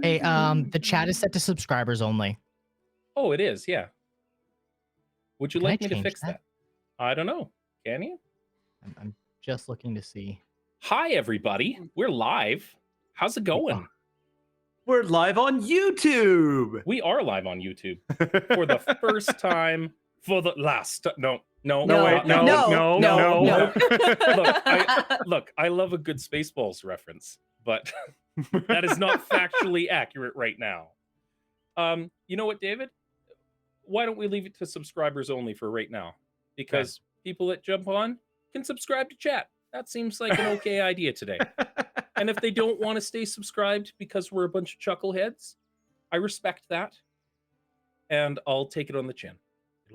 Hey, the chat is set to subscribers only. Oh, it is, yeah. Would you Can I like me to change fix that? I don't know. Can you? I'm just looking to see. Hi, everybody. We're live. How's it going? We're live on YouTube. We are live on YouTube for the first time for the last. No. Look, I love a good Spaceballs reference, but that is not factually accurate right now. You know what, David? Why don't we leave it to subscribers only for right now? Because people that jump on can subscribe to chat. That seems like an okay idea today. And if they don't want to stay subscribed because we're a bunch of chuckleheads, I respect that. And I'll take it on the chin.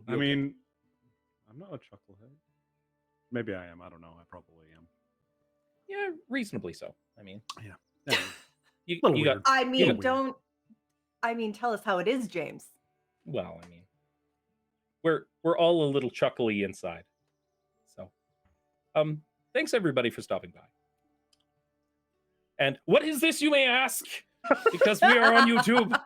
I mean, I'm not a chucklehead. Maybe I am. I don't know. I probably am. Yeah, reasonably so. I mean, Yeah. you weird. got. I mean, weird. don't. I mean, tell us how it is, James. Well, I mean, we're all a little chuckly inside. So, thanks everybody for stopping by. And what is this, you may ask? Because we are on YouTube.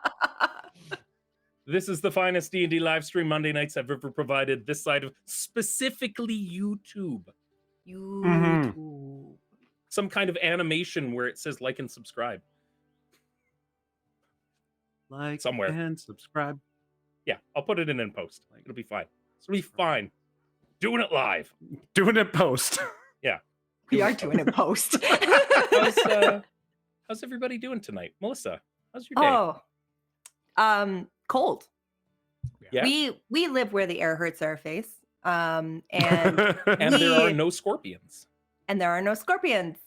This is the finest D&D live stream Monday nights I've ever provided this side of specifically YouTube. YouTube. Some kind of animation where it says like and subscribe. Like Somewhere. and subscribe. Yeah, I'll put it in post. It'll be fine. It'll be fine. Doing it live. Doing it post. Yeah. We are doing a post. How's everybody doing tonight? Melissa, how's your day? Cold. Yeah. We live where the air hurts our face. And And there are no scorpions. and there are no scorpions.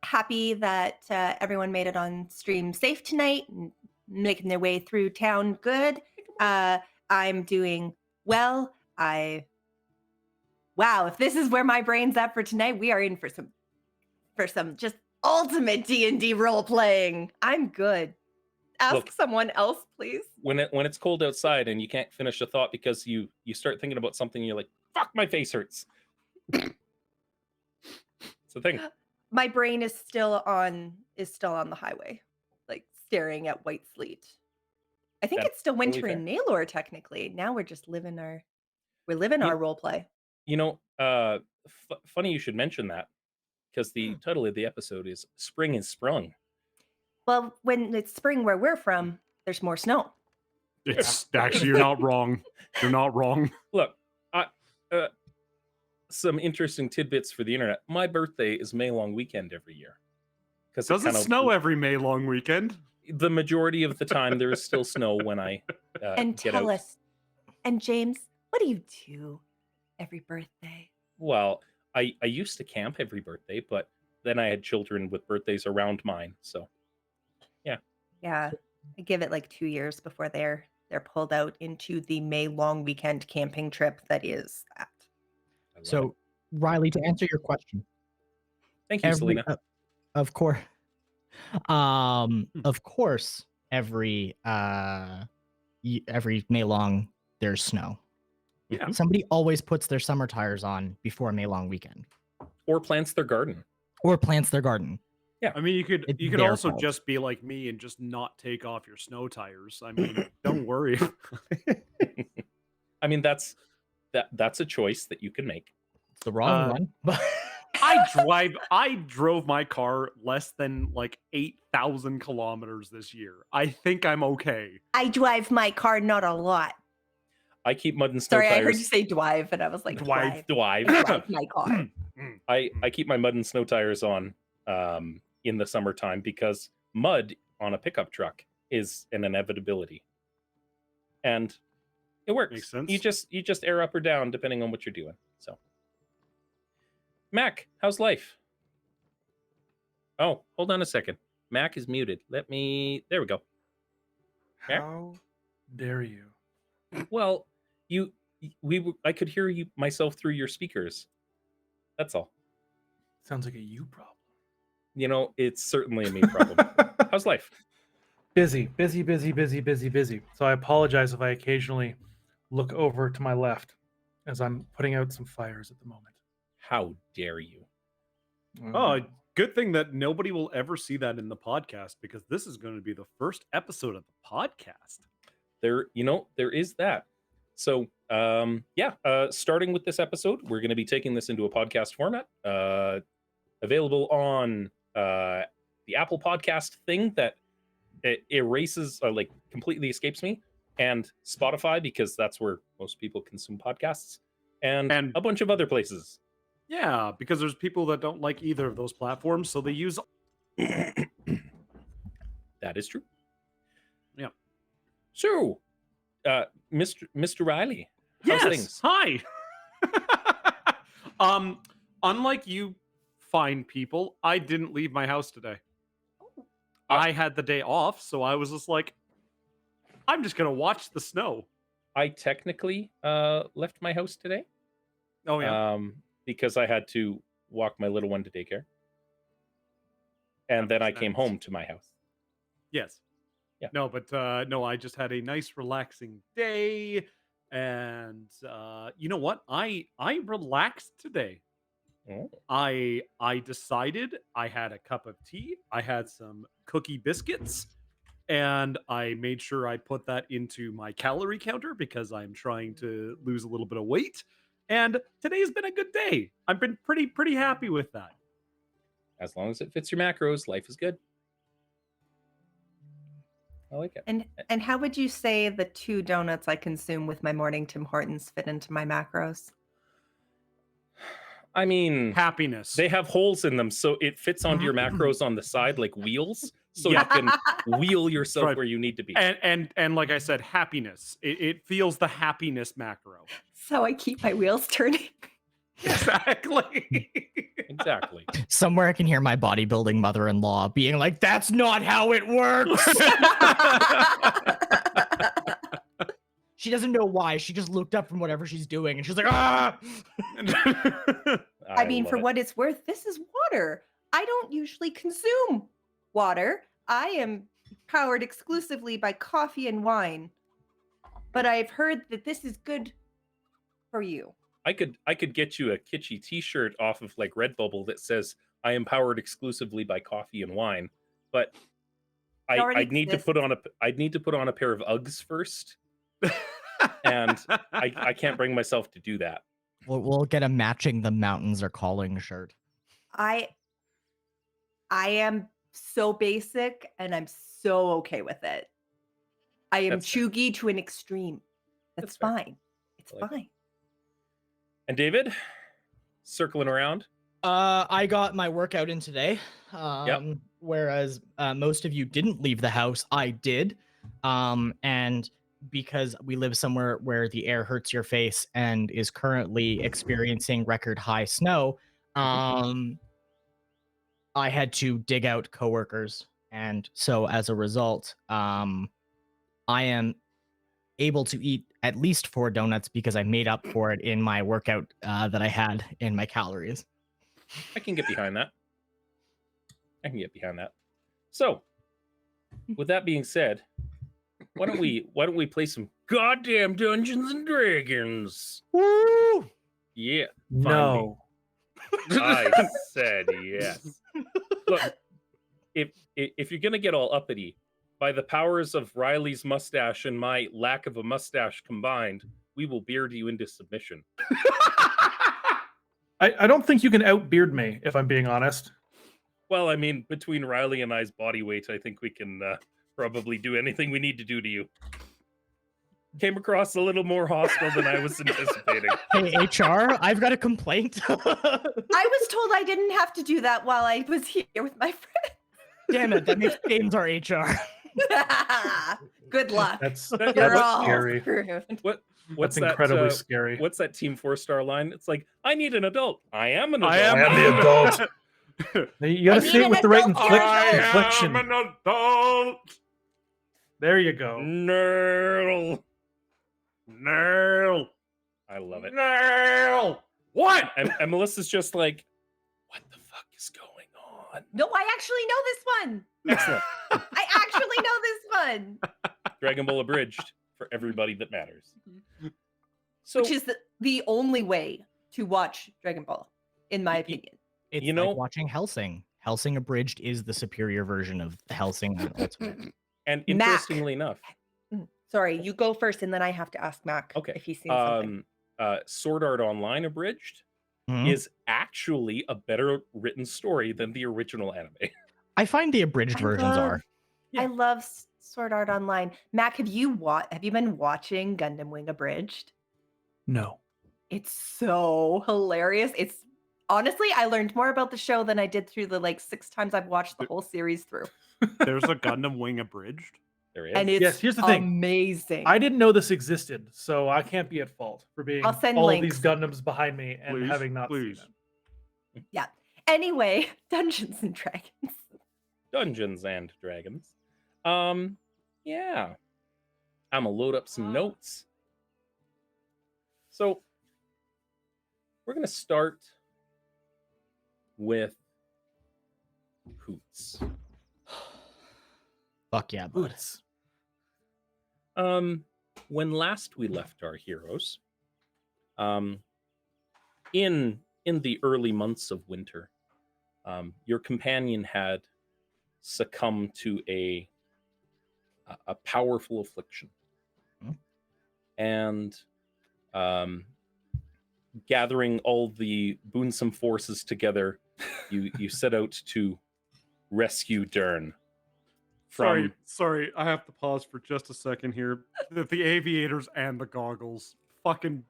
Happy that everyone made it on stream safe tonight and making their way through town good. I'm doing well. Wow, if this is where my brain's at for tonight, we are in for some just ultimate D&D role playing. I'm good. Ask someone else, please. When it's cold outside and you can't finish a thought because you start thinking about something, you're like, fuck, my face hurts. It's the thing. My brain is still on the highway, like staring at white sleet. I think That's it's still winter totally in Naylore, technically. Now we're just living our role play. You know, funny you should mention that, because the title of the episode is Spring is Sprung. Well, when it's spring where we're from, there's more snow. It's actually, you're not wrong. You're not wrong. Look, some interesting tidbits for the internet. My birthday is May long weekend every year. Does it snow every May long weekend? The majority of the time, there is still snow when I And get tell out. us, and James, what do you do every birthday? Well, I used to camp every birthday, but then I had children with birthdays around mine. So, Yeah, I give it like 2 years before they're pulled out into the May long weekend camping trip that is that. I love it. So, Riley, to answer your question, Thank you, Selena. of course, every May long there's snow. Yeah. Somebody always puts their summer tires on before May long weekend, Or plants their garden. or plants their garden. I mean, you could It's you could their also fault. just be like me and just not take off your snow tires. I mean, don't worry. I mean, that's a choice that you can make. It's the wrong one, but I drove my car less than like 8,000 kilometers this year. I think I'm okay. I drive my car not a lot. I keep mud and snow Sorry, tires. I heard you say drive, and I was like, Drive. drive my car. I keep my mud and snow tires on in the summertime because mud on a pickup truck is an inevitability, and it works. Makes sense. You just air up or down depending on what you're doing. So, Mac, how's life? Oh, hold on a second. Mac is muted. There we go. How dare you? Well, I could hear myself through your speakers. That's all. Sounds like a you problem. You know, it's certainly a me problem. How's life? Busy. So I apologize if I occasionally look over to my left as I'm putting out some fires at the moment. How dare you? Oh, Good thing that nobody will ever see that in the podcast, because this is going to be the first episode of the podcast. There is that. So starting with this episode, we're going to be taking this into a podcast format, available on the Apple Podcast thing that it erases, like completely escapes me, and Spotify, because that's where most people consume podcasts, and a bunch of other places. Yeah, because there's people that don't like either of those platforms, so they use. That is true. Yeah. So, Mr. Riley, how's things? Hi. Unlike you fine people, I didn't leave my house today. I had the day off, so I was just like, I'm just gonna watch the snow. I technically left my house today. Oh yeah. Because I had to walk my little one to daycare. And then I came home to my house. Yes. Yeah. No, but no, I just had a nice relaxing day, and you know what? I relaxed today. Oh. I decided I had a cup of tea, I had some cookie biscuits, and I made sure I put that into my calorie counter because I'm trying to lose a little bit of weight. And today's been a good day. I've been pretty happy with that. As long as it fits your macros, life is good. I like it. And how would you say the 2 donuts I consume with my morning Tim Hortons fit into my macros? I mean, Happiness. they have holes in them, so it fits onto your macros on the side like wheels, so you can wheel yourself Right. where you need to be. And like I said, happiness. It feels the happiness macro. So I keep my wheels turning. Exactly. Exactly. Somewhere I can hear my bodybuilding mother-in-law being like, "That's not how it works." She doesn't know why. She just looked up from whatever she's doing, and she's like, "Ah!" I mean, love for it. what it's worth, this is water. I don't usually consume water. I am powered exclusively by coffee and wine. But I've heard that this is good for you. I could get you a kitschy T-shirt off of like Redbubble that says "I am powered exclusively by coffee and wine," but I'd need to put on a pair of Uggs first, and I can't bring myself to do that. We'll get a matching "The Mountains Are Calling" shirt. I am so basic, and I'm so okay with it. I am That's fair. chuggy to an extreme. That's fair. fine. It's I like it. fine. And David, circling around. I got my workout in today. Whereas most of you didn't leave the house, I did. And because we live somewhere where the air hurts your face and is currently experiencing record high snow, I had to dig out coworkers. And so as a result, I am able to eat at least 4 donuts because I made up for it in my workout that I had in my calories. I can get behind that. So, with that being said, why don't we play some goddamn Dungeons and Dragons? Woo! Yeah, No. I said yes. Look, if you're gonna get all uppity, by the powers of Riley's mustache and my lack of a mustache combined, we will beard you into submission. I don't think you can outbeard me, if I'm being honest. Well, I mean, between Riley and I's body weight, I think we can probably do anything we need to do to you. Came across a little more hostile than I was anticipating. Hey, HR, I've got a complaint. I was told I didn't have to do that while I was here with my friend. Damn it, that makes James our HR. Good luck. That's You're all scary. screwed. What's That's that, incredibly scary. What's that Team 4-star line? It's like, I need an adult. I am an adult. I am the adult. You gotta I say need it with an the right adult here. inflection. an adult. There you go. Nerl. Nail. I love it. Nail. What? And Melissa's just like, what the fuck is going on? No, I actually know this one. Excellent. I actually know this one. Dragon Ball Abridged for everybody that matters. So, Which is the only way to watch Dragon Ball, in my opinion. It's You like know- watching Hellsing. Hellsing Abridged is the superior version of the Hellsing Ultimate. And Mac. interestingly enough, Sorry, you go first, and then I have to ask Mac okay, if he's seen something. Sword Art Online Abridged is actually a better written story than the original anime. I find the abridged versions are. Yeah. I love Sword Art Online. Mac, have you been watching Gundam Wing Abridged? No. It's so hilarious. It's honestly, I learned more about the show than I did through the like 6 times I've watched the whole series through. There's a Gundam Wing Abridged. There is. And it's Yes, here's the thing. amazing. I didn't know this existed, so I can't be at fault for being I'll send all of links. these Gundams behind me and Please, having not please. seen them. Yeah. Anyway, Dungeons and Dragons. Dungeons and Dragons. Yeah. I'm gonna load up some notes. So we're gonna start with Hoots. Fuck yeah, bud. Boots. When last we left our heroes, in the early months of winter, your companion had succumbed to a powerful affliction, and gathering all the boonsome forces together, you set out to rescue Dern. Sorry, I have to pause for just a second here. The aviators and the goggles, fucking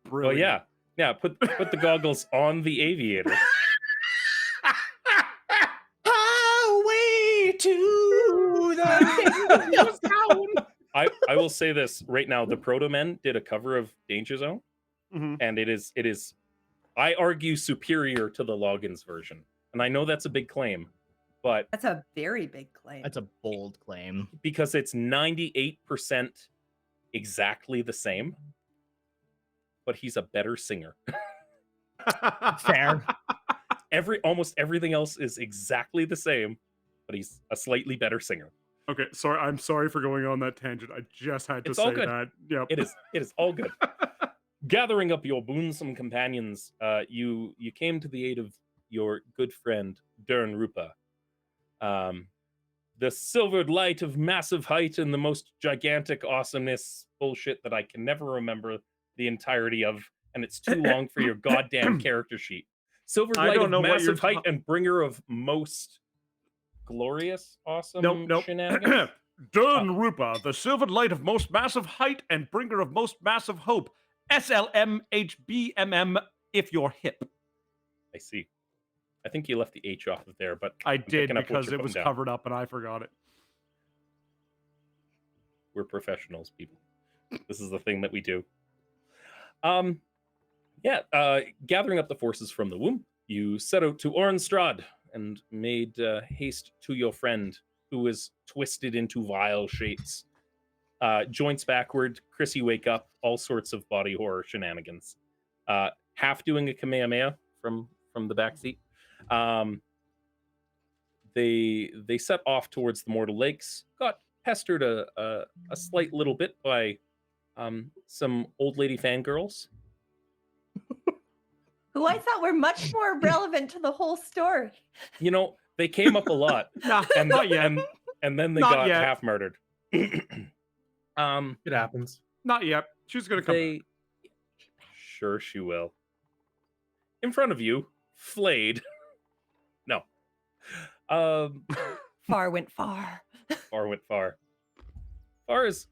brilliant. Oh yeah. Put the goggles on the aviator. Highway to the town. I will say this right now: the Proto Men did a cover of Danger Zone, and it is, I argue, superior to the Loggins version. And I know that's a big claim, but That's a very big claim. That's a bold claim. because it's 98% exactly the same, but he's a better singer. Fair. Almost everything else is exactly the same, but he's a slightly better singer. Okay, sorry. I'm sorry for going on that tangent. I just had to It's all say good. that. Yep. It is all good. Gathering up your boonsome companions, you came to the aid of your good friend Dern Rupa, the silvered light of massive height and the most gigantic awesomeness bullshit that I can never remember the entirety of, and it's too long for your goddamn character sheet. Silvered light of massive height and bringer of most glorious, awesome shenanigans. Dern Rupa, the silvered light of most massive height and bringer of most massive hope. SLMHBMM if you're hip. I see. I think you left the H off of there, but I I'm did picking up what because you're it was putting down. covered up and I forgot it. We're professionals, people. This is the thing that we do. Gathering up the forces from the womb, you set out to Orenstrad and made haste to your friend, who is twisted into vile shapes. Joints backward, Chrissy wake up, all sorts of body horror shenanigans. Half doing a Kamehameha from the backseat. They set off towards the Mortal Lakes, got pestered a slight little bit by some old lady fangirls. Who I thought were much more relevant to the whole story. You know, they came up a lot. Not yet. And then they Not got yet. half murdered. It happens. Not yet. She's gonna come back. Sure she will. In front of you, flayed. No. Far went far. Far went far. Far is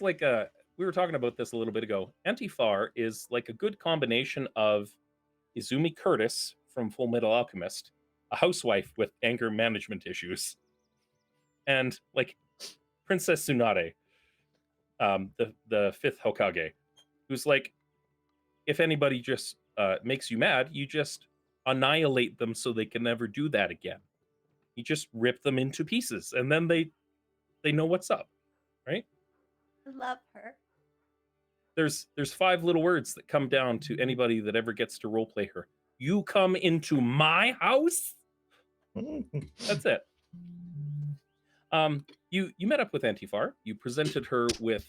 like a, we were talking about this a little bit ago. Anti-Far is like a good combination of Izumi Curtis from Full Metal Alchemist, a housewife with anger management issues, and like Princess Tsunade, the fifth Hokage, who's like, if anybody just makes you mad, you just annihilate them so they can never do that again. You just rip them into pieces, and then they know what's up, right? I love her. There's 5 little words that come down to anybody that ever gets to roleplay her. You come into my house? That's it. You met up with Antifar. You presented her with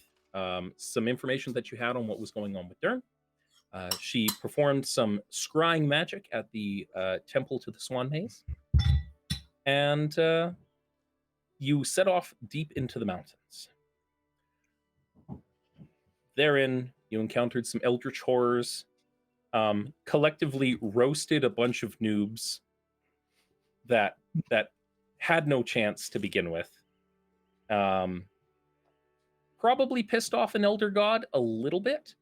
some information that you had on what was going on with Dern. She performed some scrying magic at the temple to the Swan Maze. and you set off deep into the mountains. Therein, you encountered some eldritch horrors, collectively roasted a bunch of noobs that had no chance to begin with. Probably pissed off an elder god a little bit,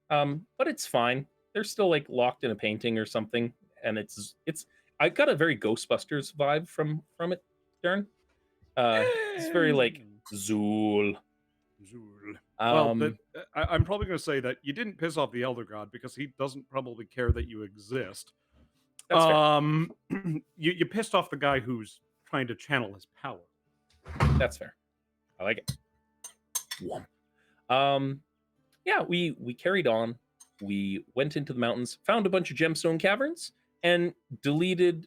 but it's fine. They're still like locked in a painting or something, and it's. I got a very Ghostbusters vibe from it, Darren. It's very like Zool. Well, I'm probably going to say that you didn't piss off the Elder God because he doesn't probably care that you exist. That's fair. You pissed off the guy who's trying to channel his power. That's fair. I like it. Yeah, we carried on. We went into the mountains, found a bunch of gemstone caverns, and defeated.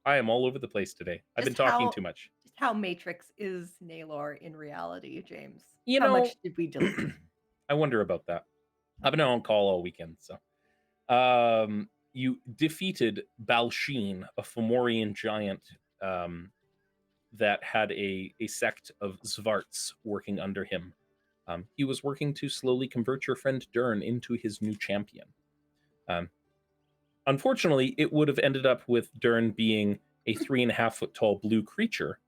I am all over the place today. I've been talking too much. Just how Matrix is Naylore in reality, James. You how know, much did we delete? I wonder about that. I've been on call all weekend, so you defeated Balsheen, a Fomorian giant that had a sect of Zvarts working under him. He was working to slowly convert your friend Dern into his new champion. Unfortunately, it would have ended up with Dern being a 3.5 foot tall blue creature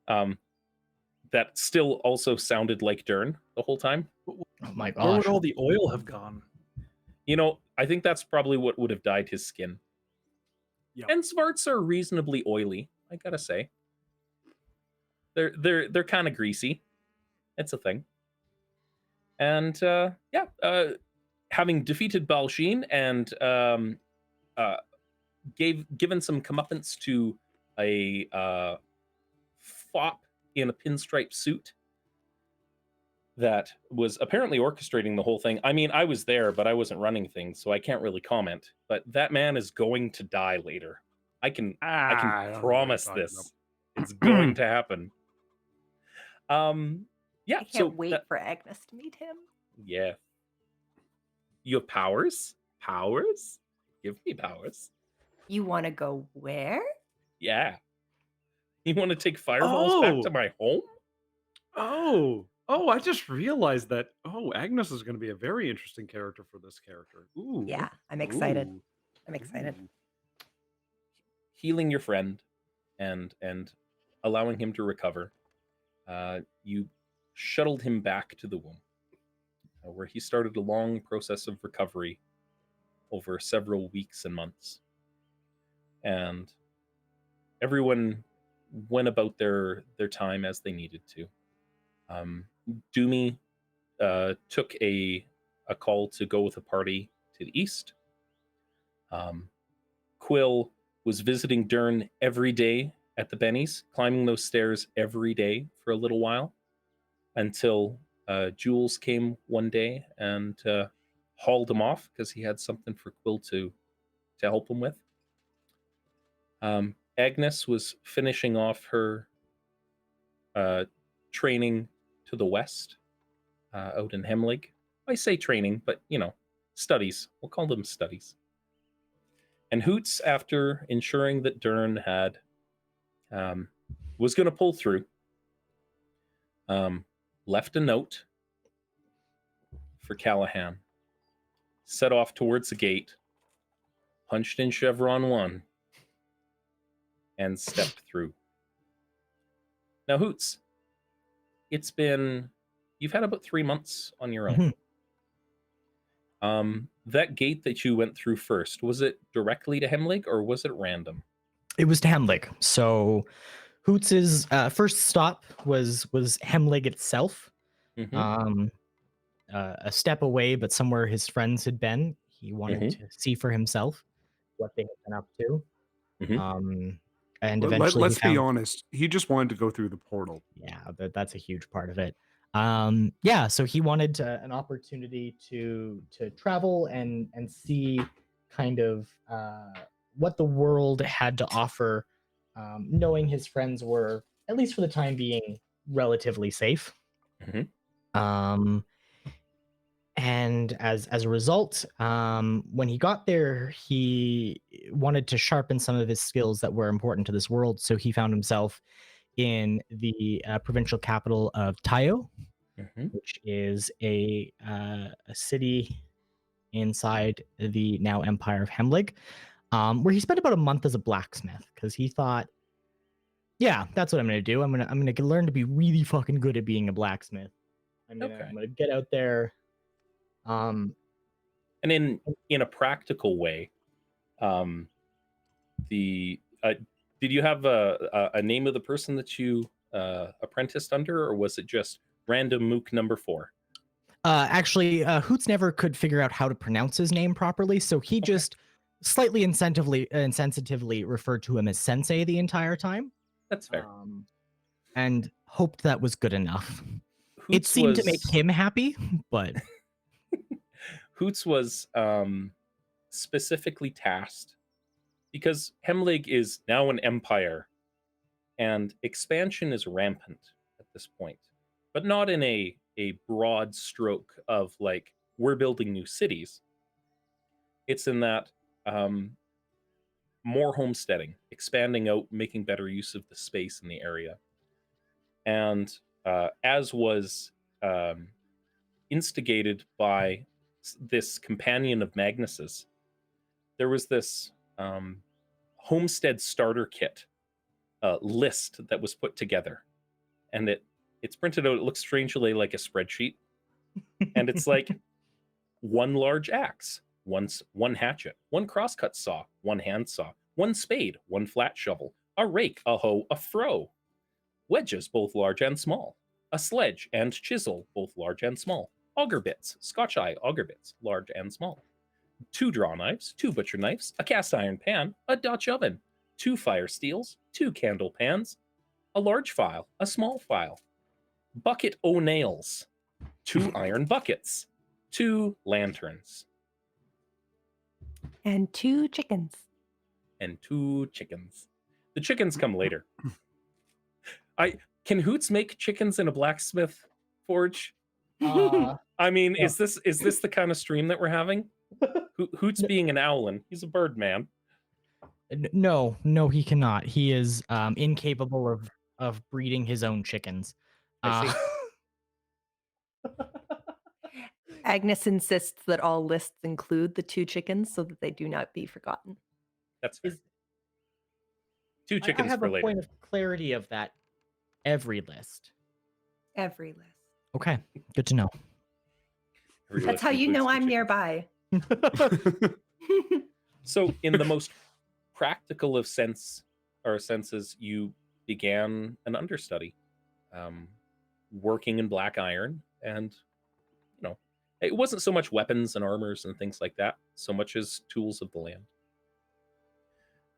that still also sounded like Dern the whole time. Oh my gosh. Where would all the oil have gone? You know, I think that's probably what would have dyed his skin. Yep. And Zvarts are reasonably oily, I gotta say. They're kind of greasy. It's a thing. And having defeated Balsheen and given some comeuppance to a fop in a pinstripe suit that was apparently orchestrating the whole thing. I mean, I was there, but I wasn't running things, so I can't really comment. But that man is going to die later. I can promise this. It's going to happen. Yeah. I can't wait for Agnes to meet him. Yeah. You have powers? Powers? Give me powers. You want to go where? Yeah. You want to take fireballs back to my home? Oh, I just realized that. Oh, Agnes is going to be a very interesting character for this character. Ooh. Yeah, I'm excited. Ooh. I'm excited. Ooh. Healing your friend and allowing him to recover. You shuttled him back to the womb, where he started a long process of recovery over several weeks and months. And everyone went about their time as they needed to. Doomy took a call to go with a party to the east. Quill was visiting Dern every day at the Bennies, climbing those stairs every day for a little while, until Jules came one day and hauled him off because he had something for Quill to help him with. Agnes was finishing off her training to the west, out in Hemlig. I say training, but studies. We'll call them studies. And Hoots, after ensuring that Dern had was going to pull through, left a note for Callahan, set off towards the gate, punched in Chevron 1, and stepped through. Now, Hoots, you've had about 3 months on your own. Mm-hmm. That gate that you went through first, was it directly to Hemlig or was it random? It was to Hemlig. So Hoots's first stop was Hemlig itself. Mm-hmm. A step away, but somewhere his friends had been. He wanted to see for himself what they had been up to. Mm-hmm. And eventually, let's be honest, he just wanted to go through the portal. Yeah, that's a huge part of it. So he wanted an opportunity to travel and see kind of what the world had to offer, knowing his friends were, at least for the time being, relatively safe. Mm-hmm. And as a result, when he got there, he wanted to sharpen some of his skills that were important to this world. So he found himself in the provincial capital of Tayo, which is a city inside the now Empire of Hemlig, where he spent about a month as a blacksmith because he thought, yeah, that's what I'm gonna do. I'm gonna learn to be really fucking good at being a blacksmith. I'm gonna get out there. And in a practical way, did you have a name of the person that you apprenticed under, or was it just random mook number 4? Actually, Hoots never could figure out how to pronounce his name properly, so he just slightly insensitively referred to him as Sensei the entire time. That's fair. And hoped that was good enough. It Hoots seemed to make him happy, but Hoots was specifically tasked because Hemlig is now an empire, and expansion is rampant at this point, but not in a broad stroke of like we're building new cities. It's in that more homesteading, expanding out, making better use of the space in the area. And as was instigated by this companion of Magnus's, there was this homestead starter kit list that was put together, and it's printed out. It looks strangely like a spreadsheet, and it's like 1 large axe, one hatchet, 1 crosscut saw, 1 handsaw, 1 spade, 1 flat shovel, a rake, a hoe, a froe, wedges both large and small, a sledge and chisel both large and small, auger bits, Scotch eye auger bits, large and small, 2 draw knives, 2 butcher knives, a cast iron pan, a Dutch oven, 2 fire steels, 2 candle pans, a large file, a small file, bucket o' nails, 2 iron buckets, 2 lanterns, And 2 chickens. and 2 chickens. The chickens come later. Can Hoots make chickens in a blacksmith forge? I mean, yeah. is this the kind of stream that we're having? Hoots being an owlin, he's a bird man. No, he cannot. He is incapable of breeding his own chickens. I see. Agnes insists that all lists include the 2 chickens so that they do not be forgotten. That's fair. Is- 2 chickens I have for a later. point of clarity of that. Every list. Every list. Okay, good to know. Every That's list how you includes know 2 I'm chickens. nearby. So, in the most practical of senses, you began an understudy, working in black iron, and it wasn't so much weapons and armors and things like that, so much as tools of the land.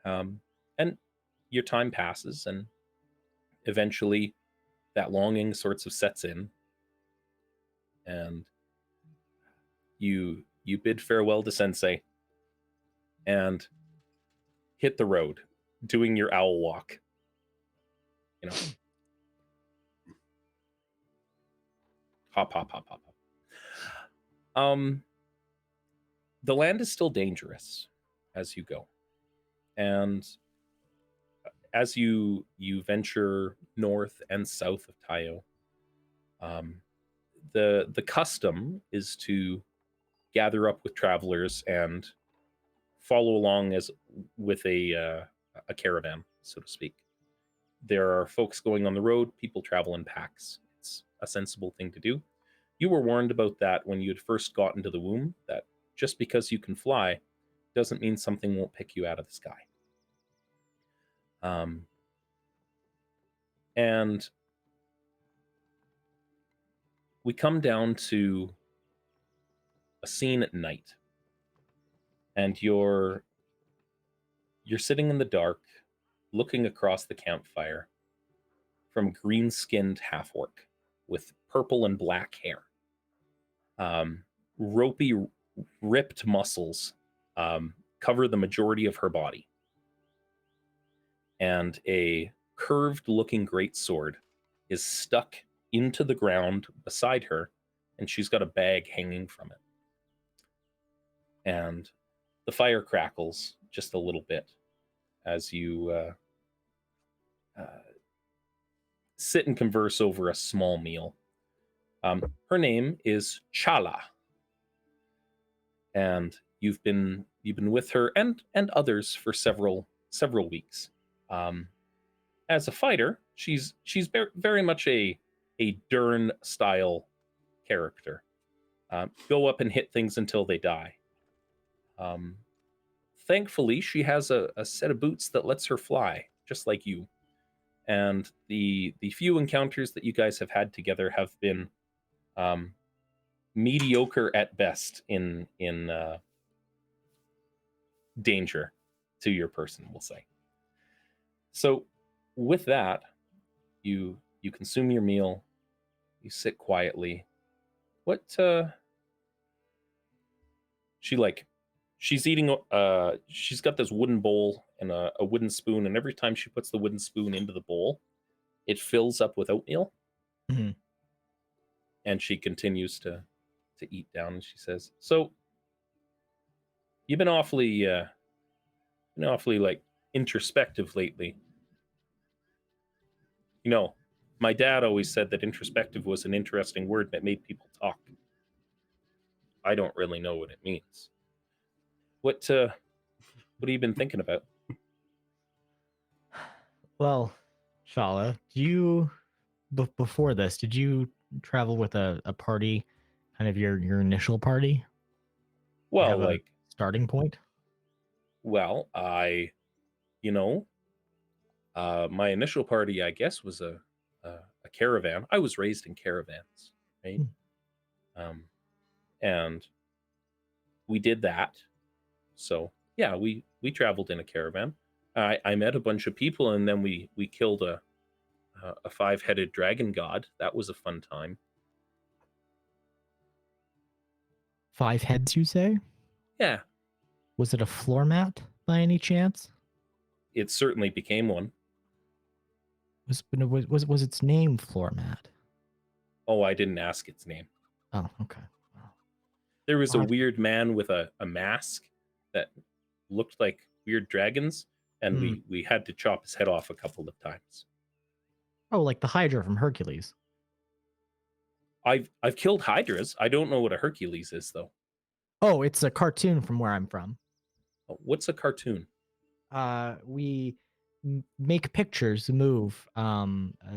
And your time passes, and eventually, that longing sorts of sets in, and you bid farewell to Sensei and hit the road, doing your owl walk. Hop, hop, hop, hop, hop. The land is still dangerous as you go, and as you venture north and south of Tayo, the custom is to gather up with travelers and follow along as with a caravan, so to speak. There are folks going on the road. People travel in packs. It's a sensible thing to do. You were warned about that when you had first gotten to the womb, that just because you can fly doesn't mean something won't pick you out of the sky. And we come down to a scene at night, and you're sitting in the dark, looking across the campfire from green-skinned half-orc with purple and black hair, ropey, ripped muscles cover the majority of her body, and a curved-looking greatsword is stuck into the ground beside her, and she's got a bag hanging from it. And the fire crackles just a little bit as you sit and converse over a small meal. Her name is Chala, and you've been with her and others for several weeks. As a fighter, she's very much a Dern style character. Go up and hit things until they die. Thankfully, she has a set of boots that lets her fly, just like you. And the few encounters that you guys have had together have been mediocre at best in danger to your person, we'll say. So with that, you consume your meal, you sit quietly. What she's eating she's got this wooden bowl and a wooden spoon, and every time she puts the wooden spoon into the bowl, it fills up with oatmeal. Mm-hmm. And she continues to eat down, and she says, "So you've been awfully like introspective lately. You know, my dad always said that introspective was an interesting word that made people talk. I don't really know what it means. What have you been thinking about?" Well, Shala, before this, did you travel with a party, kind of your initial party? Well, have a like starting point? Well, my initial party, I guess, was a caravan. I was raised in caravans, right? And we did that. So yeah, we traveled in a caravan. I met a bunch of people, and then we killed a 5-headed dragon god. That was a fun time. 5 heads, you say? Yeah. Was it a floor mat by any chance? It certainly became one. Was its name floor mat? Oh, I didn't ask its name. Oh, okay. Wow. There was a weird man with a mask that looked like weird dragons, and we had to chop his head off a couple of times. Oh, like the Hydra from Hercules. I've killed hydras. I don't know what a Hercules is, though. Oh, it's a cartoon from where I'm from. What's a cartoon? We make pictures move,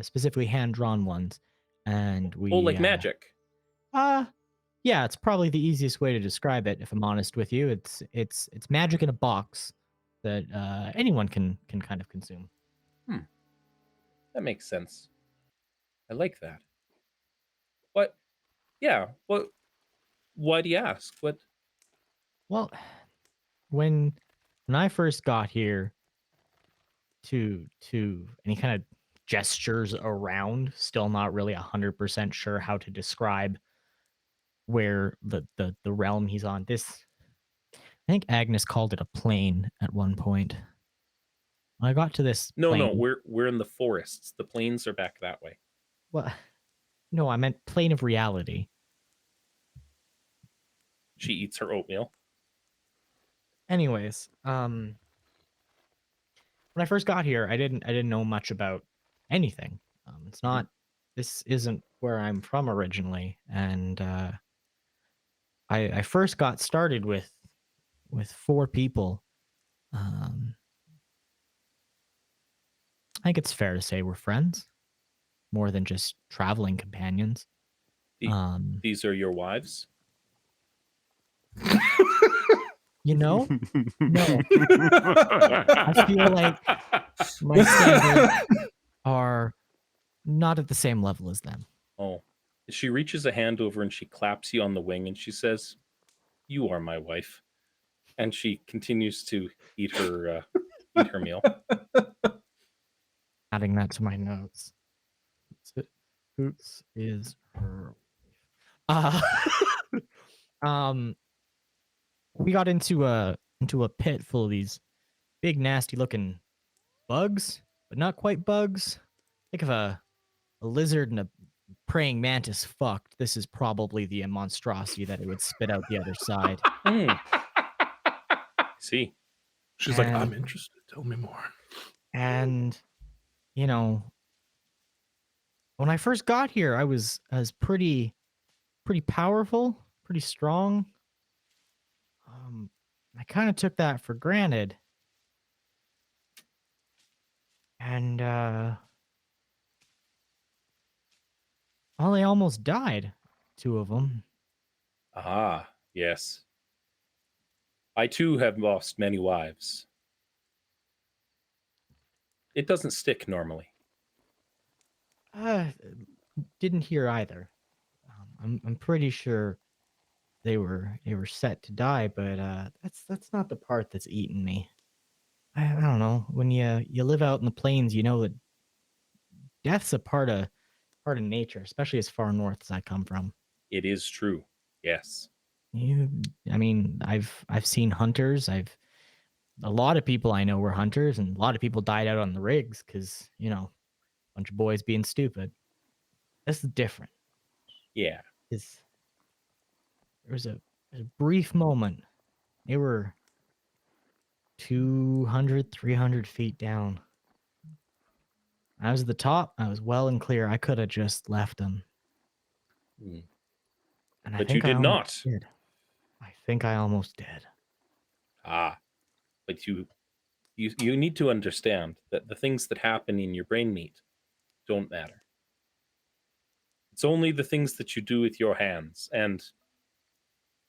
specifically hand-drawn ones, and we... Oh, like magic? Yeah, it's probably the easiest way to describe it, if I'm honest with you. It's magic in a box that anyone can kind of consume. That makes sense. I like that. What? Yeah. What? Why do you ask? What? Well, when I first got here, to any kind of gestures around, still not really 100% sure how to describe where the realm he's on. I think Agnes called it a plane at one point. When I got to this plane, No, we're in the forests. The plains are back that way. Well, no, I meant plane of reality. She eats her oatmeal. Anyways, when I first got here, I didn't know much about anything. It's not. This isn't where I'm from originally, and I first got started with 4 people. I think it's fair to say we're friends, more than just traveling companions. These are your wives? You know? No. I feel like my standards are not at the same level as them. Oh. She reaches a hand over and she claps you on the wing and she says, "You are my wife." And she continues to eat her meal. Adding that to my notes. Boots is her wife. We got into a pit full of these big nasty looking bugs, but not quite bugs. Think of a lizard and a praying mantis fucked, this is probably the monstrosity that it would spit out the other side. See, She's like, I'm And- interested. Tell me more. And you know, when I first got here, I was pretty powerful, pretty strong. I kind of took that for granted. And well, they almost died. 2 of them. ah, yes. I too have lost many wives. It doesn't stick normally. Didn't hear either. I'm pretty sure they were set to die, but that's not the part that's eating me. I don't know. When you live out in the plains, you know that death's a part of nature, especially as far north as I come from. It is true. Yes. I mean, I've seen hunters. A lot of people I know were hunters, and a lot of people died out on the rigs because a bunch of boys being stupid. This is different. Yeah. There was a brief moment. They were 200, 300 feet down. I was at the top. I was well and clear. I could have just left them. Mm. And I But think you I did almost not. did. I think I almost did. Ah, but you need to understand that the things that happen in your brain meat don't matter. It's only the things that you do with your hands and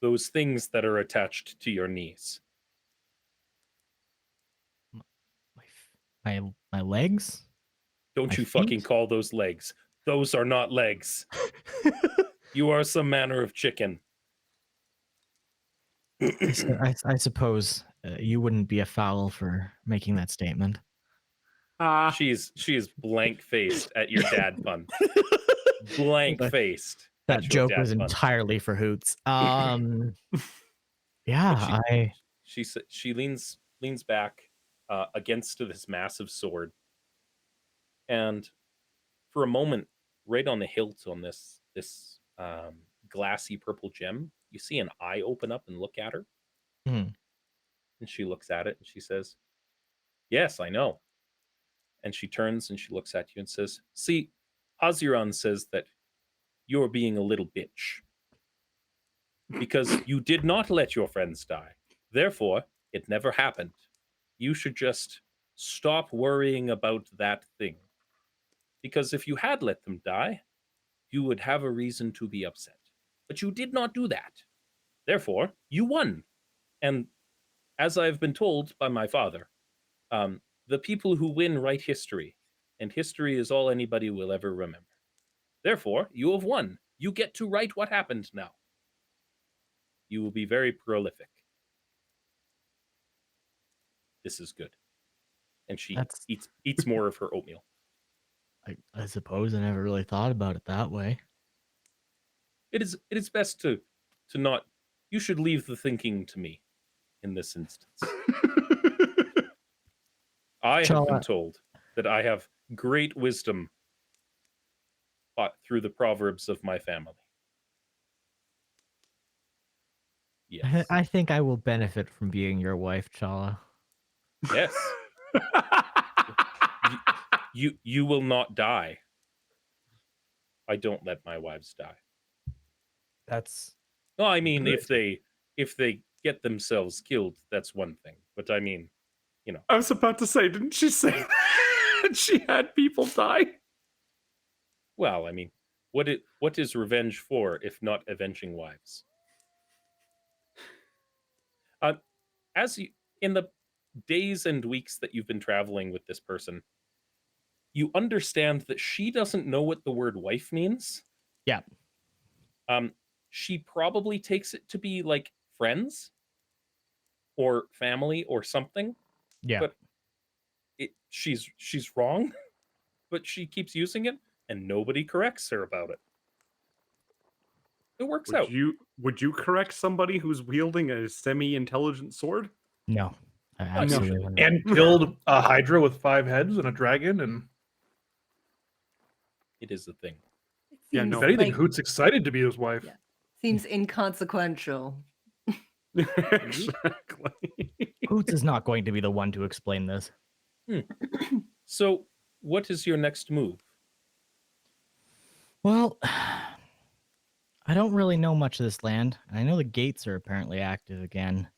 those things that are attached to your knees. My legs? Don't My you fucking feet? call those legs. Those are not legs. You are some manner of chicken. I suppose you wouldn't be a foul for making that statement. She is blank faced at your dad pun. Blank faced. That joke was entirely for hoots. Yeah, she leans back against this massive sword, and for a moment, right on the hilt on this glassy purple gem, you see an eye open up and look at her. Hmm. And she looks at it and she says, "Yes, I know." And she turns and she looks at you and says, "See, Aziron says that you're being a little bitch because you did not let your friends die. Therefore, it never happened. You should just stop worrying about that thing. Because if you had let them die, you would have a reason to be upset. But you did not do that. Therefore, you won. And as I've been told by my father, the people who win write history, and history is all anybody will ever remember. Therefore, you have won. You get to write what happened now. You will be very prolific. This is good." And she eats more of her oatmeal. I suppose I never really thought about it that way. It is best to not. You should leave the thinking to me in this instance. I have been told that I have great wisdom through the proverbs of my family. Yes. I think I will benefit from being your wife, Chala. Yes. You will not die. I don't let my wives die. That's No, I mean good. if they get themselves killed, that's one thing. But I mean, I was about to say, didn't she say that she had people die? Well, I mean, what is revenge for if not avenging wives? As you in the days and weeks that you've been traveling with this person, you understand that she doesn't know what the word wife means. Yeah. She probably takes it to be like friends or family or something. Yeah. But she's wrong, but she keeps using it and nobody corrects her about it. It works out. Would you correct somebody who's wielding a semi-intelligent sword? No. Absolutely not. And killed a Hydra with 5 heads and a dragon, and It is the thing. It's Yeah, Seems no. If anything, like- Hoot's excited to be his wife. Yeah. Seems inconsequential. Exactly. Hoots is not going to be the one to explain this. So, what is your next move? Well, I don't really know much of this land. I know the gates are apparently active again.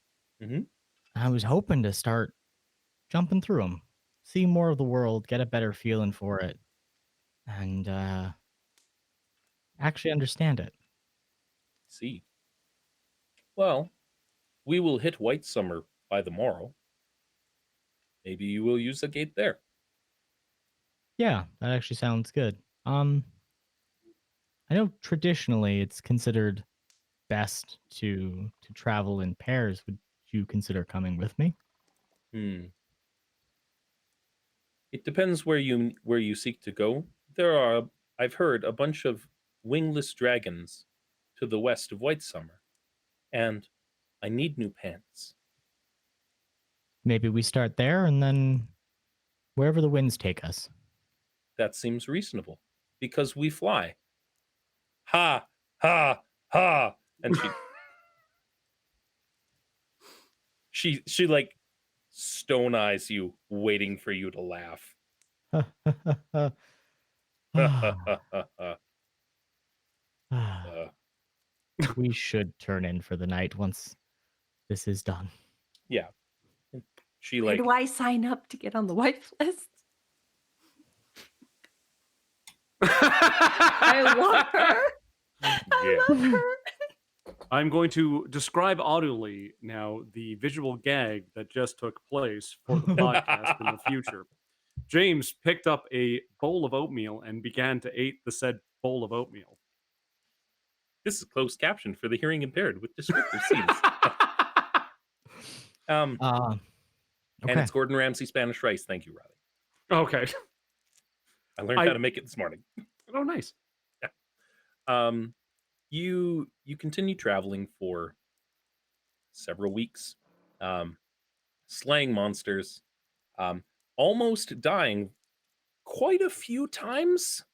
Mhm. I was hoping to start jumping through them, see more of the world, get a better feeling for it, and actually understand it. See. Well, we will hit White Summer by the morrow. Maybe you will use a gate there. Yeah, that actually sounds good. I know traditionally it's considered best to travel in pairs. Would you consider coming with me? It depends where you seek to go. There are, I've heard, a bunch of wingless dragons to the west of White Summer, and I need new pants. Maybe we start there and then wherever the winds take us. That seems reasonable because we fly. Ha ha ha! And she like stone eyes you, waiting for you to laugh. We should turn in for the night once this is done. Yeah. She Where like do I sign up to get on the wife list? I love her. I love her. I'm going to describe audibly now the visual gag that just took place for the podcast in the future. James picked up a bowl of oatmeal and began to eat the said bowl of oatmeal. This is closed caption for the hearing impaired with descriptive scenes. Okay. And it's Gordon Ramsay Spanish rice. Thank you, Riley. Okay. I learned how to make it this morning. Oh, nice. Yeah. You continue traveling for several weeks, slaying monsters, almost dying quite a few times.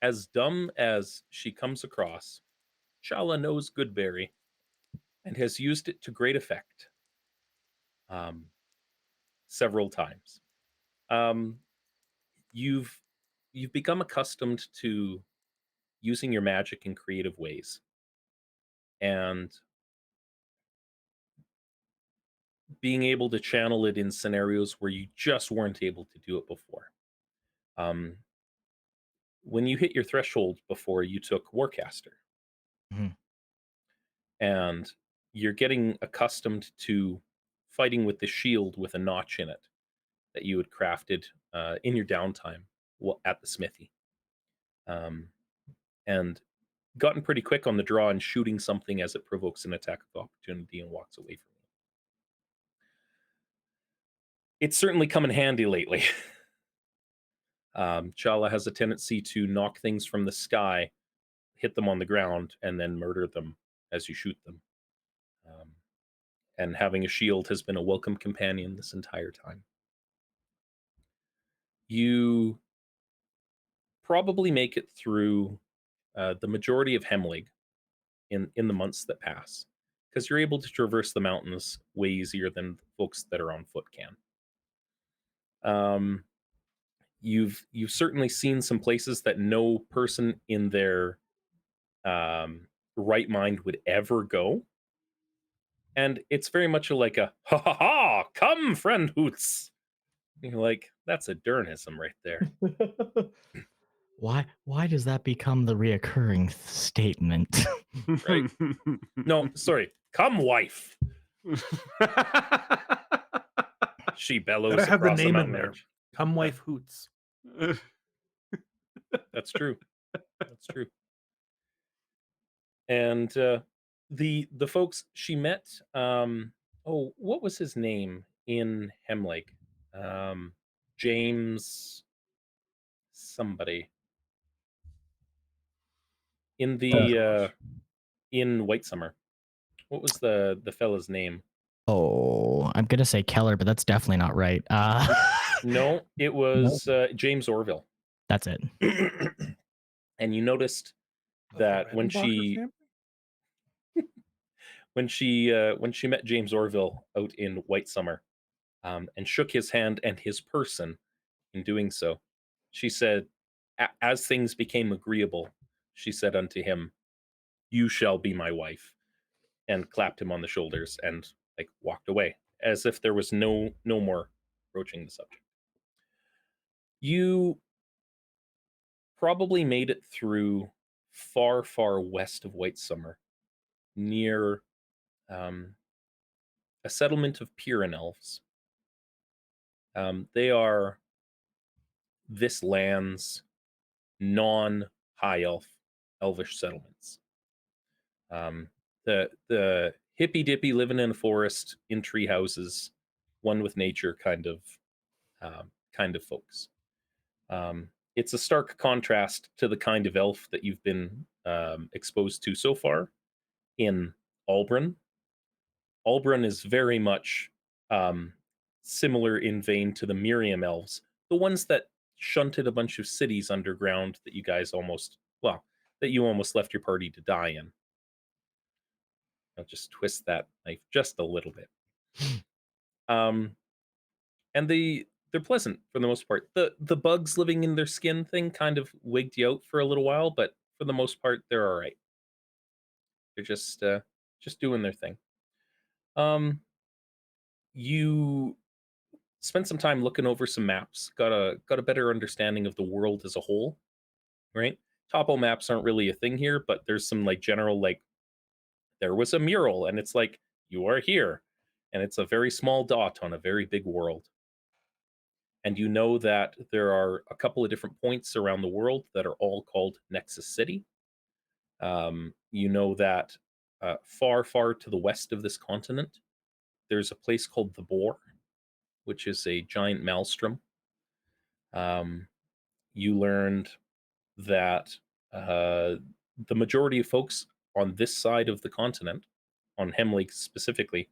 As dumb as she comes across, Shala knows Goodberry and has used it to great effect. Several times. You've become accustomed to using your magic in creative ways, and being able to channel it in scenarios where you just weren't able to do it before. When you hit your threshold before, you took Warcaster. Mhm. And you're getting accustomed to fighting with the shield with a notch in it that you had crafted in your downtime at the smithy. And gotten pretty quick on the draw and shooting something as it provokes an attack of opportunity and walks away from you. It's certainly come in handy lately. Chala has a tendency to knock things from the sky, hit them on the ground, and then murder them as you shoot them. And having a shield has been a welcome companion this entire time. You probably make it through the majority of Hemlig in the months that pass, because you're able to traverse the mountains way easier than folks that are on foot can. You've certainly seen some places that no person in their right mind would ever go, and it's very much like a ha ha ha, come friend Hoots. You're like, that's a Dernism right there. Why does that become the reoccurring statement? Right. No, sorry, come wife. She bellows Gotta have the across the name in mountain there. edge. Come wife Hoots. That's true. That's true. And the folks she met, what was his name in Hemlake? James somebody in the in White Summer. What was the fella's name? Oh, I'm gonna say Keller, but that's definitely not right. No, it was James Orville. That's it. and you noticed A that when Redenbacher family? when she met James Orville out in White Summer, and shook his hand and his person in doing so, she said, as things became agreeable, she said unto him, "You shall be my wife," and clapped him on the shoulders and like walked away, as if there was no more broaching the subject. You probably made it through far west of White Summer, near a settlement of Piran elves. They are this land's non-high elvish settlements. The hippy dippy living in a forest in tree houses, one with nature kind of folks. It's a stark contrast to the kind of elf that you've been exposed to so far in Albrun. Albrun is very much similar in vein to the Miriam elves, the ones that shunted a bunch of cities underground that you guys almost left your party to die in. I'll just twist that knife just a little bit. And they're pleasant for the most part. The bugs living in their skin thing kind of wigged you out for a little while, but for the most part, they're all right. They're just doing their thing. You spent some time looking over some maps, got a better understanding of the world as a whole, right? Topo maps aren't really a thing here, but there's some like general, like, there was a mural and it's like, you are here, and it's a very small dot on a very big world. And you know that there are a couple of different points around the world that are all called Nexus City. You know that far to the west of this continent, there's a place called the Boar, which is a giant maelstrom. You learned that the majority of folks on this side of the continent, on Hemlake specifically,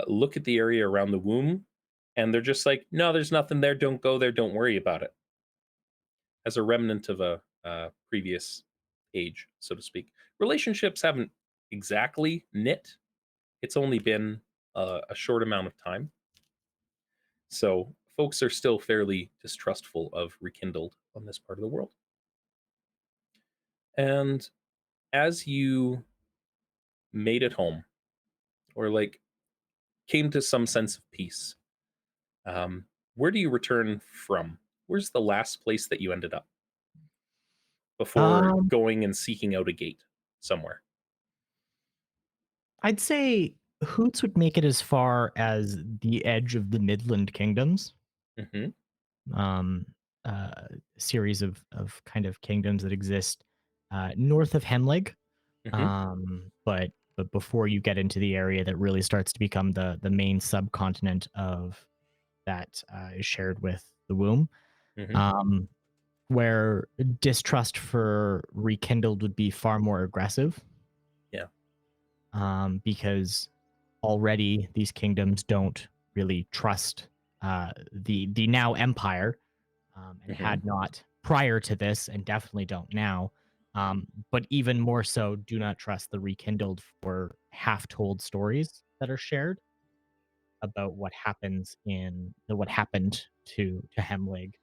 look at the area around the womb, and they're just like, no, there's nothing there, don't go there, don't worry about it. As a remnant of a previous age, so to speak. Relationships haven't exactly knit. It's only been a short amount of time. So folks are still fairly distrustful of Rekindled on this part of the world. And as you made it home, or like came to some sense of peace, where do you return from? Where's the last place that you ended up before going and seeking out a gate somewhere? I'd say Hoots would make it as far as the edge of the Midland Kingdoms. Mm-hmm. Series of kind of kingdoms that exist north of Hemlig. Mm-hmm. But before you get into the area that really starts to become the main subcontinent of that is shared with the womb, Mm-hmm. where distrust for Rekindled would be far more aggressive. Yeah. Because already these kingdoms don't really trust the now empire, and had not prior to this, and definitely don't now. But even more so, do not trust the Rekindled for half-told stories that are shared about what happened to Hemlig.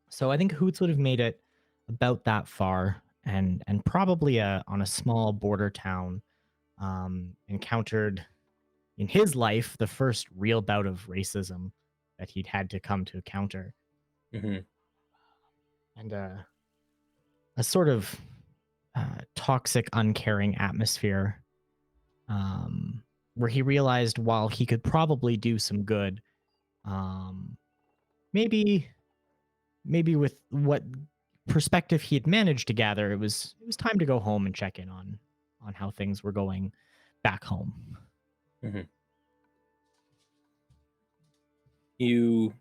So I think Hoots would have made it about that far, and probably on a small border town, encountered in his life the first real bout of racism that he'd had to come to encounter. Mm-hmm. And a sort of toxic, uncaring atmosphere, where he realized while he could probably do some good, maybe with what perspective he had managed to gather, it was time to go home and check in on how things were going back home. Mm-hmm. You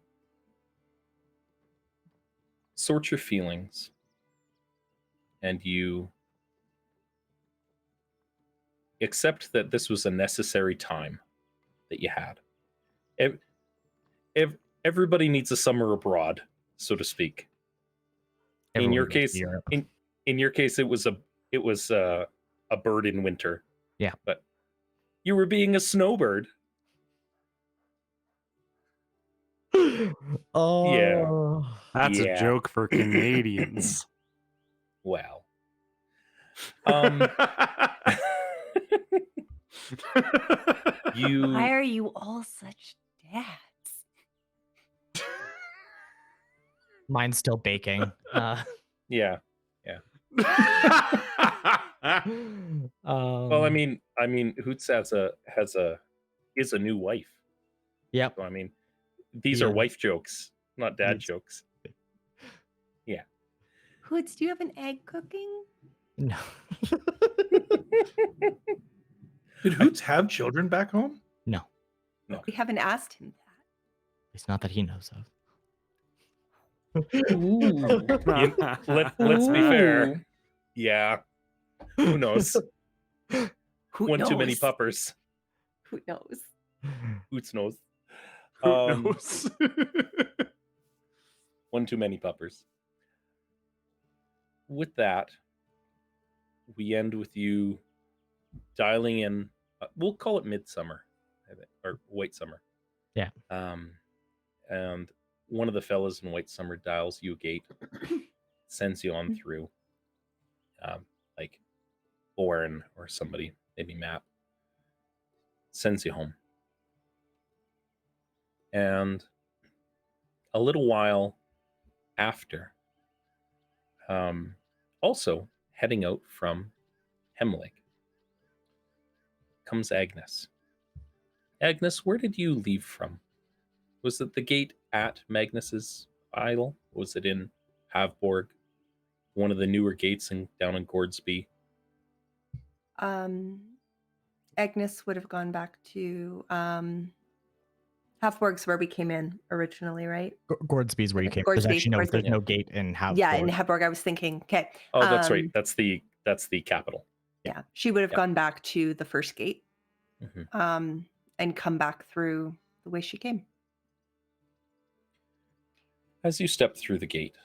sort your feelings, and you accept that this was a necessary time that you had. Everybody needs a summer abroad, so to speak. In your Everyone goes to case, Europe. in your case, it was a bird in winter. Yeah. But you were being a snowbird. Oh. That's a Yeah. joke for Canadians. Wow. You Why are you all such dads? Mine's still baking. yeah. Well, I mean, Hoots is a new wife. Yep. So I mean, these He are is. wife jokes, not dad He's- jokes. Hoots, do you have an egg cooking? No. Did Hoots have children back home? No. We haven't asked him that. It's not that he knows of. Let's be fair. Yeah. Who knows? Who One too many knows? puppers. Who knows? Hoots knows. Who knows? One too many puppers. With that, we end with you dialing in. We'll call it midsummer, I think, or white summer. Yeah. And one of the fellas in white summer dials you a gate, sends you on through. Like Oren or somebody, maybe Matt, sends you home. And a little while after, also heading out from Hemlig, comes Agnes. Agnes, where did you leave from? Was it the gate at Magnus's Isle? Was it in Havborg? One of the newer gates down in Gordsby? Agnes would have gone back to Halfborg's where we came in originally, right? Gordsby's where you came. Gordsby, There's Gordsby. no gate in Havborg. Yeah, in Halfborg, I was thinking. Okay. Oh, that's right. That's the capital. Yeah, she would have gone back to the first gate, Mhm. and come back through the way she came. As you step through the gate,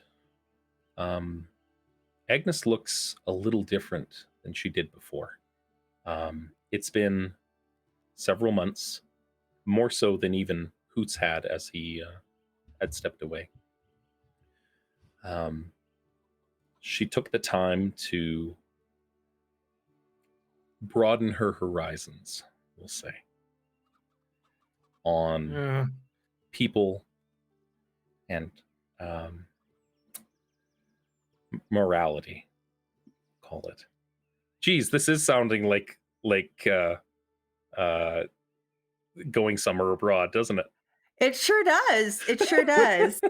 Agnes looks a little different than she did before. It's been several months, more so than even Hoots had as he had stepped away. She took the time to broaden her horizons, we'll say, on people and morality, call it. Geez, this is sounding like going somewhere abroad, doesn't it? It sure does. It sure does.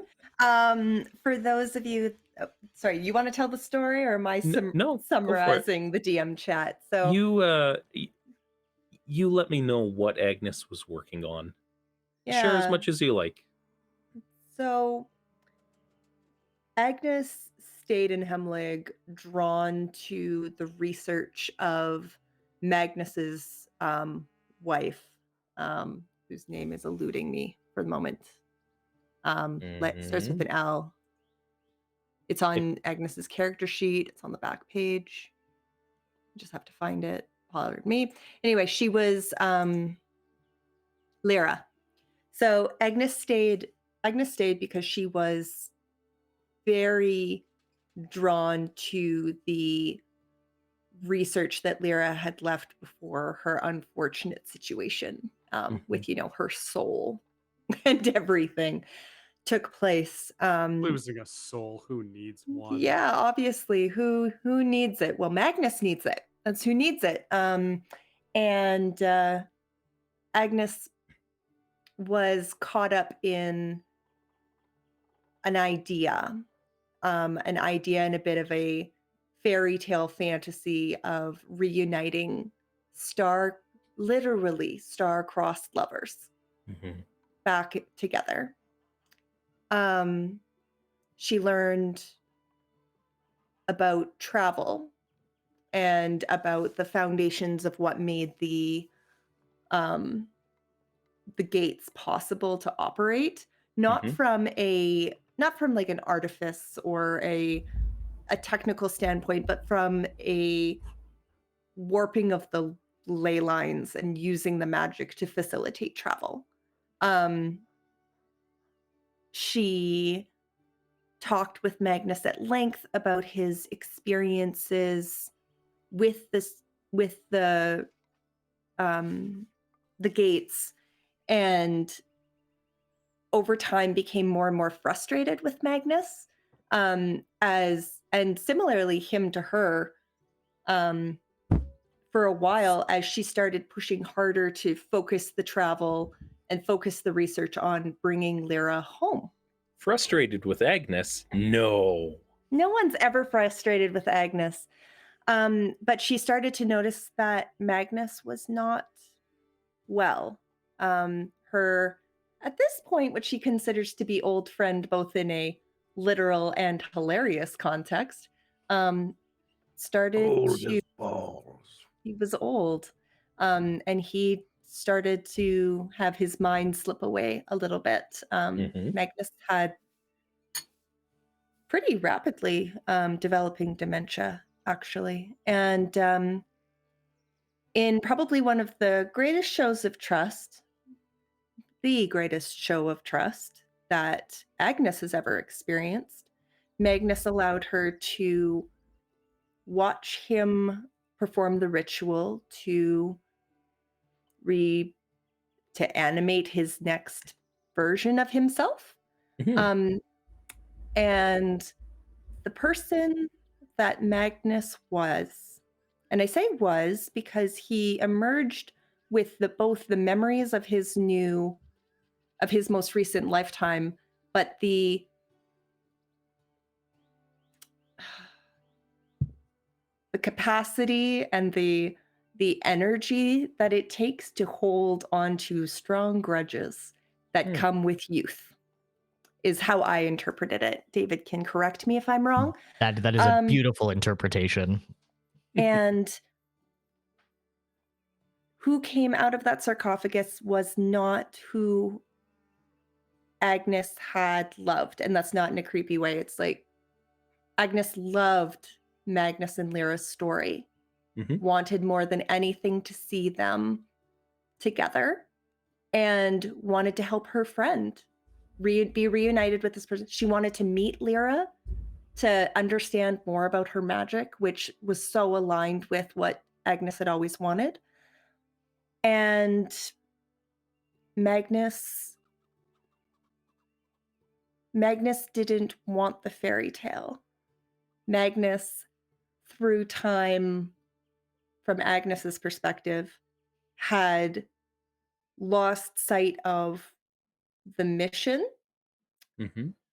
For those of you, sorry, you want to tell the story, or am I No, go for it. summarizing the DM chat? So You let me know what Agnes was working on. Share as much as you like. So Agnes stayed in Hemlig, drawn to the research of Magnus's wife, whose name is eluding me for the moment. Starts with an L. It's on Agnes's character sheet. It's on the back page. Just have to find it. Pardon me. Anyway, she was Lyra. So Agnes stayed because she was very drawn to the research that Lyra had left before her unfortunate situation with, her soul and everything took place. Losing a soul, who needs one? Yeah, obviously, who needs it? Well, Magnus needs it. That's who needs it. And Agnes was caught up in an idea and a bit of a fairy tale fantasy of reuniting star-crossed lovers back together. She learned about travel and about the foundations of what made the gates possible to operate, not from like an artifice or a a technical standpoint, but from a warping of the ley lines and using the magic to facilitate travel. She talked with Magnus at length about his experiences with the gates, and over time became more and more frustrated with Magnus, and similarly him to her, for a while, as she started pushing harder to focus the travel and focus the research on bringing Lyra home. Frustrated with Agnes? No. No one's ever frustrated with Agnes. But she started to notice that Magnus was not well. Her, at this point, what she considers to be old friend, both in a literal and hilarious context, started to, he was old. And he started to have his mind slip away a little bit. Magnus had pretty rapidly developing dementia, actually. And in probably one of the greatest shows of trust, the greatest show of trust that Agnes has ever experienced, Magnus allowed her to watch him perform the ritual to animate his next version of himself. And the person that Magnus was, and I say was because he emerged with both the memories of his most recent lifetime, but the capacity and the energy that it takes to hold on to strong grudges that come with youth is how I interpreted it. David can correct me if I'm wrong. That is a beautiful interpretation. And who came out of that sarcophagus was not who Agnes had loved. And that's not in a creepy way. It's like Agnes loved Magnus and Lyra's story, wanted more than anything to see them together, and wanted to help her friend be reunited with this person. She wanted to meet Lyra to understand more about her magic, which was so aligned with what Agnes had always wanted. And Magnus didn't want the fairy tale. Magnus, through time, from Agnes's perspective, had lost sight of the mission.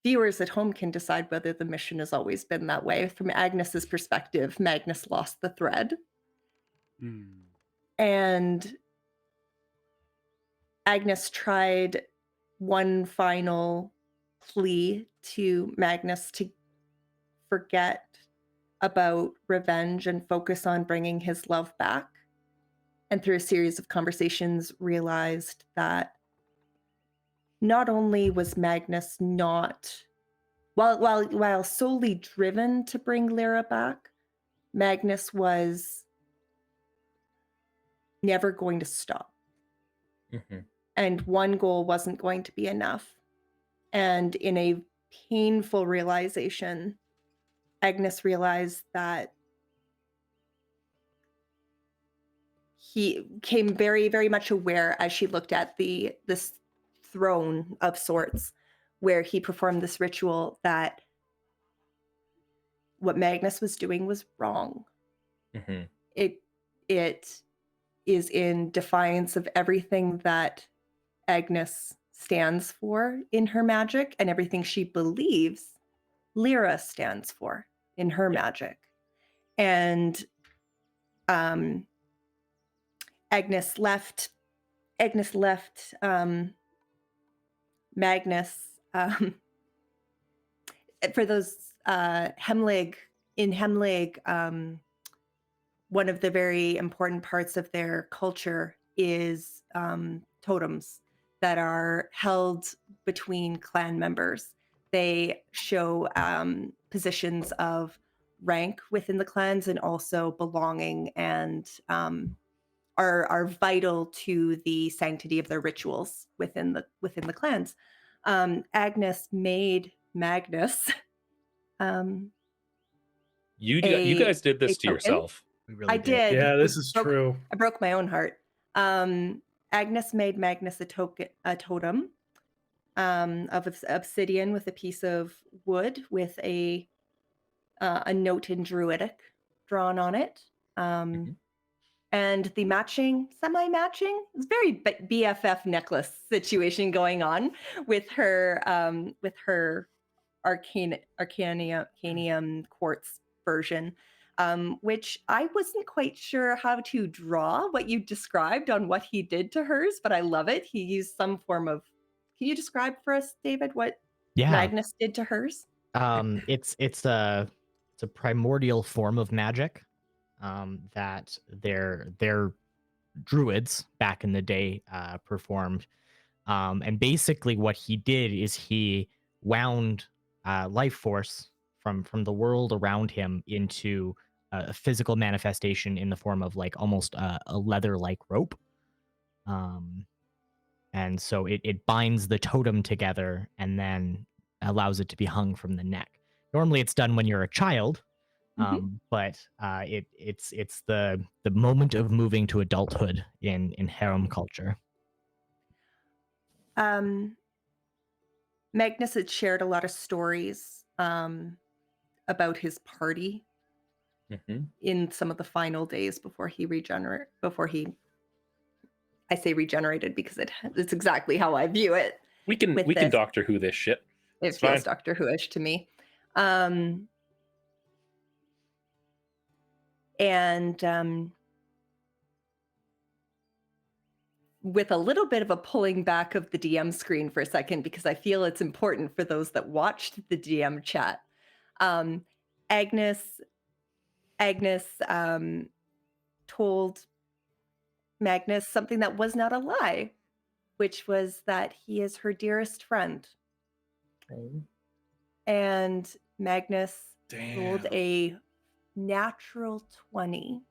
Viewers at home can decide whether the mission has always been that way. From Agnes's perspective, Magnus lost the thread. And Agnes tried one final plea to Magnus to forget about revenge and focus on bringing his love back. And through a series of conversations, realized that not only was Magnus not, while solely driven to bring Lyra back, Magnus was never going to stop. And one goal wasn't going to be enough. And in a painful realization, Agnes realized that he came very, very much aware as she looked at this throne of sorts where he performed this ritual, that what Magnus was doing was wrong. It is in defiance of everything that Agnes stands for in her magic and everything she believes Lyra stands for in her magic. And Agnes left Magnus for those Hemlig. In Hemlig, one of the very important parts of their culture is totems that are held between clan members. They show positions of rank within the clans and also belonging and are vital to the sanctity of their rituals within the clans. Agnes made Magnus You a guys did a this to token. yourself. We really I did. Yeah, We this is broke- true. I broke my own heart. Agnes made Magnus a totem of obsidian with a piece of wood with a note in Druidic drawn on it. Mhm. And the semi-matching, it's very BFF necklace situation going on with her arcanium quartz version, which I wasn't quite sure how to draw what you described on what he did to hers, but I love it. He used some form of. Can you describe for us, David, what Magnus did to hers? It's a primordial form of magic that their druids back in the day performed. And basically what he did is he wound life force from the world around him into a physical manifestation in the form of like almost a leather-like rope. And so it binds the totem together and then allows it to be hung from the neck. Normally it's done when you're a child, but it's the moment of moving to adulthood in harem culture. Magnus had shared a lot of stories about his party in some of the final days before he I say regenerated because it's exactly how I view it. We can Doctor Who this shit. It feels Doctor Who-ish to me. With a little bit of a pulling back of the DM screen for a second, because I feel it's important for those that watched the DM chat. Agnes told Magnus something that was not a lie, which was that he is her dearest friend. Oh. And Magnus rolled a natural 20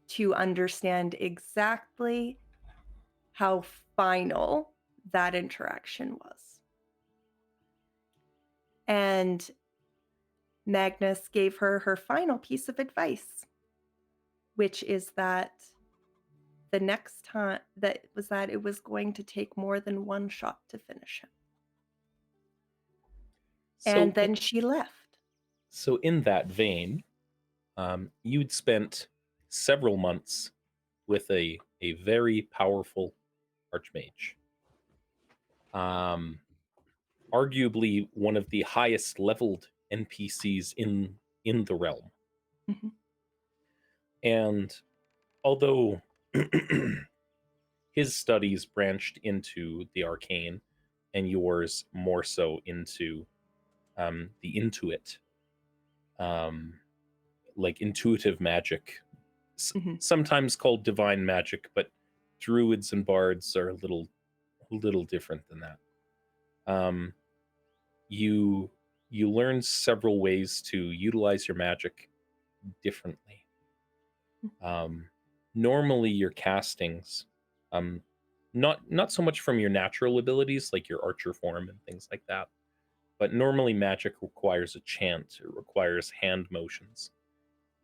to understand exactly how final that interaction was. And Magnus gave her her final piece of advice, which is that the next time that it was going to take more than one shot to finish him. And then she left. So in that vein, you'd spent several months with a very powerful archmage. Arguably one of the highest leveled NPCs in the realm. Mm-hmm. And although his studies branched into the arcane and yours more so into the intuit, like intuitive magic, sometimes called divine magic, but druids and bards are a little different than that. You learn several ways to utilize your magic differently. Normally your castings, not so much from your natural abilities like your archer form and things like that, but normally magic requires a chant. It requires hand motions.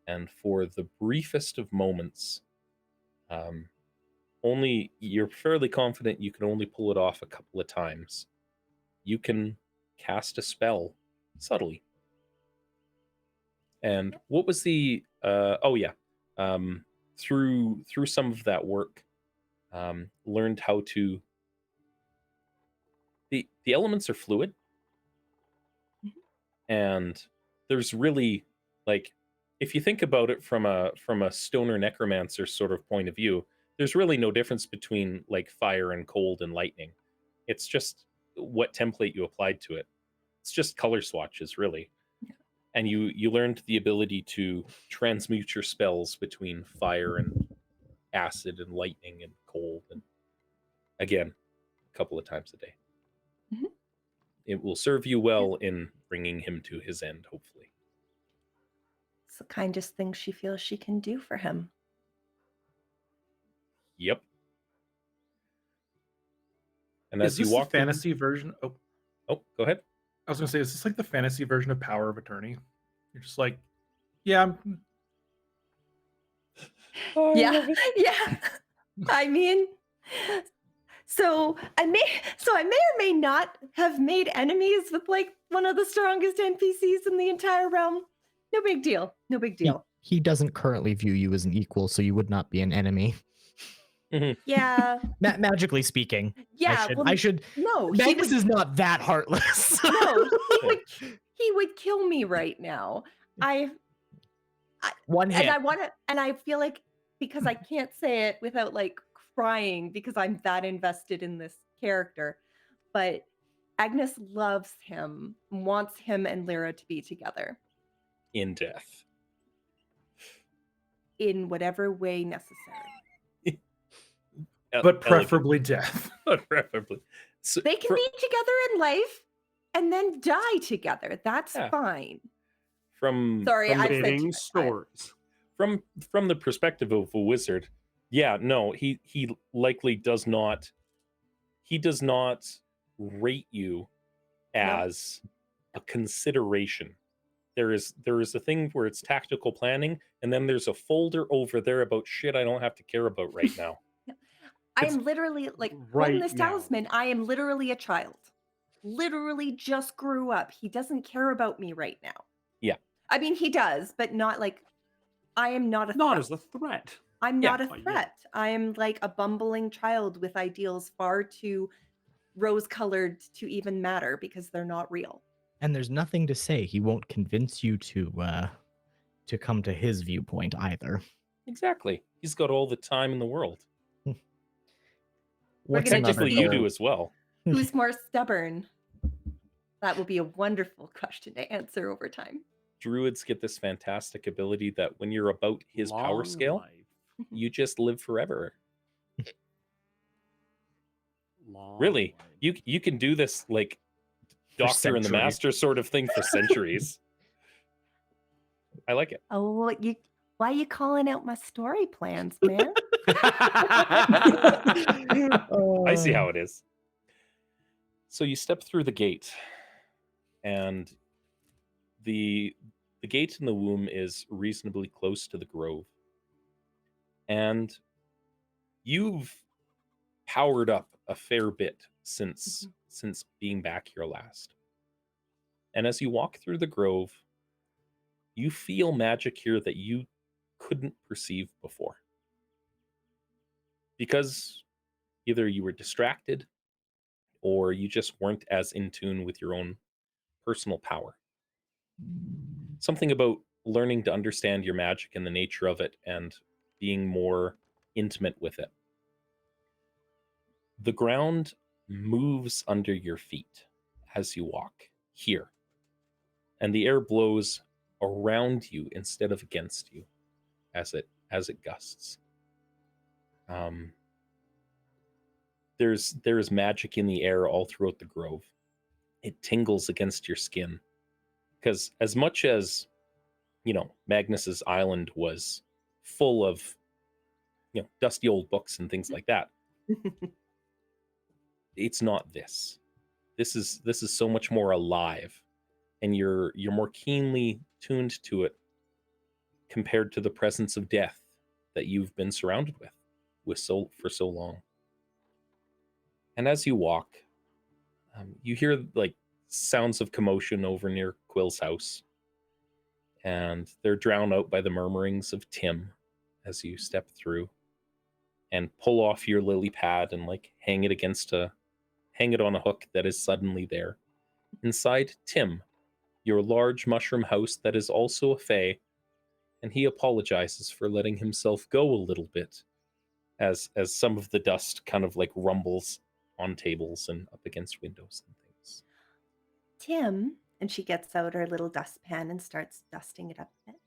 And for the briefest of moments, only you're fairly confident you can only pull it off a couple of times. You can cast a spell subtly. And what was the through some of that work, learned how to the elements are fluid. And there's really, like, if you think about it from a stoner necromancer sort of point of view, there's really no difference between like fire and cold and lightning. It's just what template you applied to it. It's just color swatches, really. Yeah. And you learned the ability to transmute your spells between fire and acid and lightning and cold, and again, a couple of times a day. It will serve you well in bringing him to his end, hopefully. It's the kindest thing she feels she can do for him. Yep. And Is as you this the walk through- fantasy version? Oh, Oh, go ahead. I was gonna say, is this like the fantasy version of Power of Attorney? You're just like, yeah, Oh, I Yeah, love it. yeah. I mean, so I may or may not have made enemies with like one of the strongest NPCs in the entire realm. No big deal. No big deal. He doesn't currently view you as an equal, so you would not be an enemy. Yeah. Magically speaking. Yeah. I should. No, he Magnus would, is not that heartless. no, he would kill me right now. One hit. And I feel like, because I can't say it without like crying because I'm that invested in this character, but Agnes loves him, wants him and Lyra to be together In death. in whatever way necessary. but preferably death. But preferably. So, They can be together in life and then die together. That's Yeah. fine. from Sorry, from I the, said Fitting too much. stories. from the perspective of a wizard, yeah, no, he likely does not. He does not rate you as a consideration. There is a thing where it's tactical planning, and then there's a folder over there about shit I don't have to care about right now. I It's am literally like holding right this now. talisman. I am literally a child. Literally just grew up. He doesn't care about me right now. Yeah. I mean, he does, but not like I am not a Not threat. as a threat. I'm Yeah, not a but yeah. threat. I am like a bumbling child with ideals far too rose-colored to even matter because they're not real. And there's nothing to say he won't convince you to come to his viewpoint either. Exactly. He's got all the time in the world. What's gonna another Technically, you goal? do as well. Who's more stubborn? That will be a wonderful question to answer over time. Druids get this fantastic ability that when you're about his power Long scale, life. you just live forever. Long Really, life. you can do this like For Doctor and the centuries. Master sort of thing for centuries. I like it. Oh, why are you calling out my story plans, man? I see how it is. So you step through the gate, and the gate in the womb is reasonably close to the grove. And you've powered up a fair bit since being back here last. And as you walk through the grove, you feel magic here that you couldn't perceive before. Because either you were distracted or you just weren't as in tune with your own personal power. Something about learning to understand your magic and the nature of it and being more intimate with it. The ground moves under your feet as you walk here, and the air blows around you instead of against you as it gusts. There's magic in the air all throughout the grove. It tingles against your skin, because as much as Magnus's island was full of dusty old books and things like that, it's not this. This is so much more alive, and you're more keenly tuned to it compared to the presence of death that you've been surrounded with for so long. And as you walk, you hear like sounds of commotion over near Quill's house, and they're drowned out by the murmurings of Tim as you step through and pull off your lily pad and like hang it on a hook that is suddenly there. Inside Tim, your large mushroom house that is also a fae, and he apologizes for letting himself go a little bit as some of the dust kind of like rumbles on tables and up against windows and things. Tim, and she gets out her little dustpan and starts dusting it up a bit.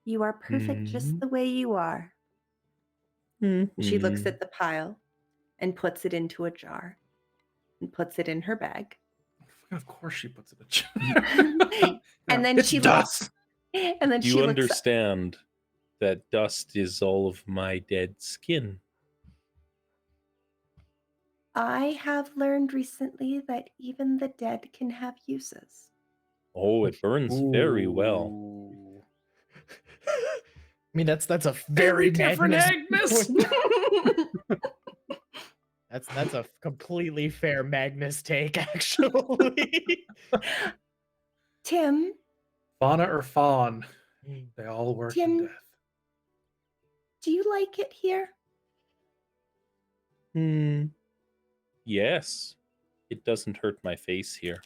You are perfect just the way you are. She looks at the pile and puts it into a jar and puts it in her bag. Of course she puts it in. And then It's she dust. And then You she looks up. understand that dust is all of my dead skin. I have learned recently that even the dead can have uses. Oh, it burns very well. Ooh. I mean, that's a very different Magnus. Agnes. That's a completely fair Magnus take, actually. Tim, Fauna or fawn, they all work in Tim. death. do you like it here? Yes. It doesn't hurt my face here.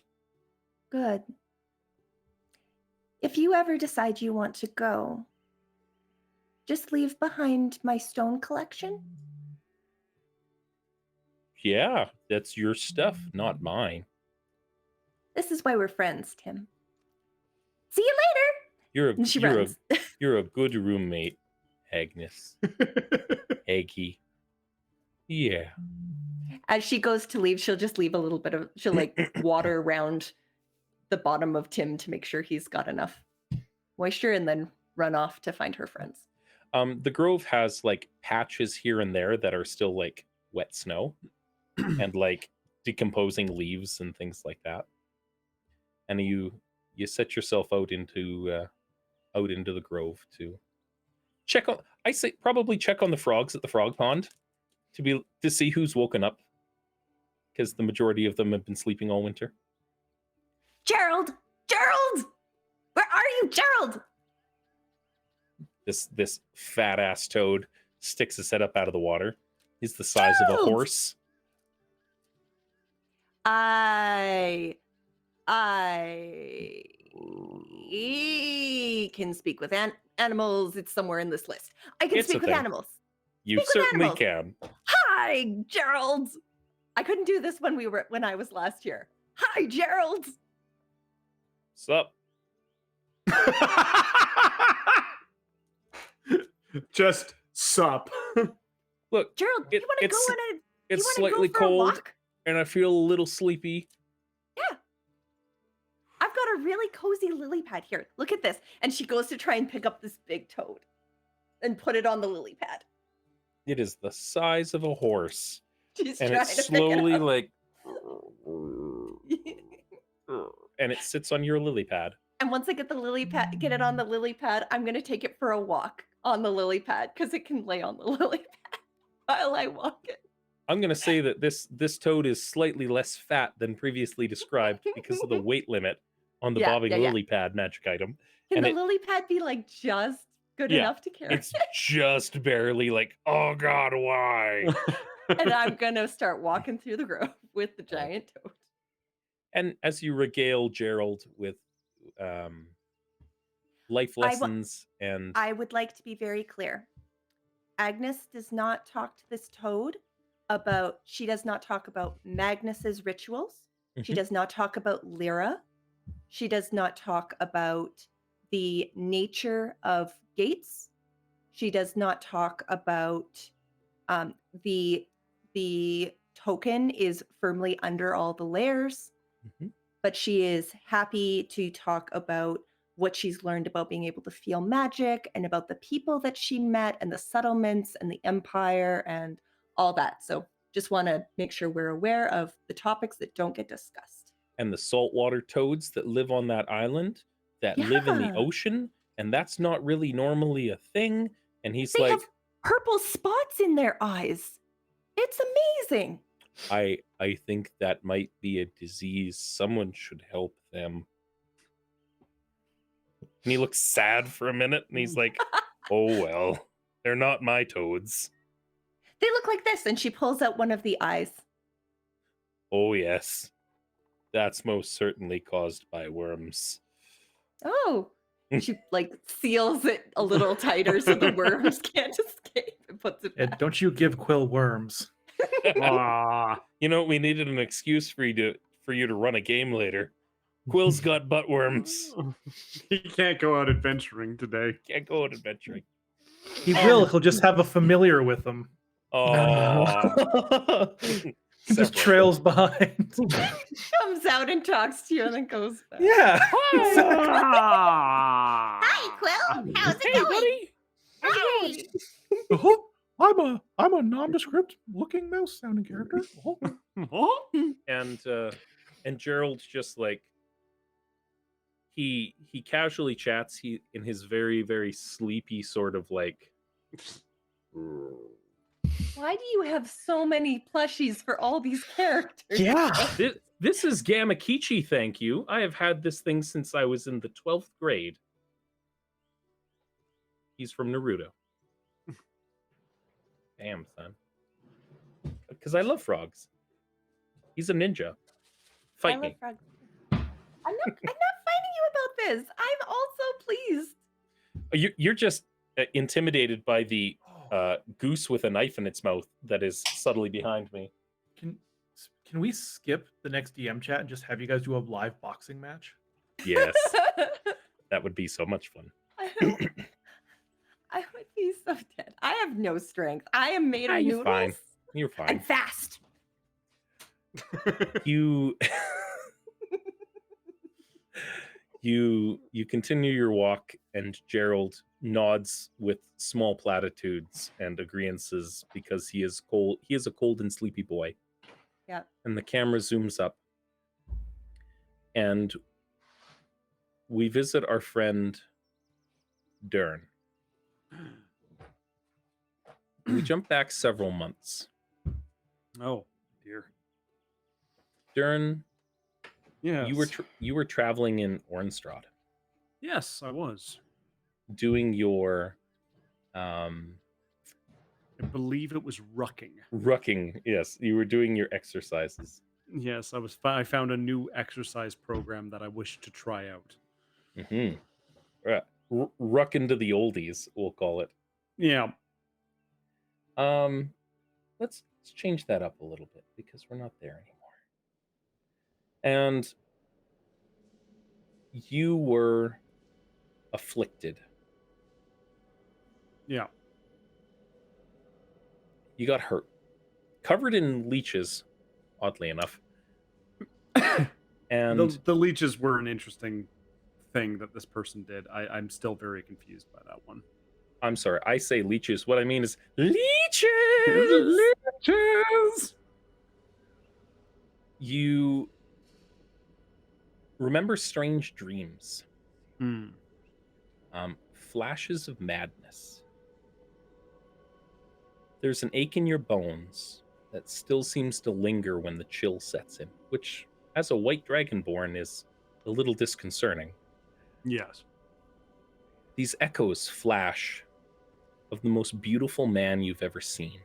Good. If you ever decide you want to go, just leave behind my stone collection. Yeah, that's your stuff, not mine. This is why we're friends, Tim. See you later. And she runs. You're a good roommate, Agnes. Aggie. Yeah. As she goes to leave, she'll just leave a little bit of, she'll like water around the bottom of Tim to make sure he's got enough moisture and then run off to find her friends. The grove has like patches here and there that are still like wet snow and like decomposing leaves and things like that. And you set yourself out into the grove to check on. I say probably check on the frogs at the frog pond to see who's woken up, because the majority of them have been sleeping all winter. Gerald! Gerald! Where are you, Gerald? This fat ass toad sticks his head up out of the water. He's the size of a Gerald! horse. I can speak with animals. It's somewhere in this list. I can It's a speak with thing. animals. You Speak with certainly animals. can. Hi, Gerald. I couldn't do this when I was last year. Hi, Gerald. Sup? Just sup. Look, Gerald, you want to go on a it's you wanna slightly go for a cold, walk? and I feel a little sleepy. Yeah. I've got a really cozy lily pad here. Look at this. And she goes to try and pick up this big toad and put it on the lily pad. It is the size of a horse, She's and trying it's to slowly pick like, and it sits on your lily pad. And once I get the lily pad, get it on the lily pad, I'm gonna take it for a walk on the lily pad because it can lay on the lily pad while I walk it. I'm gonna say that this toad is slightly less fat than previously described because of the weight limit on the bobbing lily pad magic item. Can And the lily pad be like just good enough to carry? It's just barely like, oh god, why? And I'm gonna start walking through the grove with the giant toad. And as you regale Gerald with life lessons I would like to be very clear. Agnes does not talk to this toad about, she does not talk about Magnus's rituals. She does not talk about Lyra. She does not talk about the nature of gates. She does not talk about the token is firmly under all the layers. But she is happy to talk about what she's learned about being able to feel magic and about the people that she met and the settlements and the empire and all that. So just want to make sure we're aware of the topics that don't get discussed. And the saltwater toads that live on that island, that live in the ocean, and that's not really normally a thing. And he's They like, have purple spots in their eyes. It's amazing. I think that might be a disease. Someone should help them. And he looks sad for a minute, and he's like, oh well, they're not my toads. They look like this. And she pulls out one of the eyes. Oh yes, that's most certainly caused by worms. Oh, she like seals it a little tighter so the worms can't escape and puts it back. Don't you give Quill worms. You know, we needed an excuse for you to run a game later. Quill's got butt worms. He can't go out adventuring today. Can't go out adventuring. He will. He'll just have a familiar with him. Oh, just Several. trails behind. Comes out and talks to you and then goes back. Yeah. Hi, Quill. How's it Hey, going? buddy. How's it going? Oh, I'm a nondescript looking mouse sounding character. Oh. And Gerald just like he casually chats in his very, very sleepy sort of like Why do you have so many plushies for all these characters? Yeah. This is Gamakichi, thank you. I have had this thing since I was in the 12th grade. He's from Naruto. Damn, son. Because I love frogs. He's a ninja. Fight me. Frogs. I'm not fighting you about this. I'm also pleased. You're just intimidated by the goose with a knife in its mouth that is subtly behind me. Can we skip the next DM chat and just have you guys do a live boxing match? Yes, that would be so much fun. I would be so dead. I have no strength. I am made of You're noodles. fine. You're fine. I'm fast. You continue your walk, and Gerald nods with small platitudes and agreeances because he is cold. He is a cold and sleepy boy. Yeah. And the camera zooms up, and we visit our friend Dern. We jump back several months. Oh dear. Dern, Yeah. you were traveling in Ornstrad, Yes, I was. doing your I believe it was rucking. rucking. Yes, you were doing your exercises. Yes, I found a new exercise program that I wish to try out. Mm-hmm. Ruck into the oldies, we'll call it. Yeah. Let's change that up a little bit because we're not there anymore. And you were afflicted. Yeah. You got hurt, covered in leeches, oddly enough. And The leeches were an interesting thing that this person did. I'm still very confused by that one. I'm sorry, I say leeches. What I mean is leeches. Leeches. You remember strange dreams, flashes of madness. There's an ache in your bones that still seems to linger when the chill sets in, which, as a white dragonborn, is a little disconcerting. Yes. These echoes flash of the most beautiful man you've ever seen.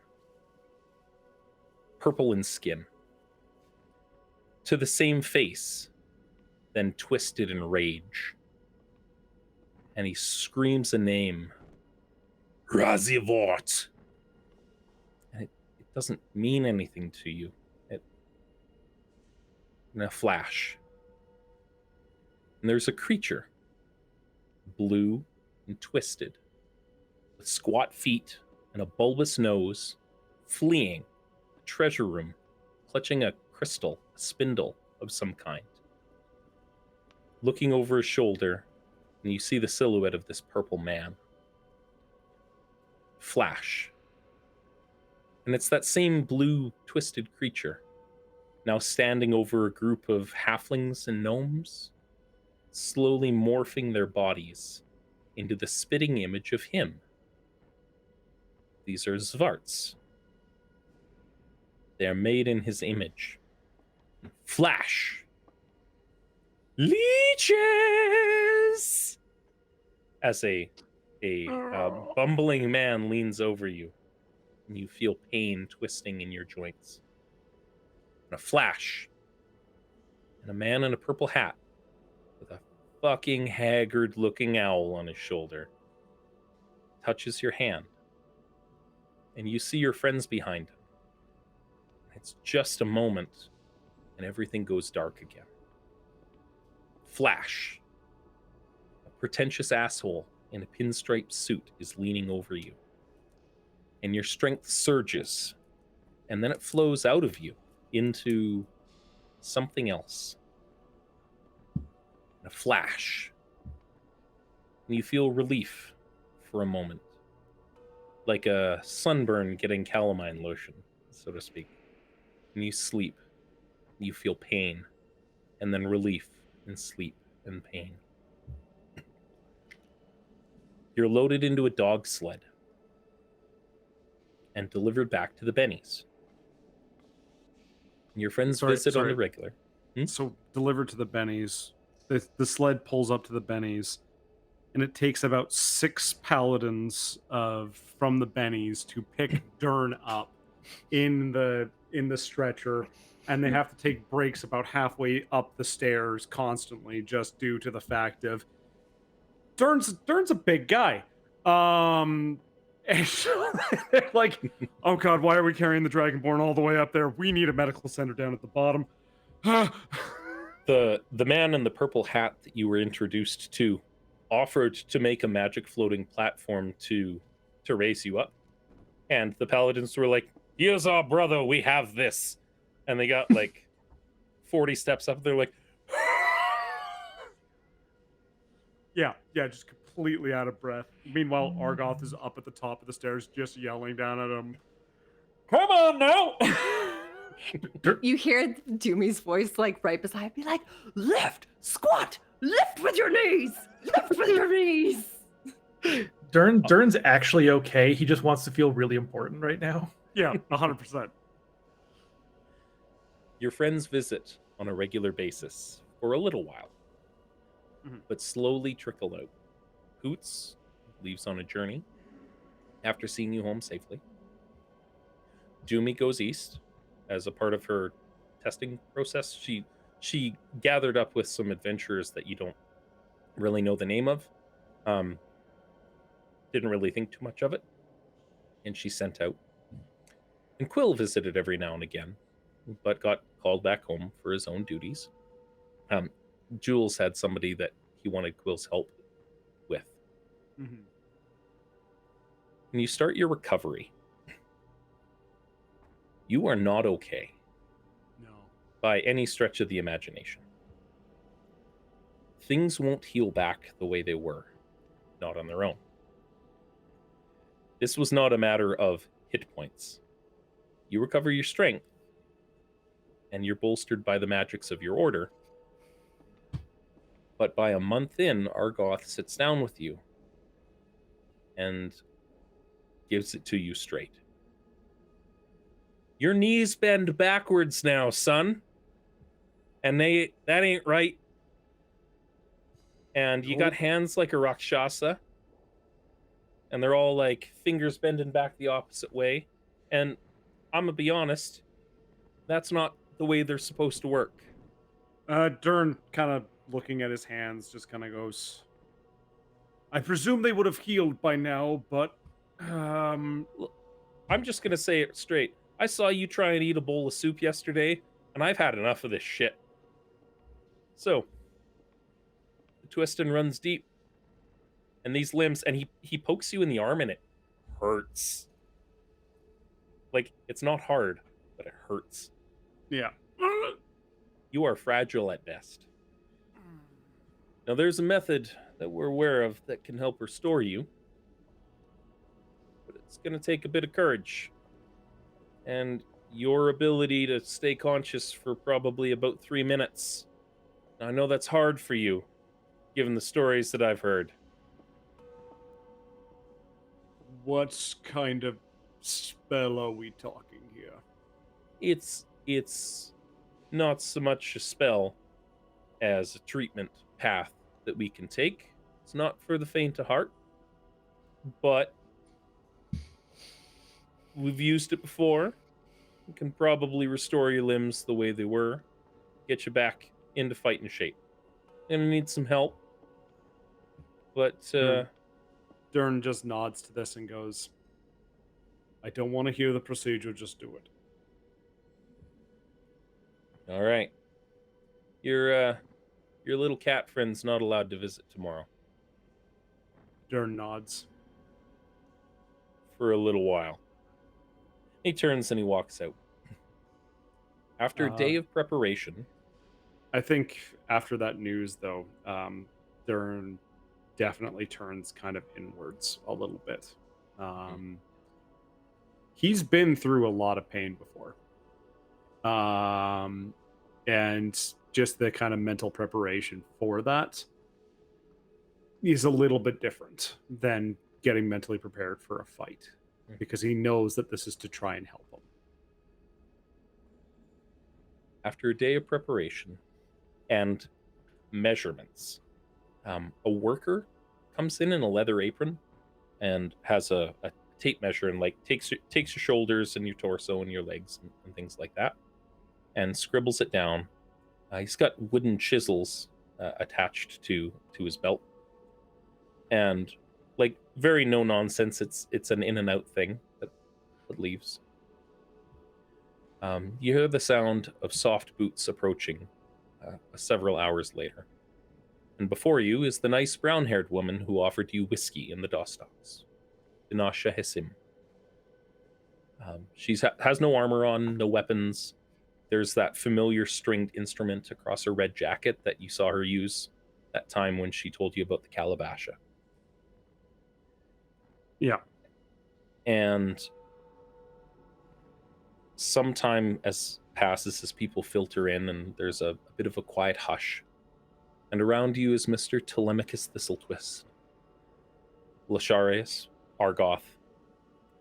Purple in skin. To the same face, then twisted in rage. And he screams a name. Razivort. And it doesn't mean anything to you. In a flash. And there's a creature. Blue and twisted. With squat feet and a bulbous nose. Fleeing a treasure room. Clutching a crystal, a spindle of some kind. Looking over his shoulder, and you see the silhouette of this purple man. Flash. And it's that same blue, twisted creature, now standing over a group of halflings and gnomes, slowly morphing their bodies into the spitting image of him. These are Zvarts. They are made in his image. Flash! Leeches! As a bumbling man leans over you, and you feel pain twisting in your joints. And a flash, and a man in a purple hat with a fucking haggard-looking owl on his shoulder touches your hand, and you see your friends behind him. It's just a moment, and everything goes dark again. Flash. A pretentious asshole in a pinstripe suit is leaning over you. And your strength surges, and then it flows out of you into something else. A flash. And you feel relief for a moment. Like a sunburn getting calamine lotion, so to speak. And you sleep. You feel pain. And then relief and sleep and pain. You're loaded into a dog sled and delivered back to the Bennies. Your friends visit on the regular. So delivered to the Bennies. The sled pulls up to the Bennies, and it takes about 6 paladins from the Bennies to pick Dern up in the stretcher, and they have to take breaks about halfway up the stairs constantly, just due to the fact of Dern's a big guy. And so they're like, oh god, why are we carrying the Dragonborn all the way up there? We need a medical center down at the bottom. The man in the purple hat that you were introduced to offered to make a magic floating platform to raise you up. And the paladins were like, here's our brother, we have this. And they got like 40 steps up. They're like, yeah, just completely out of breath. Meanwhile, Argoth is up at the top of the stairs, just yelling down at him, come on now! You hear Doomy's voice like right beside me, like, lift, squat, lift with your knees, lift with your knees. Dern's actually okay. He just wants to feel really important right now. Yeah, 100%. Your friends visit on a regular basis for a little while, but slowly trickle out. Hoots leaves on a journey after seeing you home safely. Doomy goes east as a part of her testing process. She gathered up with some adventurers that you don't really know the name of. Didn't really think too much of it. And she sent out. And Quill visited every now and again, but got called back home for his own duties. Jules had somebody that he wanted Quill's help with. When you start your recovery, you are not okay. No. By any stretch of the imagination. Things won't heal back the way they were, not on their own. This was not a matter of hit points. You recover your strength, and you're bolstered by the magics of your order. But by a month in, Argoth sits down with you and gives it to you straight. Your knees bend backwards now, son. And that ain't right. And you got hands like a Rakshasa. And they're all like fingers bending back the opposite way. And I'm gonna be honest, that's not the way they're supposed to work. Dern, kind of looking at his hands, just kind of goes, I presume they would have healed by now, but I'm just gonna say it straight. I saw you try and eat a bowl of soup yesterday, and I've had enough of this shit. So, the twisting runs deep. And these limbs, and he pokes you in the arm, and it hurts. Like, it's not hard, but it hurts. Yeah. You are fragile at best. Now, there's a method that we're aware of that can help restore you. But it's going to take a bit of courage. And your ability to stay conscious for probably about 3 minutes. Now, I know that's hard for you, given the stories that I've heard. What kind of spell are we talking here? It's not so much a spell as a treatment path that we can take. It's not for the faint of heart, but we've used it before. It can probably restore your limbs the way they were, get you back into fighting shape. And we need some help, but Dern just nods to this and goes, I don't want to hear the procedure, just do it. All right. Your little cat friend's not allowed to visit tomorrow. Dern nods. For a little while. He turns and he walks out. After a day of preparation, I think after that news, though, Dern definitely turns kind of inwards a little bit. He's been through a lot of pain before. And just the kind of mental preparation for that is a little bit different than getting mentally prepared for a fight, because he knows that this is to try and help him. after a day of preparation and measurements, a worker comes in a leather apron and has a tape measure and like takes your shoulders and your torso and your legs and things like that, and scribbles it down. He's got wooden chisels attached to his belt, and like very no nonsense. It's an in and out thing that leaves. You hear the sound of soft boots approaching several hours later. And before you is the nice brown-haired woman who offered you whiskey in the Dostocks, Dinasha Hissim. She has no armor on, no weapons. There's that familiar stringed instrument across her red jacket that you saw her use that time when she told you about the Calabasha. Yeah. And some time passes as people filter in, and there's a bit of a quiet hush. And around you is Mr. Telemachus Thistletwist, Lasharius, Argoth,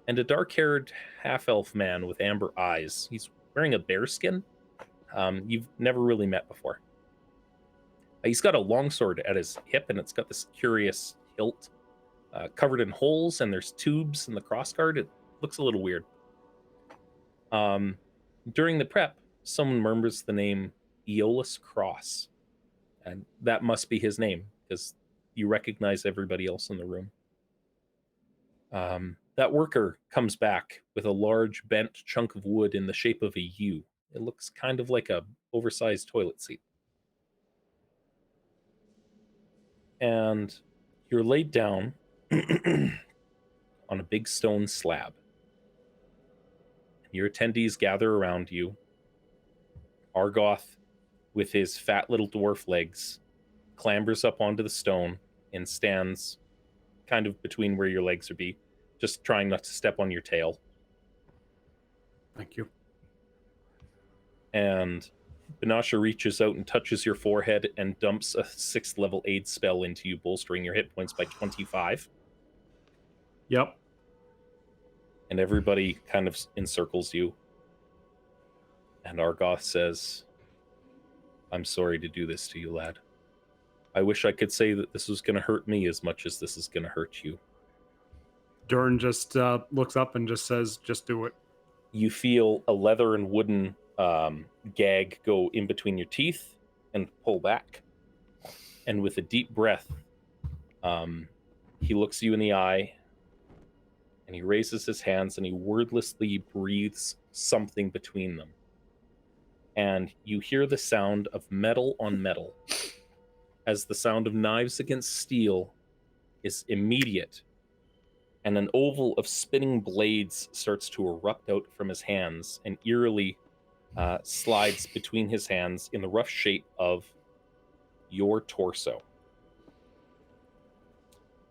and a dark-haired half-elf man with amber eyes. He's wearing a bearskin. You've never really met before. He's got a longsword at his hip, and it's got this curious hilt covered in holes, and there's tubes in the crossguard. It looks a little weird. During the prep, someone murmurs the name Aeolus Cross, and that must be his name, because you recognize everybody else in the room. That worker comes back with a large bent chunk of wood in the shape of a U. It looks kind of like a oversized toilet seat. And you're laid down on a big stone slab. Your attendees gather around you. Argoth, with his fat little dwarf legs, clambers up onto the stone and stands kind of between where your legs would be, just trying not to step on your tail. Thank you. And Benasha reaches out and touches your forehead and dumps a 6th level aid spell into you, bolstering your hit points by 25. Yep. And everybody kind of encircles you. And Argoth says, "I'm sorry to do this to you, lad. I wish I could say that this was going to hurt me as much as this is going to hurt you." Dern just looks up and just says, "Just do it." You feel a leather and wooden gag go in between your teeth and pull back. And with a deep breath, he looks you in the eye, and he raises his hands and he wordlessly breathes something between them. And you hear the sound of metal on metal, as the sound of knives against steel is immediate, and an oval of spinning blades starts to erupt out from his hands and eerily slides between his hands in the rough shape of your torso.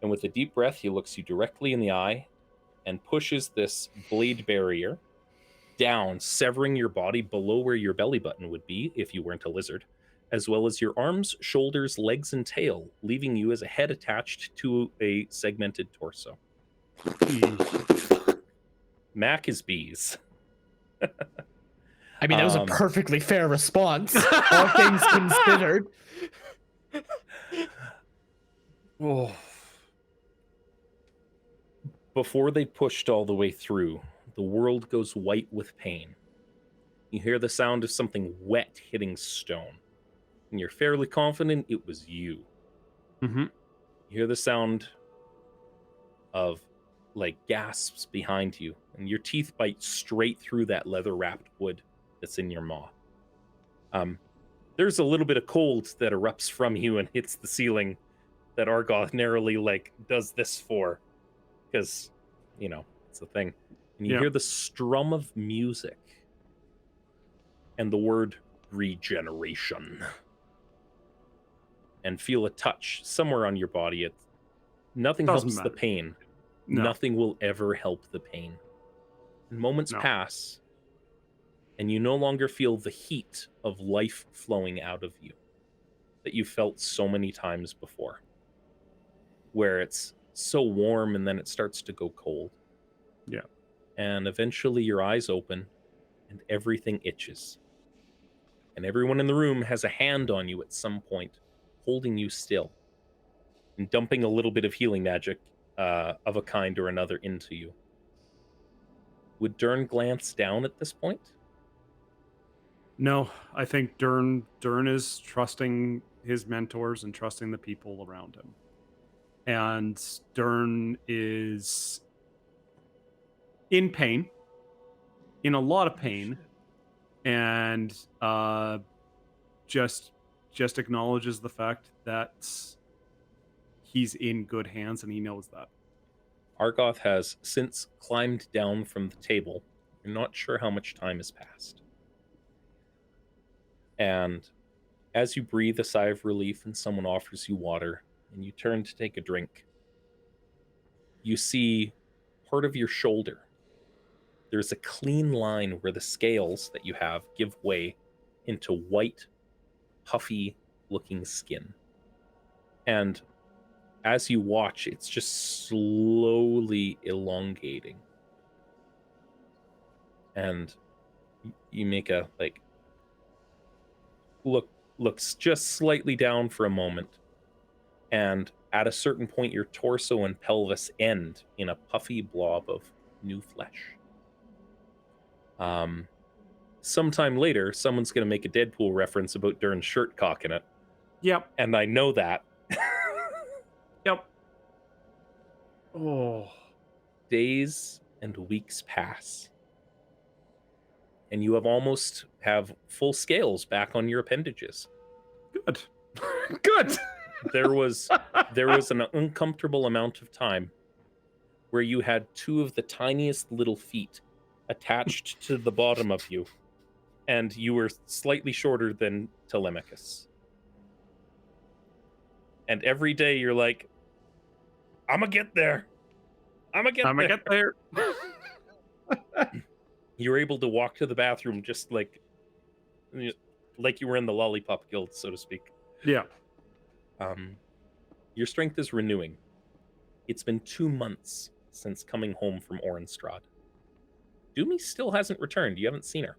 And with a deep breath, he looks you directly in the eye and pushes this blade barrier down, severing your body below where your belly button would be if you weren't a lizard, as well as your arms, shoulders, legs, and tail, leaving you as a head attached to a segmented torso. Mac is bees. I mean, that was a perfectly fair response, all things considered. Oh. Before they pushed all the way through, the world goes white with pain. You hear the sound of something wet hitting stone, and you're fairly confident it was you. Mm-hmm. You hear the sound of like gasps behind you, and your teeth bite straight through that leather-wrapped wood that's in your maw. There's a little bit of cold that erupts from you and hits the ceiling that Argoth narrowly like does this for, because it's a thing. And you hear the strum of music, and the word regeneration. And feel a touch somewhere on your body. Nothing Doesn't helps the matter. pain. No. Nothing will ever help the pain. And moments pass, and you no longer feel the heat of life flowing out of you that you felt so many times before, where it's so warm and then it starts to go cold. Yeah. And eventually your eyes open and everything itches. And everyone in the room has a hand on you at some point, holding you still and dumping a little bit of healing magic of a kind or another into you. Would Dern glance down at this point? No, I think Dern is trusting his mentors and trusting the people around him. And Dern is in pain, in a lot of pain, and just acknowledges the fact that he's in good hands, and he knows that. Argoth has since climbed down from the table. You're not sure how much time has passed. And as you breathe a sigh of relief and someone offers you water, and you turn to take a drink, you see part of your shoulder. There's a clean line where the scales that you have give way into white, puffy-looking skin. And as you watch, it's just slowly elongating. And you make a, looks just slightly down for a moment. And at a certain point, your torso and pelvis end in a puffy blob of new flesh. Sometime later, someone's going to make a Deadpool reference about Dern's shirt cocking it. Yep. And I know that. Yep. Oh. Days and weeks pass. And you almost have full scales back on your appendages. Good. Good. There was an uncomfortable amount of time where you had two of the tiniest little feet attached to the bottom of you, and you were slightly shorter than Telemachus. And every day you're like, I'm gonna get there. I'm gonna get there. You were able to walk to the bathroom just like you were in the Lollipop Guild, so to speak. Yeah. Your strength is renewing. It's been 2 months since coming home from Orenstrad. Doomy still hasn't returned. You haven't seen her.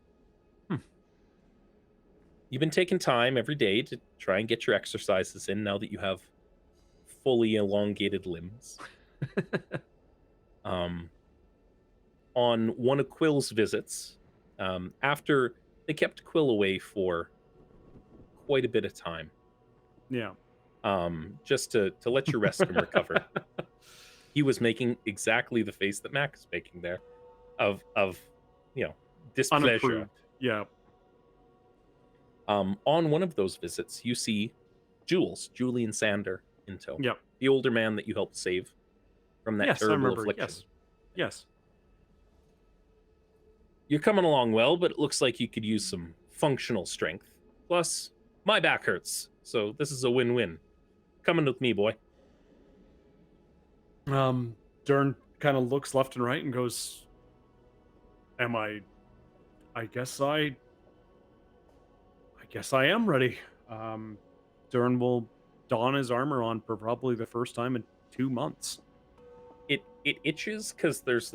You've been taking time every day to try and get your exercises in now that you have fully elongated limbs. On one of Quill's visits, after they kept Quill away for quite a bit of time. Yeah. Just to let you rest and recover. He was making exactly the face that Mac is making there of displeasure. Unapproved. Yeah. On one of those visits, you see Julian Sander in tow. Yep. The older man that you helped save from that terrible affliction. Yes. You're coming along well, but it looks like you could use some functional strength. Plus, my back hurts, so this is a win-win. Coming with me, boy. Dern kind of looks left and right and goes, I guess I am ready. Dern will don his armor on for probably the first time in 2 months. It itches because there's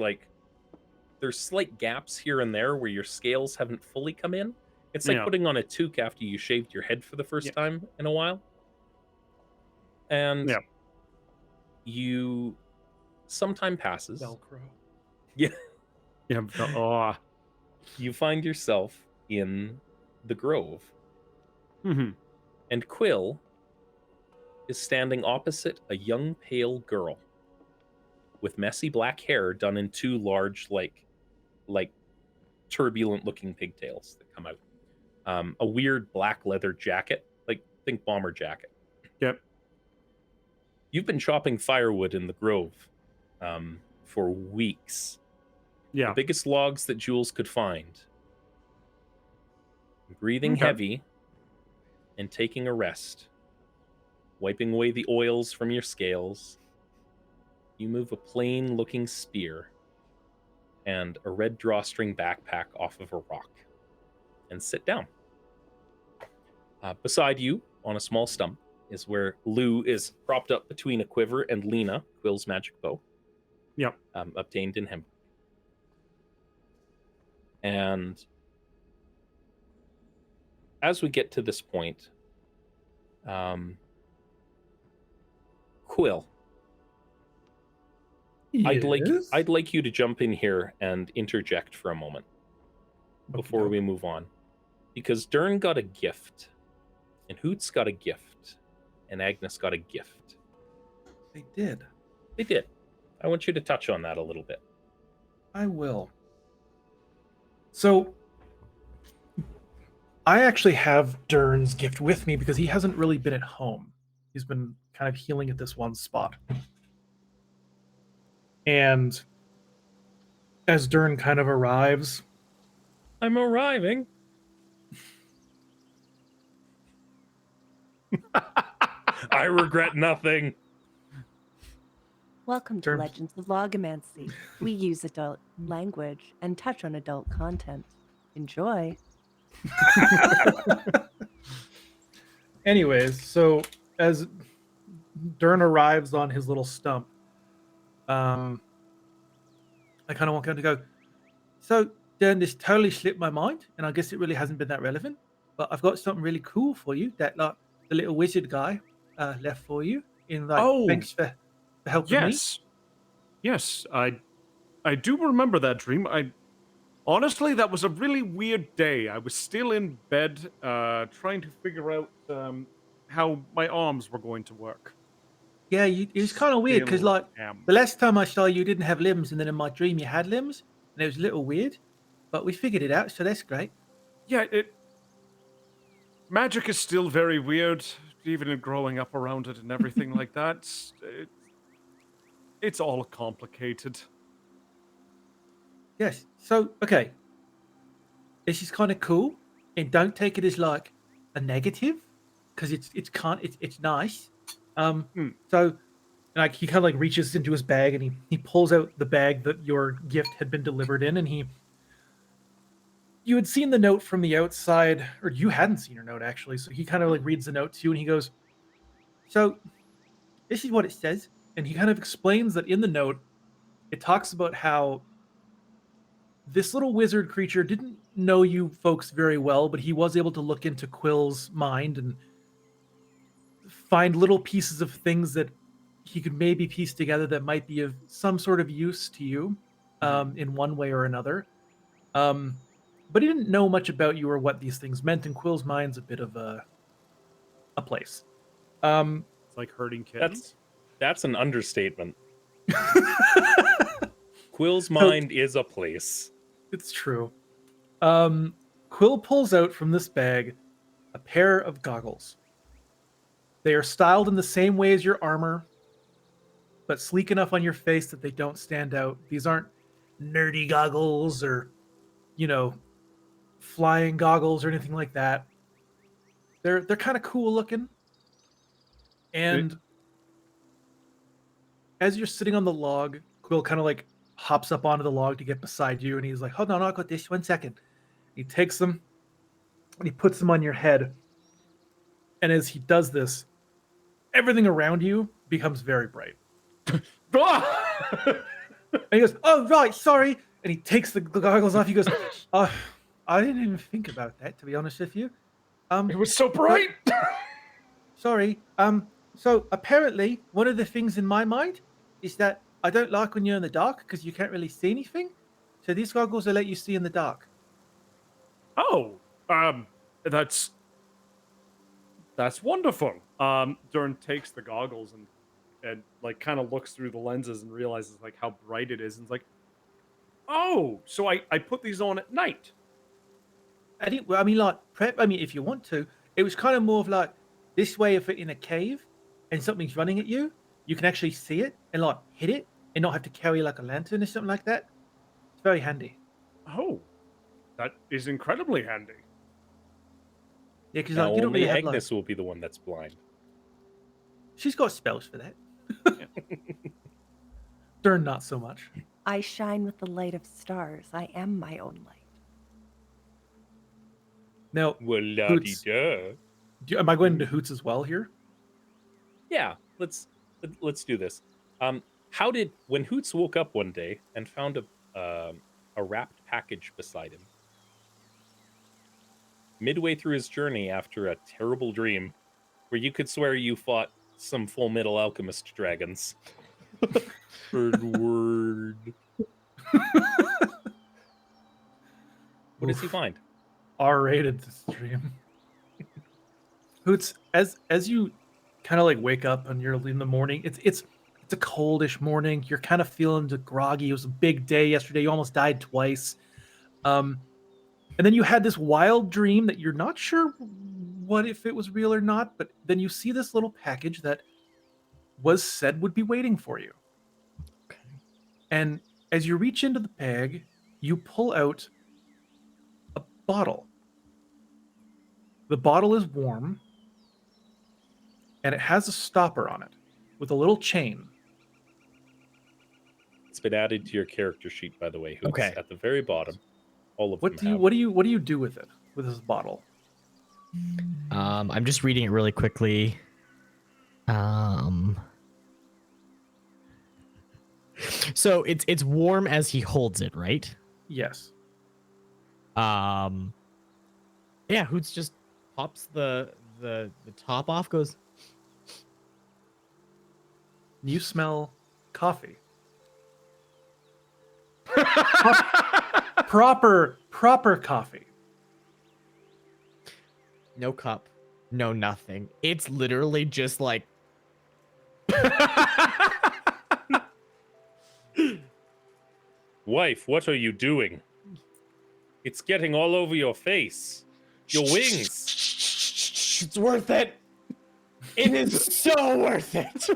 slight gaps here and there where your scales haven't fully come in. It's like putting on a toque after you shaved your head for the first time in a while. And some time passes. Velcro. Yeah. Yeah. Oh. You find yourself in the grove. Mm-hmm. And Quill is standing opposite a young pale girl with messy black hair done in two large, like turbulent-looking pigtails that come out. A weird black leather jacket, think bomber jacket. Yep. You've been chopping firewood in the grove for weeks. Yeah. The biggest logs that Jules could find. breathing Okay. heavy, and taking a rest, wiping away the oils from your scales, you move a plain-looking spear and a red drawstring backpack off of a rock and sit down. Beside you, on a small stump, is where Lou is propped up between a quiver and Lena, Quill's magic bow. Yep. Obtained in him. And as we get to this point, Quill, Yes? I'd like you to jump in here and interject for a moment before Okey-doke. we move on. Because Dern got a gift, and Hoots got a gift, and Agnes got a gift. They did. They did. I want you to touch on that a little bit. I will. So, I actually have Dern's gift with me because he hasn't really been at home. He's been kind of healing at this one spot. And as Dern kind of arrives, I'm arriving. I regret nothing. Welcome to Terms- Legends of Logomancy. We use adult language and touch on adult content. Enjoy. anyways, so as Dern arrives on his little stump, I kind of walk out and go, so Dern, this totally slipped my mind, and I guess it really hasn't been that relevant, but I've got something really cool for you that like the little wizard guy left for you in like Oh, thanks for helping me. Yes, I do remember that dream. Honestly, that was a really weird day. I was still in bed, trying to figure out how my arms were going to work. Yeah, it was kind of weird because Still like am. the last time I saw you didn't have limbs, and then in my dream you had limbs, and it was a little weird, but we figured it out, so that's great. Yeah, magic is still very weird, even in growing up around it and everything like that. It's all complicated. Yes. So okay, this is kind of cool, and don't take it as like a negative, because it's nice. So like he kind of like reaches into his bag and he pulls out the bag that your gift had been delivered in, and you had seen the note from the outside, or you hadn't seen your note actually. So he kind of like reads the note to you, and he goes, "So this is what it says," and he kind of explains that in the note, it talks about how this little wizard creature didn't know you folks very well, but he was able to look into Quill's mind and find little pieces of things that he could maybe piece together that might be of some sort of use to you in one way or another. But he didn't know much about you or what these things meant, and Quill's mind's a bit of a place. It's like herding kittens. That's an understatement. Quill's mind is a place. It's true. Quill pulls out from this bag a pair of goggles. They are styled in the same way as your armor, but sleek enough on your face that they don't stand out. These aren't nerdy goggles or, flying goggles or anything like that. They're kind of cool looking. And as you're sitting on the log, Quill kind of like hops up onto the log to get beside you, and he's like, "Hold on, I got this. 1 second." He takes them and he puts them on your head. And as he does this, everything around you becomes very bright. And he goes, "Oh, right, sorry." And he takes the goggles off. He goes, "Oh, I didn't even think about that, to be honest with you. It was so bright. Sorry. So apparently one of the things in my mind is that I don't like when you're in the dark because you can't really see anything. So these goggles will let you see in the dark." Oh, that's wonderful. Dern takes the goggles and like kind of looks through the lenses and realizes like how bright it is, and is like, "Oh, so I put these on at night." If you want to, it was kind of more of like this way. If it's in a cave and something's running at you, you can actually see it and like hit it and not have to carry like a lantern or something like that. It's very handy. Oh, that is incredibly handy. Yeah, because Now you don't only really have Agnes will be the one that's blind. She's got spells for that. Dern, not so much. I shine with the light of stars. I am my own light. Now, Well, la Hoots, da. am I going into Hoots as well here? Yeah, let's do this. When Hoots woke up one day and found a wrapped package beside him, midway through his journey after a terrible dream, where you could swear you fought some Full Metal Alchemist dragons. Third word. What does he find? R-rated this stream. Hoots, as you kind of like wake up and you're in the morning, it's a coldish morning. You're kind of feeling groggy. It was a big day yesterday. You almost died twice. And then you had this wild dream that you're not sure what if it was real or not, but then you see this little package that was said would be waiting for you. Okay. And as you reach into the bag, you pull out a bottle. The bottle is warm, and it has a stopper on it with a little chain. It's been added to your character sheet, by the way, Hoots. Okay. At the very bottom, all of What them do have. you do with it? With this bottle? I'm just reading it really quickly. So it's warm as he holds it, right? Yes. Yeah, Hoots just pops the top off, goes, You smell coffee. proper coffee. no cup, no nothing. It's literally just like Wife, what are you doing? It's getting all over your face. Your wings. It's worth it. It is so worth it.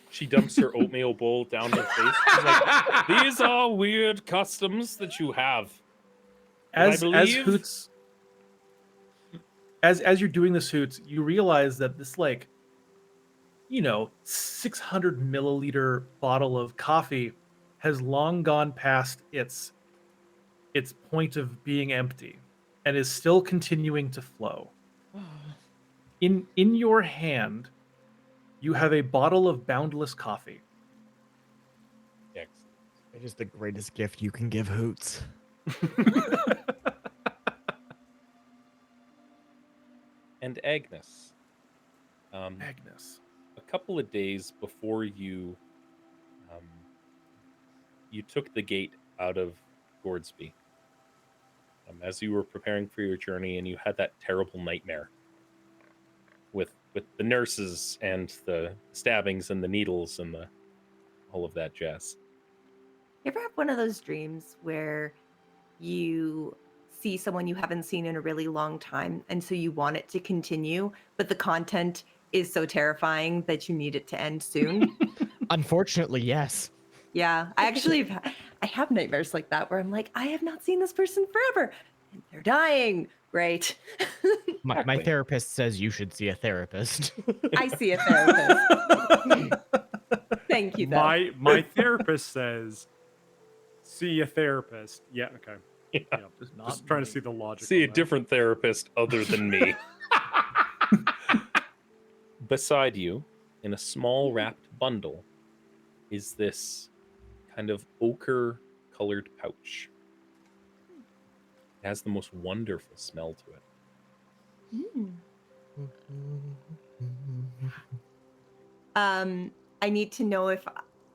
She dumps her oatmeal bowl down her face. She's like, these are weird customs that you have. As believe- Hoots, as you're doing this, Hoots, you realize that this 600 milliliter bottle of coffee has long gone past its point of being empty and is still continuing to flow. In your hand, you have a bottle of boundless coffee. Excellent. It is the greatest gift you can give Hoots. And Agnes. Agnes. A couple of days before you took the gate out of Gordsby, as you were preparing for your journey, and you had that terrible nightmare with the nurses and the stabbings and the needles and all of that jazz. You ever have one of those dreams where you see someone you haven't seen in a really long time, and so you want it to continue, but the content is so terrifying that you need it to end soon? Unfortunately, yes. Yeah, I have nightmares like that where I'm like, I have not seen this person forever, and they're dying. Great. My Exactly. therapist says you should see a therapist. I see a therapist. Thank you, though. My therapist says, see a therapist. Yeah, okay. Yeah. Yeah, just trying to see the logic. See a on that. different therapist other than me. Beside you, in a small wrapped bundle, is this kind of ochre-colored pouch. It has the most wonderful smell to it. I need to know if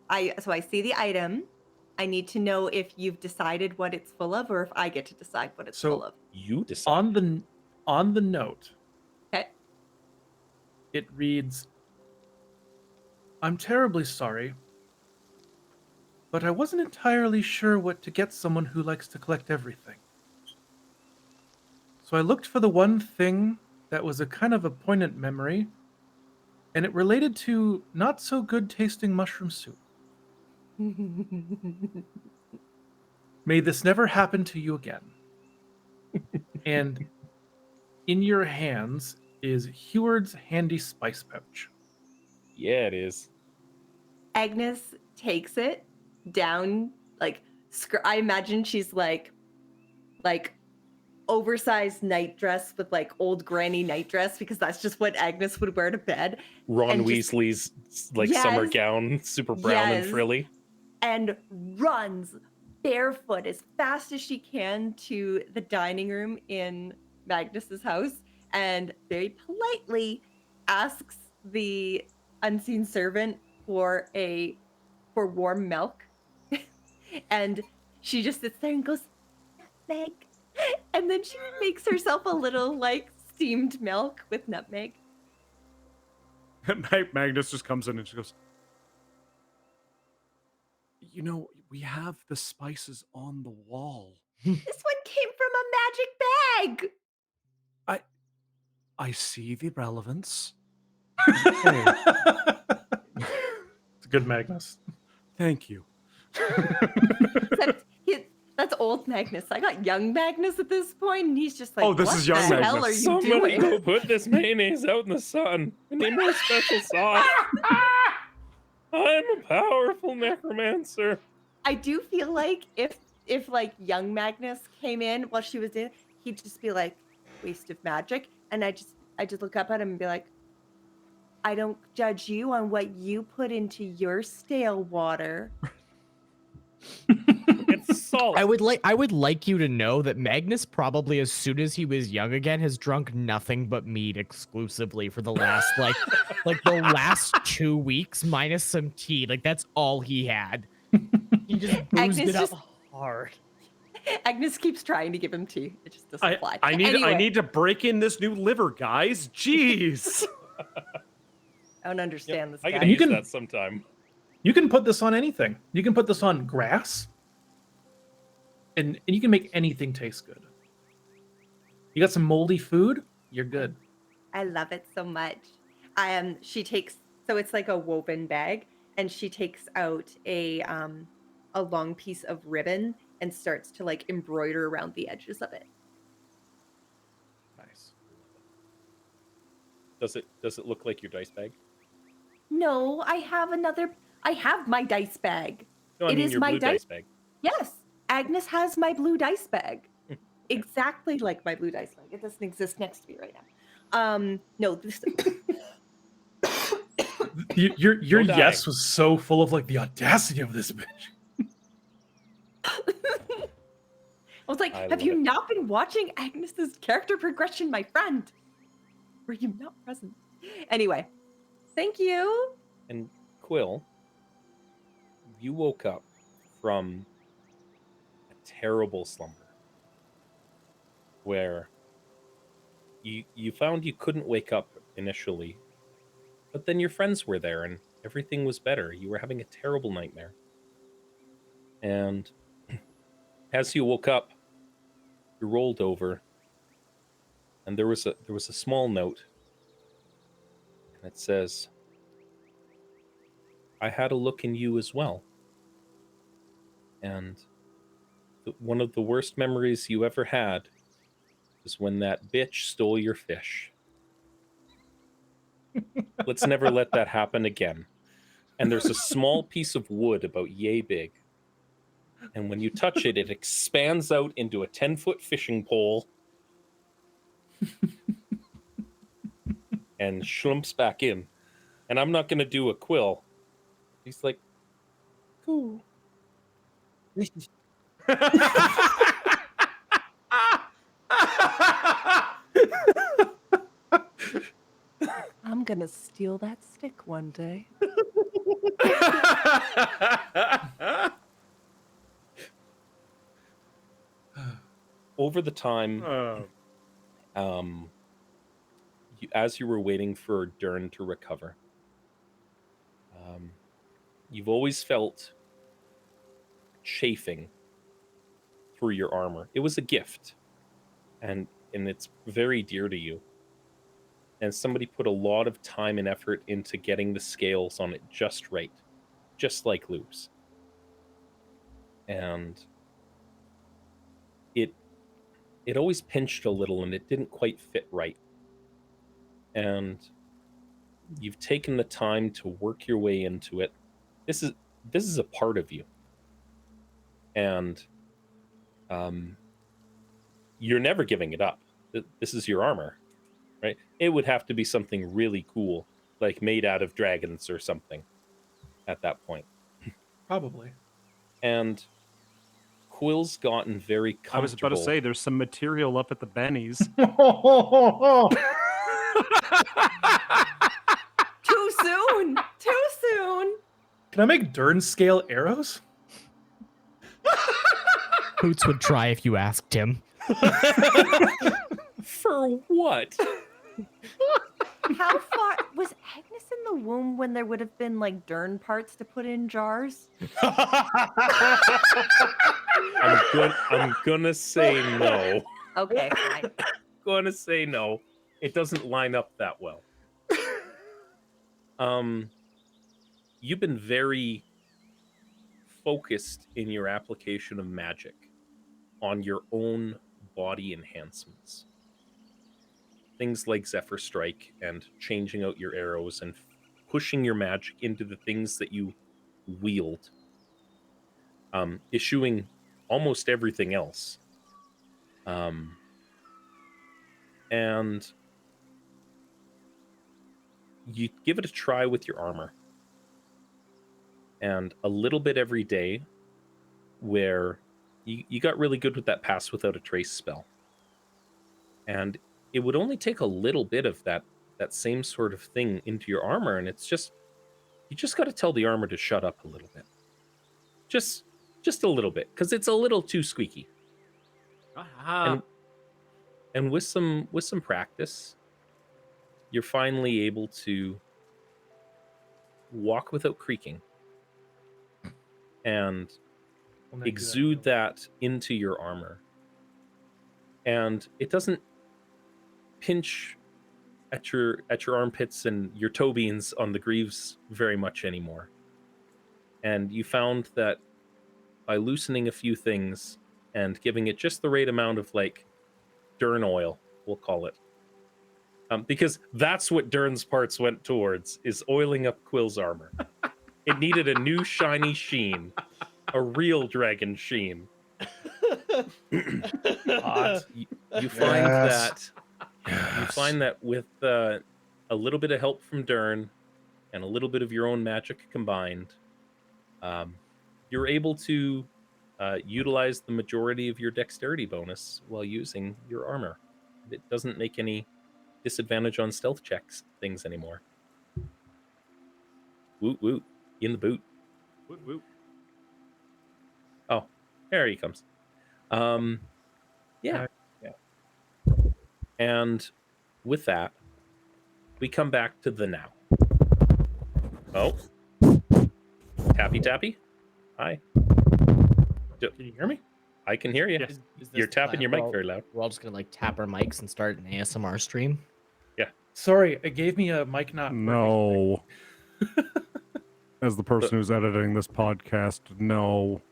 I see the item. I need to know if you've decided what it's full of, or if I get to decide what it's So- full of. You decide. On the note, Okay. it reads, I'm terribly sorry, but I wasn't entirely sure what to get someone who likes to collect everything. So I looked for the one thing that was a kind of a poignant memory, and it related to not so good tasting mushroom soup. May this never happen to you again. And in your hands is Heward's handy spice pouch. Yeah, it is. Agnes takes it down, like I imagine she's like oversized night dress with like old granny night dress, because that's just what Agnes would wear to bed. Ron And just- Weasley's like summer Yes. gown, super brown and Yes. frilly. And runs barefoot as fast as she can to the dining room in Magnus's house, and very politely asks the unseen servant for warm milk. And she just sits there and goes, nutmeg. And then she makes herself a little like steamed milk with nutmeg. Magnus just comes in and she goes, you know, we have the spices on the wall. This one came from a magic bag. I see the relevance. It's good, Magnus. Thank you. Except that's old Magnus. I got young Magnus at this point, and he's just like, Oh, this what is young the hell Magnus. are you Somebody doing? go put this mayonnaise out in the sun. I need more special sauce. I'm a powerful necromancer. I do feel like if like young Magnus came in while she was in, he'd just be like, waste of magic. And I just look up at him and be like, I don't judge you on what you put into your stale water. It's salt. I would like you to know that Magnus probably, as soon as he was young again, has drunk nothing but mead exclusively for the last like the last 2 weeks, minus some tea. Like that's all he had. He just boozed Agnes it up just- hard. Agnes keeps trying to give him tea. It just doesn't fly. I need Anyway, to break in this new liver, guys. Jeez. I don't understand this I guy. can You use can- that sometime. You can put this on anything. You can put this on grass. And you can make anything taste good. You got some moldy food, you're good. I love it so much. She takes, so it's like a woven bag, and she takes out a long piece of ribbon and starts to like embroider around the edges of it. Nice. Does it look like your dice bag? No, I have my dice bag. No, I It mean is your my blue dice bag. Yes, Agnes has my blue dice bag. Exactly like my blue dice bag. It doesn't exist next to me right now. No, this Your Don't die. yes was so full of like the audacity of this bitch. I was like, I have love you it. not been watching Agnes's character progression, my friend? Were you not present? Anyway, thank you. And Quill, you woke up from a terrible slumber where you found you couldn't wake up initially, but then your friends were there and everything was better. You were having a terrible nightmare. And as you woke up, you rolled over and there was a small note, and it says, I had a look in you as well. And one of the worst memories you ever had was when that bitch stole your fish. Let's never let that happen again. And there's a small piece of wood about yay big. And when you touch it, it expands out into a 10-foot fishing pole and schlumps back in. And I'm not going to do a Quill. He's like, cool. I'm gonna steal that stick one day. Over the time, as you were waiting for Dern to recover, you've always felt chafing through your armor. It was a gift, and it's very dear to you. And somebody put a lot of time and effort into getting the scales on it just right, just like Luke's. And it always pinched a little and it didn't quite fit right. And you've taken the time to work your way into it. This is a part of you. And you're never giving it up. This is your armor, right? It would have to be something really cool, like made out of dragons or something at that point. Probably. And Quill's gotten very comfortable. I was about to say, there's some material up at the Bennies. Too soon. Too soon. Can I make Dern scale arrows? Hoots would try if you asked him. For what? How far was Agnes in the womb when there would have been like Dern parts to put in jars? I'm gonna say no. Okay, fine. Gonna say no. It doesn't line up that well. You've been very focused in your application of magic on your own body enhancements. Things like Zephyr Strike and changing out your arrows and pushing your magic into the things that you wield. Eschewing almost everything else. And you give it a try with your armor. And a little bit every day where you got really good with that pass without a trace spell. And it would only take a little bit of that same sort of thing into your armor, and it's just, you just got to tell the armor to shut up a little bit. Just a little bit, because it's a little too squeaky. And with some practice, you're finally able to walk without creaking and exude that into your armor. And it doesn't pinch at your armpits and your toe beans on the greaves very much anymore. And you found that by loosening a few things and giving it just the right amount of like Dern oil, we'll call it, because that's what Dern's parts went towards, is oiling up Quill's armor. It needed a new shiny sheen, a real dragon sheen. You find that you find that with a little bit of help from Dern and a little bit of your own magic combined, you're able to utilize the majority of your dexterity bonus while using your armor. It doesn't make any disadvantage on stealth checks things anymore. Woot woot, in the boot. Woot woot. Oh, there he comes. Yeah. And with that, we come back to the now. Oh. Tappy tappy. Hi. Can you hear me? I can hear you. Yes. Is this You're the tapping plan? your mic very loud. We're all just gonna like tap our mics and start an ASMR stream. Sorry, it gave me a mic not working. No. As the person who's editing this podcast, no.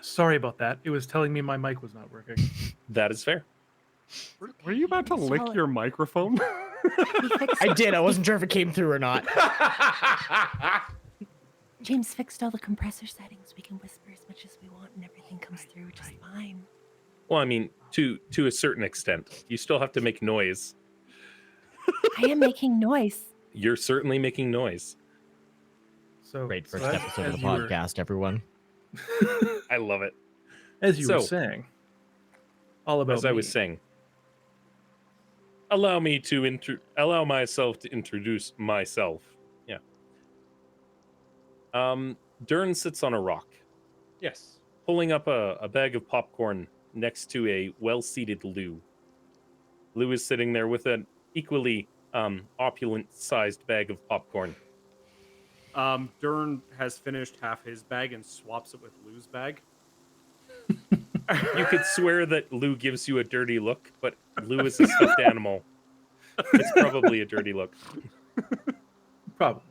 Sorry about that. It was telling me my mic was not working. That is fair. Were you about to lick your microphone? I did. I wasn't sure if it came through or not. James fixed all the compressor settings. We can whisper as much as we want and everything comes through just fine. Well, I mean, to a certain extent. You still have to make noise. I am making noise. You're certainly making noise. So Great first as- episode of as the you were- podcast, everyone. I love it. As you were So- saying, all about As I was me. saying, allow myself to introduce myself. Yeah. Dern sits on a rock, Yes. pulling up a bag of popcorn next to a well-seated Lou. Lou is sitting there with an equally opulent-sized bag of popcorn. Dern has finished half his bag and swaps it with Lou's bag. You could swear that Lou gives you a dirty look, but Lou is a stuffed animal. It's probably a dirty look. Probably.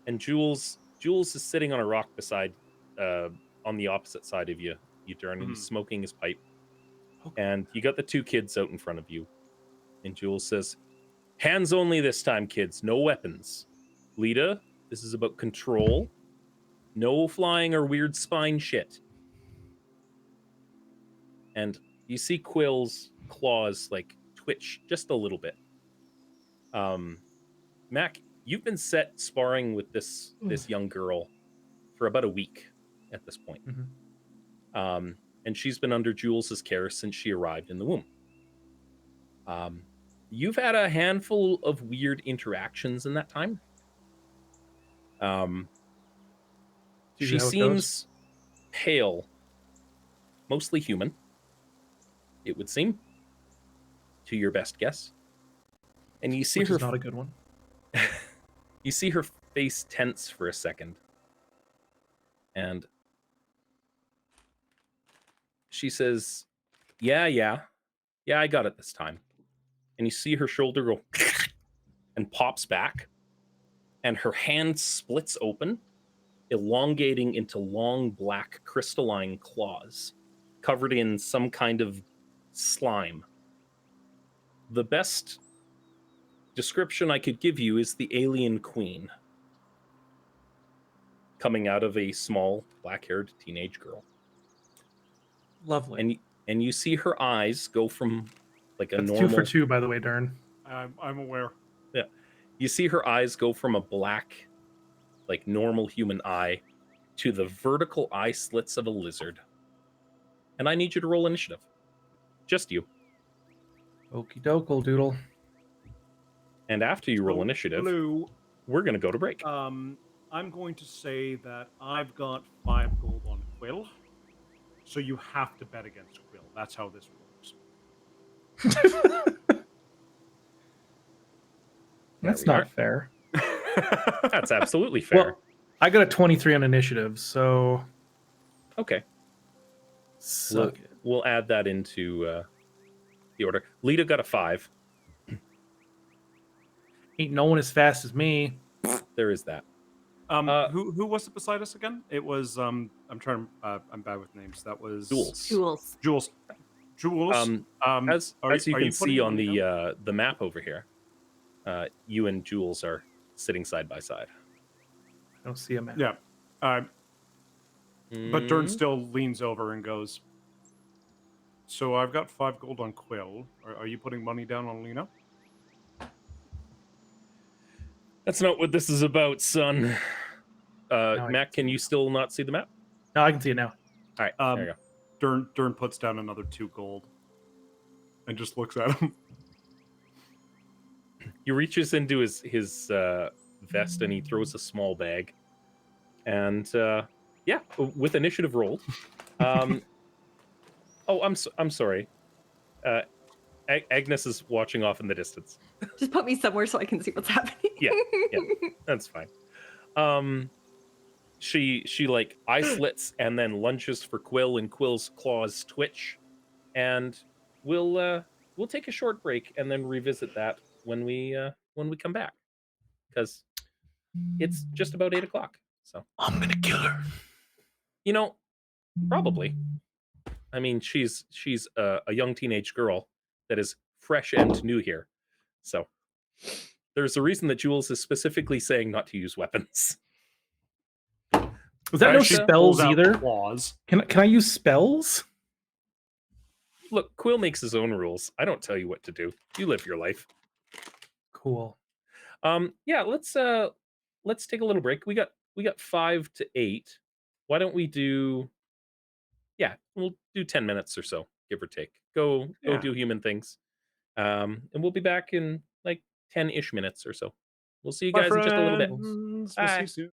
And Jules is sitting on a rock beside, on the opposite side of you, Dern, and he's smoking his pipe. And you got the two kids out in front of you. And Jules says, hands only this time, kids. No weapons. Lita, this is about control. No flying or weird spine shit. And you see Quill's claws like twitch just a little bit. Mac, you've been sparring with this young girl for about a week at this point. And she's been under Jules's care since she arrived in the womb. You've had a handful of weird interactions in that time. She seems pale, mostly human, it would seem, to your best guess. And you see Which her is not a good one. You see her face tense for a second. And she says, yeah, I got it this time. And you see her shoulder go and pops back, and her hand splits open, elongating into long black crystalline claws covered in some kind of slime. The best description I could give you is the alien queen coming out of a small black-haired teenage girl. Lovely. And you see her eyes go from like a That's normal 2 for 2, by the way, Dern. I'm aware. Yeah. You see her eyes go from a black, like normal human eye to the vertical eye slits of a lizard. And I need you to roll initiative. Just you. Okie doke, doodle. And after you roll initiative, Blue, we're going to go to break. I'm going to say that I've got 5 gold on Quill. So you have to bet against Quill. That's how this works. That's not fair. That's absolutely fair. Well, I got a 23 on initiative, so okay. Suck it. We'll add that into the order. Lita got a 5. Ain't no one as fast as me. There is that. Who was it beside us again? It was I'm bad with names. That was Jules. As you can see on the map over here, you and Jules are sitting side by side. I don't see a map. Yeah. But Dern still leans over and goes, so I've got 5 gold on Quill. Are you putting money down on Lena? That's not what this is about, son. Matt, can you still not see the map? No, I can see it now. All right, there you go. Dern puts down another 2 gold and just looks at him. He reaches into his vest and he throws a small bag. And yeah, with initiative rolled. Oh, I'm sorry. Agnes is watching off in the distance. Just put me somewhere so I can see what's happening. Yeah, that's fine. She like eye slits and then lunges for Quill, and Quill's claws twitch. And we'll take a short break and then revisit that when we come back, because it's just about 8 o'clock. So I'm gonna kill her. You know, probably. I mean, she's a young teenage girl that is fresh and new here. So there's a reason that Jules is specifically saying not to use weapons. Was that no spells either? Claws. Can I use spells? Look, Quill makes his own rules. I don't tell you what to do. You live your life. Cool. Yeah, let's take a little break. We got 5 to 8. Why don't we do? Yeah, we'll do 10 minutes or so, give or take. Go do human things. And we'll be back in like 10-ish minutes or so. We'll see you guys in just a little bit. We'll see you soon.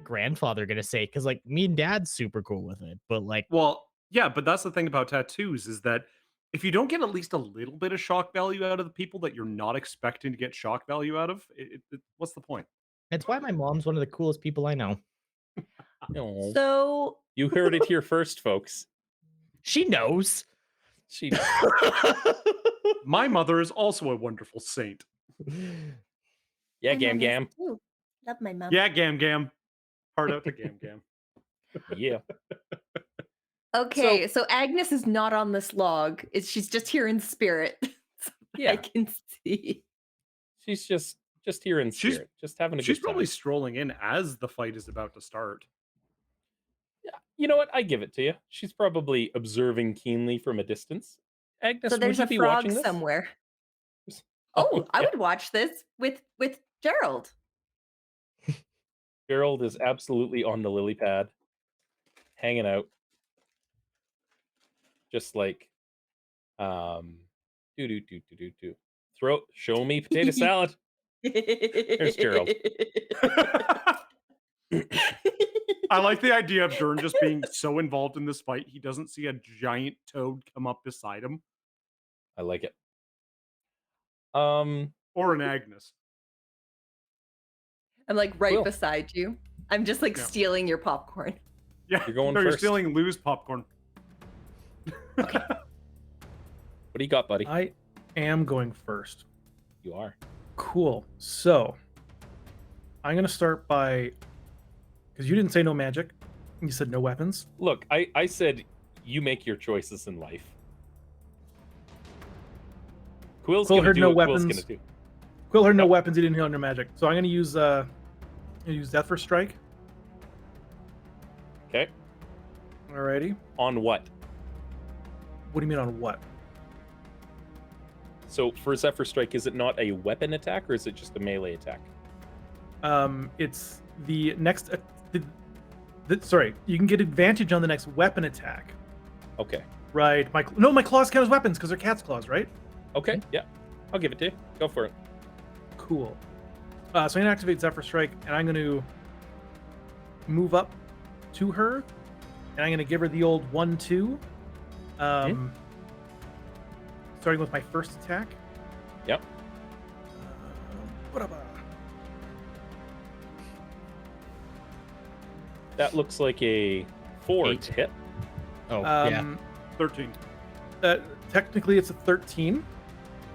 grandfather gonna say? Because like me and dad's super cool with it, but like Well, yeah, but that's the thing about tattoos is that if you don't get at least a little bit of shock value out of the people that you're not expecting to get shock value out of, what's the point? that's why my mom's one of the coolest people I know. Oh, So you heard it here first, folks. She knows. She My mother is also a wonderful saint. Yeah, my Gam mom is Gam. too. Love my mom. Yeah, Gam Gam. Part out to Gam Gam. Yeah. Okay, so Agnes is not on this log. She's just here in spirit. So I Yeah. can see. She's just here in She's- spirit, just having a She's good time. probably strolling in as the fight is about to start. Yeah, you know what? I give it to you. She's probably observing keenly from a distance. Agnes, So would there's you a be frog watching this? somewhere. Oh, Oh, I yeah. would watch this with Gerald. Gerald is absolutely on the lily pad, hanging out, just like, do. Show me potato salad. There's Gerald. I like the idea of Dern just being so involved in this fight, he doesn't see a giant toad come up beside him. I like it. Or an Agnes. I'm like right Cool. beside you. I'm just like Yeah. stealing your popcorn. Yeah, You're going no, you're first. stealing Lou's popcorn. What do you got, buddy? I am going first. You are. Cool. So I'm gonna start by, because you didn't say no magic, you said no weapons. Look, I said you make your choices in life. Quill's Quill gonna heard do no what Quill's weapons. gonna do. Quill heard no Yep. weapons. He didn't hear no magic. So I'm gonna use Zephyr Strike. Okay. Alrighty. On what? What do you mean on what? So for Zephyr Strike, is it not a weapon attack or is it just a melee attack? It's the next. Sorry, you can get advantage on the next weapon attack. Okay. Right. My claws count as weapons because they're cat's claws, right? Okay. Yeah. I'll give it to you. Go for it. Cool. So I'm gonna activate Zephyr Strike, and I'm gonna move up to her, and I'm gonna give her the old 1-2. Starting with my first attack. Yep. That looks like a 4 8. to hit. Oh, yeah. 13. Technically, it's a 13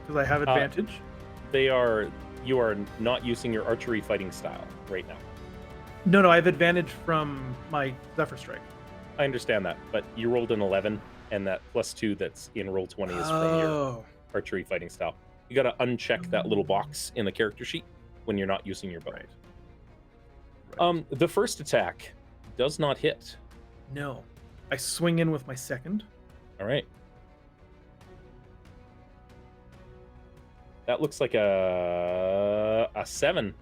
because I have advantage. You are not using your archery fighting style right now. No, I have advantage from my Zephyr Strike. I understand that, but you rolled an 11, and that +2 that's in roll 20 is from your archery fighting style. You got to uncheck that little box in the character sheet when you're not using your bow. Right. The first attack does not hit. No. I swing in with my second. All right. That looks like a 7.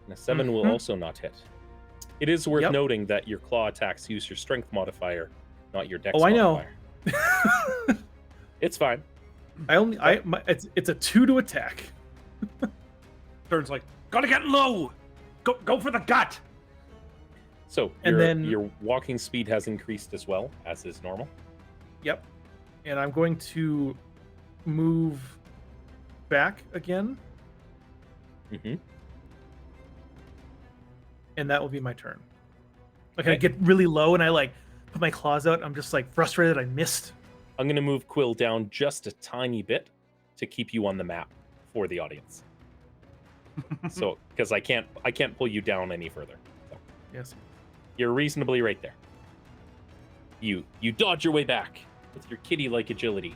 And a 7 will also not hit. It is worth noting that your claw attacks use your strength modifier, not your dex modifier. I know. It's fine. It's a 2 to attack. Dern's like, gotta get low! Go for the gut! So your walking speed has increased as well, as is normal. Yep. And I'm going to move back again. Mm-hmm. And that will be my turn. Like, I get really low and I put my claws out. I'm just frustrated I missed. I'm going to move Quill down just a tiny bit to keep you on the map for the audience. So, because I can't pull you down any further. So. Yes. You're reasonably right there. You dodge your way back with your kitty-like agility.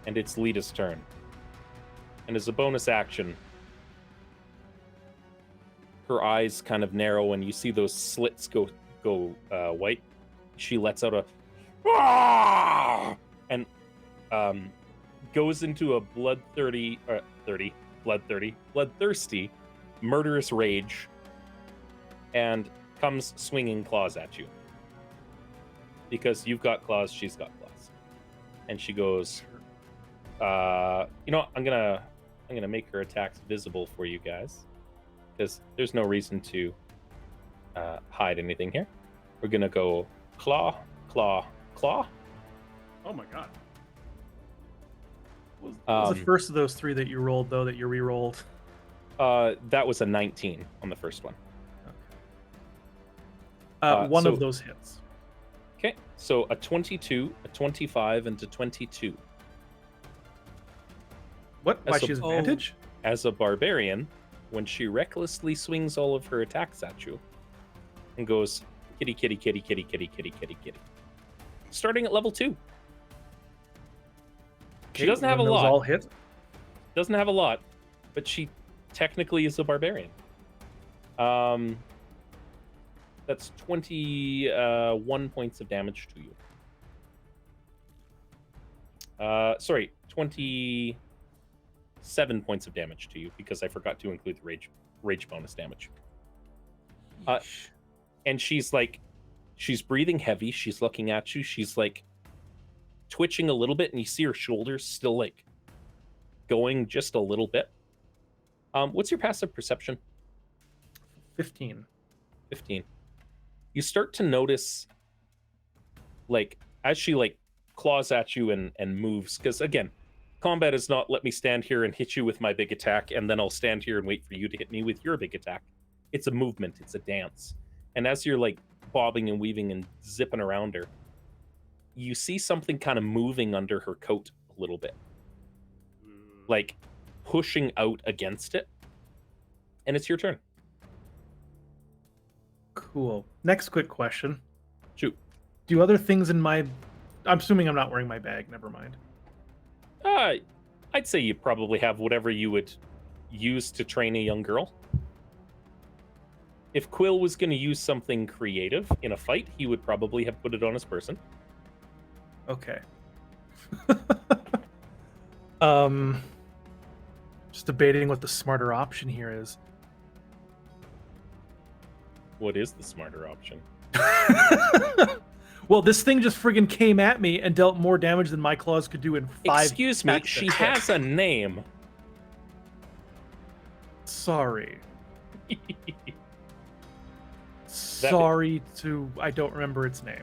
And it's Lita's turn. And as a bonus action, her eyes kind of narrow and you see those slits go white. She lets out a and goes into a bloodthirsty, murderous rage and comes swinging claws at you. Because you've got claws, she's got claws. And she goes, you know what? I'm gonna make her attacks visible for you guys. because there's no reason to hide anything here. We're gonna go claw, claw, claw. Oh my god. What was the Um, first of those 3 that you rolled, though, that you re-rolled? That was a 19 on the first one. One so- of those hits. Okay, so a 22, a 25, and a 22. What? Why That's she has a- advantage? As a barbarian, when she recklessly swings all of her attacks at you and goes kitty, kitty, kitty, kitty, kitty, kitty, kitty, kitty. Starting at level 2. She Okay, doesn't have a when those lot. all hit. Doesn't have a lot, but she technically is a barbarian. That's 21 points of damage to you. Sorry, 27 points of damage to you because I forgot to include the rage bonus damage. And she's breathing heavy. She's looking at you. She's like twitching a little bit, and you see her shoulders still like going just a little bit. What's your passive perception? 15. 15. You start to notice, like, as she like claws at you and moves, because again, combat is not let me stand here and hit you with my big attack and then I'll stand here and wait for you to hit me with your big attack. It's a movement, it's a dance. And as you're like bobbing and weaving and zipping around her, you see something kind of moving under her coat a little bit, like pushing out against it. And it's your turn. Cool. Next quick question. Shoot. Do other things in my... I'm assuming I'm not wearing my bag. Never mind. I'd say you probably have whatever you would use to train a young girl. If Quill was going to use something creative in a fight, he would probably have put it on his person. Okay. Just debating what the smarter option here is. What is the smarter option? Well, this thing just friggin' came at me and dealt more damage than my claws could do in 5. Excuse me, attacks she that hit. has a name. Sorry. Sorry to... I don't remember its name.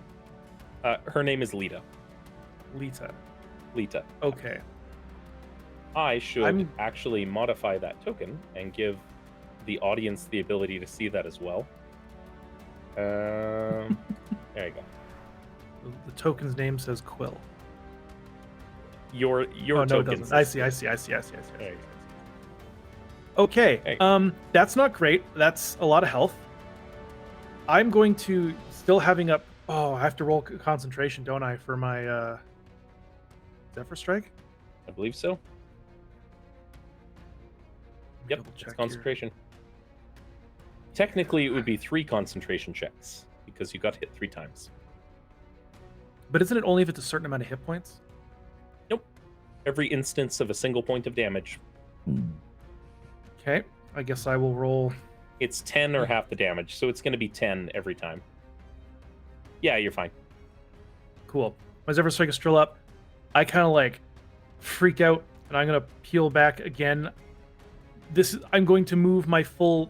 Her name is Lita. Lita. Lita. Okay. I should I'm- actually modify that token and give the audience the ability to see that as well. There you go. The token's name says Quill. Your Oh, no, it token. doesn't. says- I see. There you Okay. Hey. That's not great. That's a lot of health. I'm going to still having up. Oh, I have to roll concentration, don't I, for my Zephyr Strike? I believe so. Yep, Double it's check here. concentration. Technically, it would be 3 concentration checks because you got hit 3 times. But isn't it only if it's a certain amount of hit points? Every instance of a single point of damage, Okay. I guess I will roll. it's 10 or half the damage, so it's going to be 10 every time. Yeah, you're fine. Cool. My Zephyr Strike is still up. I kind of like freak out, and I'm gonna peel back again. I'm going to move my full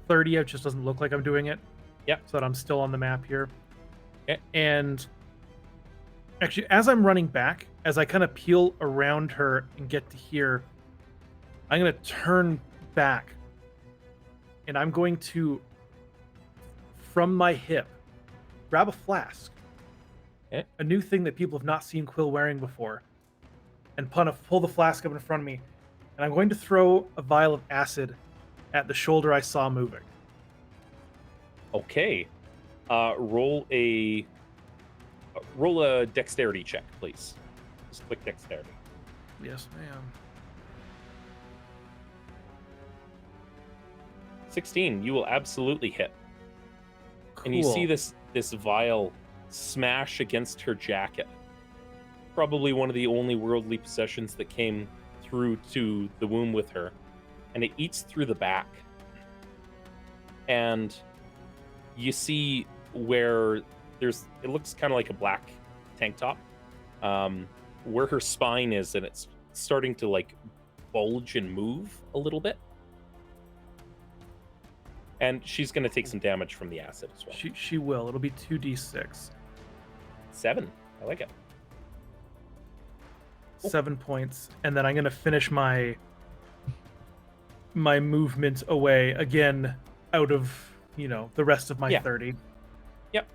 30. It just doesn't look like I'm doing it. Yep. So that I'm still on the map here. Okay. And actually, as I'm running back, as I kind of peel around her and get to here, I'm gonna turn back, and I'm going to, from my hip, grab a flask. Okay. A new thing that people have not seen Quill wearing before, and pull the flask up in front of me, and I'm going to throw a vial of acid at the shoulder I saw moving. Okay. Roll a dexterity check, please. Just quick dexterity. Yes, ma'am. 16, you will absolutely hit. And you see this vial smash against her jacket. Probably one of the only worldly possessions that came through to the womb with her. And it eats through the back. And you see where it looks kind of like a black tank top, where her spine is, and it's starting to like bulge and move a little bit. And she's going to take some damage from the acid as well. She will. It'll be 2d6. 7. I like it. 7 points, and then I'm gonna finish my movement away again out of the rest of my 30. Yep.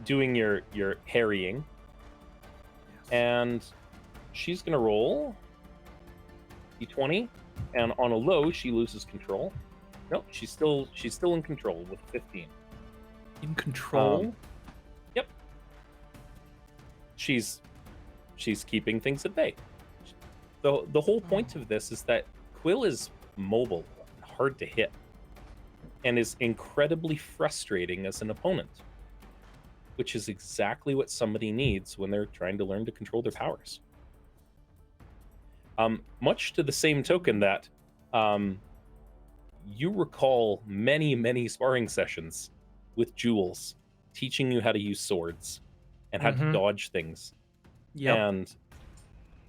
Doing your harrying, and she's gonna roll d20, and on a low she loses control. No, she's still in control with 15. In control. Yep. She's keeping things at bay. The whole point of this is that Quill is mobile, hard to hit, and is incredibly frustrating as an opponent, which is exactly what somebody needs when they're trying to learn to control their powers. Much to the same token that you recall many sparring sessions with Jules teaching you how to use swords and how to dodge things. Yep.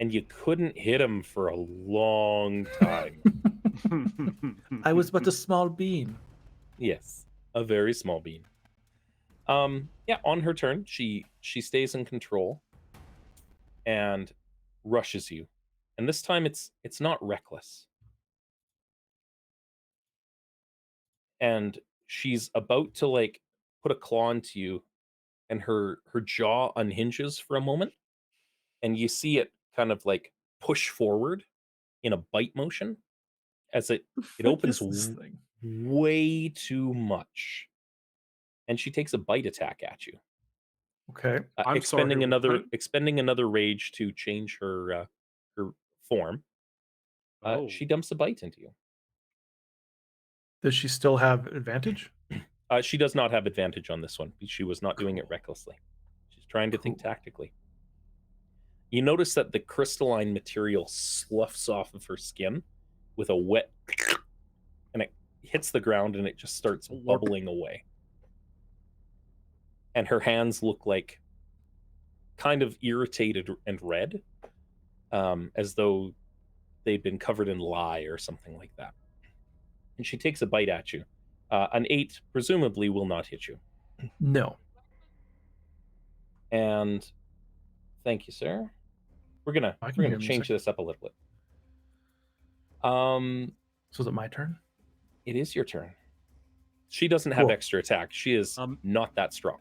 And you couldn't hit him for a long time. I was but a small bean. Yes, a very small bean. Yeah, on her turn, she stays in control and rushes you. And this time it's not reckless. And she's about to like put a claw into you, and her jaw unhinges for a moment, and you see it kind of like push forward in a bite motion as it opens way too much, and she takes a bite attack at you. Okay. Expending another rage to change her form. She dumps a bite into you. Does she still have advantage? She does not have advantage on this one. She was not doing it recklessly. She's trying to think tactically. You notice that the crystalline material sloughs off of her skin with a wet, and it hits the ground and it just starts bubbling away. And her hands look like kind of irritated and red, as though they'd been covered in lye or something like that. And she takes a bite at you. An 8 presumably will not hit you. No. And thank you, sir. We're gonna change this up a little bit. So is it my turn? It is your turn. She doesn't have extra attack. She is not that strong.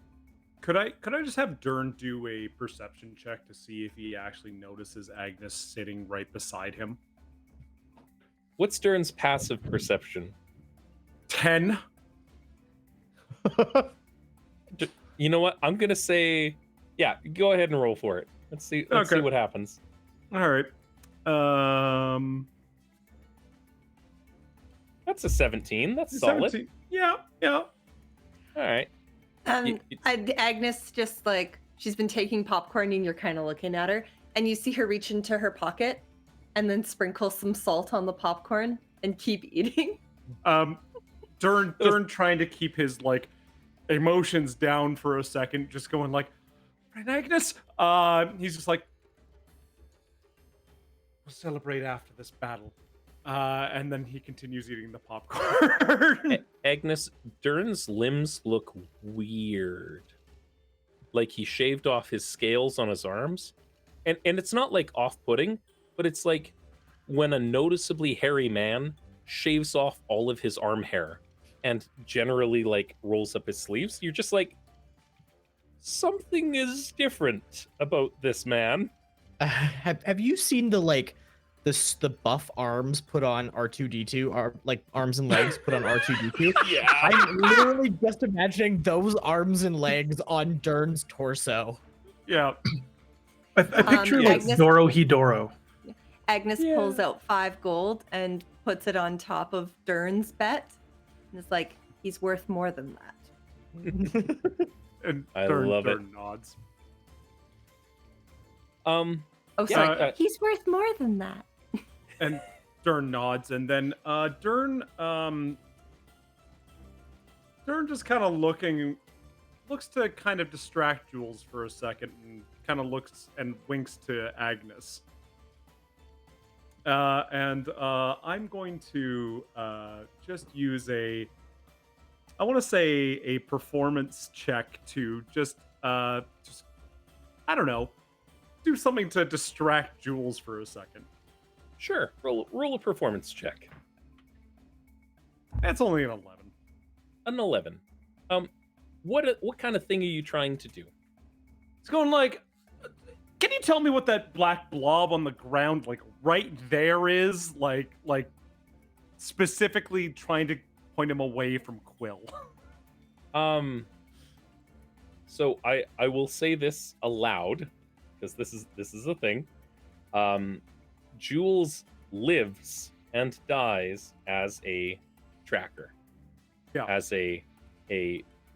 Could I just have Dern do a perception check to see if he actually notices Agnes sitting right beside him? What's Dern's passive perception? 10. You know what? I'm gonna say, yeah. Go ahead and roll for it. Let's see what happens. All right. That's a 17. That's solid. 17. Yeah. All right. Agnes just like, she's been taking popcorn and you're kind of looking at her, and you see her reach into her pocket and then sprinkle some salt on the popcorn and keep eating. Dern trying to keep his like emotions down for a second, just going like, right, Agnes? He's just like, we'll celebrate after this battle. And then he continues eating the popcorn. Agnes, Dern's limbs look weird. Like he shaved off his scales on his arms. And it's not like off-putting, but it's like when a noticeably hairy man shaves off all of his arm hair and generally like rolls up his sleeves. You're just like, something is different about this man. Have you seen the buff arms put on R2D2, or like arms and legs put on R2D2? Yeah. I'm literally just imagining those arms and legs on Dern's torso. Yeah. I picture like Agnes, Dorohedoro. Agnes pulls out 5 gold and puts it on top of Dern's bet. And it's like, he's worth more than that. And I love it. Dern nods. Oh, sorry. He's worth more than that. And Dern nods, and then Dern just kind of looks to kind of distract Jules for a second, and kind of looks and winks to Agnes. and I'm going to just use I want to say a performance check to just I don't know, do something to distract Jules for a second. Sure. Roll a performance check. It's only an 11. An 11. What kind of thing are you trying to do? It's going like, can you tell me what that black blob on the ground, like right there, is? Like specifically trying to point him away from Quill. So I will say this aloud because this is a thing. Jules lives and dies as a tracker. Yeah. As a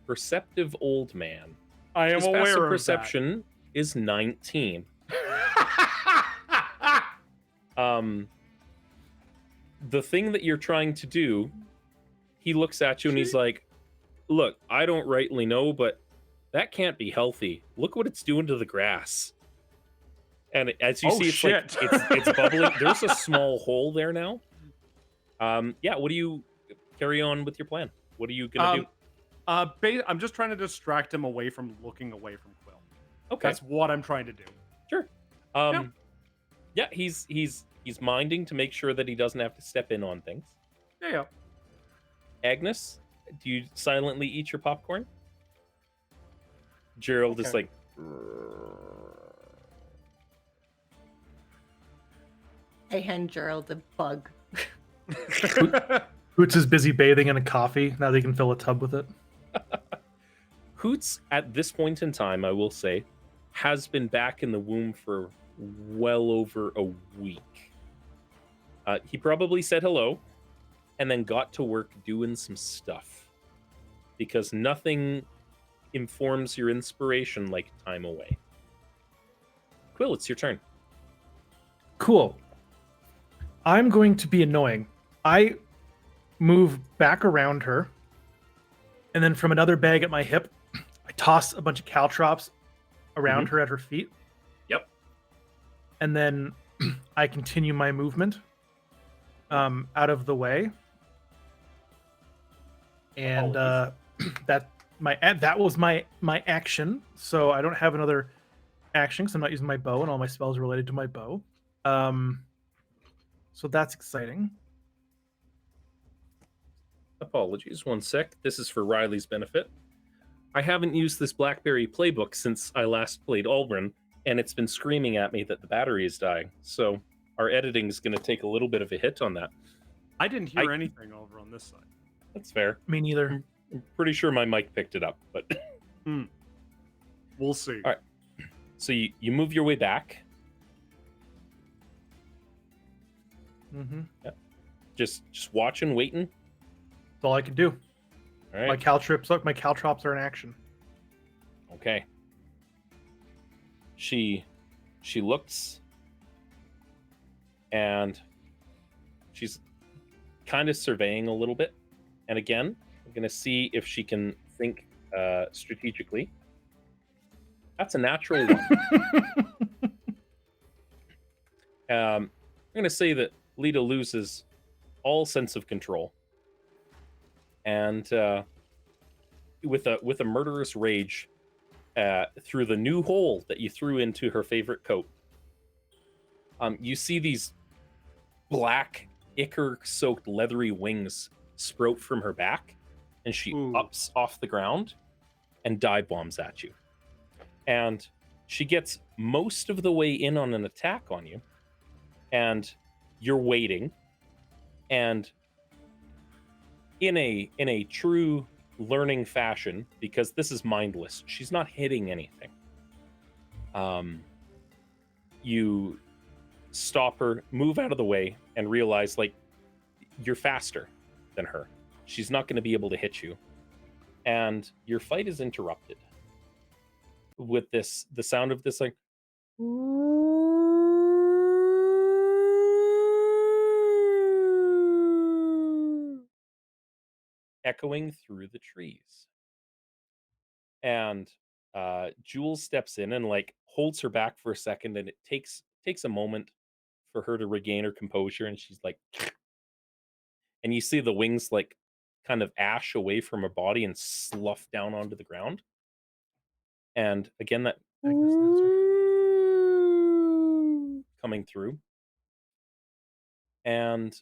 perceptive old man. I am His aware passive of perception is 19. The thing that you're trying to do, he looks at you and he's like, look, I don't rightly know, but that can't be healthy. Look what it's doing to the grass. And as you see, it's shit. like it's bubbling. There's a small hole there now. Yeah, what do you carry on with your plan? What are you gonna do? I'm just trying to distract him away from looking away from Quill. Okay. That's what I'm trying to do. Sure. Yeah, he's minding to make sure that he doesn't have to step in on things. Yeah. Agnes, do you silently eat your popcorn? Gerald is like, I hand Gerald a bug. Hoots is busy bathing in a coffee. Now they can fill a tub with it. Hoots, at this point in time, I will say, has been back in the womb for well over a week. He probably said hello and then got to work doing some stuff. Because nothing informs your inspiration like time away. Quill, it's your turn. Cool. I'm going to be annoying. I move back around her, and then from another bag at my hip, I toss a bunch of caltrops around her at her feet. Yep. And then I continue my movement out of the way. And that was my action. So I don't have another action because I'm not using my bow, and all my spells are related to my bow. So that's exciting. Apologies, one sec. This is for Riley's benefit. I haven't used this BlackBerry playbook since I last played Albrin, and it's been screaming at me that the battery is dying. So our editing is going to take a little bit of a hit on that. I didn't hear anything over on this side. That's fair. Me neither. I'm pretty sure my mic picked it up, but we'll see. All right. So you move your way back. Yeah. Just watching, waiting. That's all I can do. All right. My caltrops are in action. Okay. She looks and she's kind of surveying a little bit. And again, I'm going to see if she can think strategically. That's a natural one. I'm going to say that Lita loses all sense of control. And with a murderous rage through the new hole that you threw into her favorite coat, you see these black ichor-soaked leathery wings sprout from her back, and she ups off the ground and dive bombs at you. And she gets most of the way in on an attack on you, and you're waiting, and in a true learning fashion, because this is mindless, she's not hitting anything. You stop her, move out of the way, and realize, like, you're faster than her. She's not going to be able to hit you. And your fight is interrupted with the sound of this, like, echoing through the trees. And Jules steps in and, like, holds her back for a second, and it takes a moment for her to regain her composure, and she's like, and you see the wings like kind of ash away from her body and slough down onto the ground. And again, that coming through. And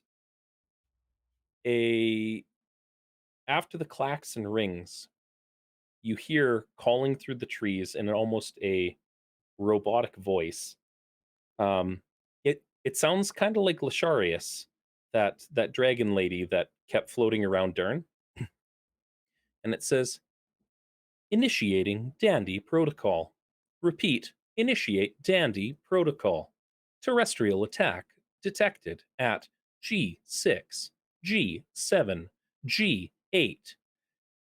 after the clacks and rings, you hear calling through the trees in almost a robotic voice. It sounds kind of like Lasharius, that dragon lady that kept floating around Dern. And it says, initiating Dandy protocol. Repeat, initiate Dandy protocol. Terrestrial attack detected at G6, G7, G8.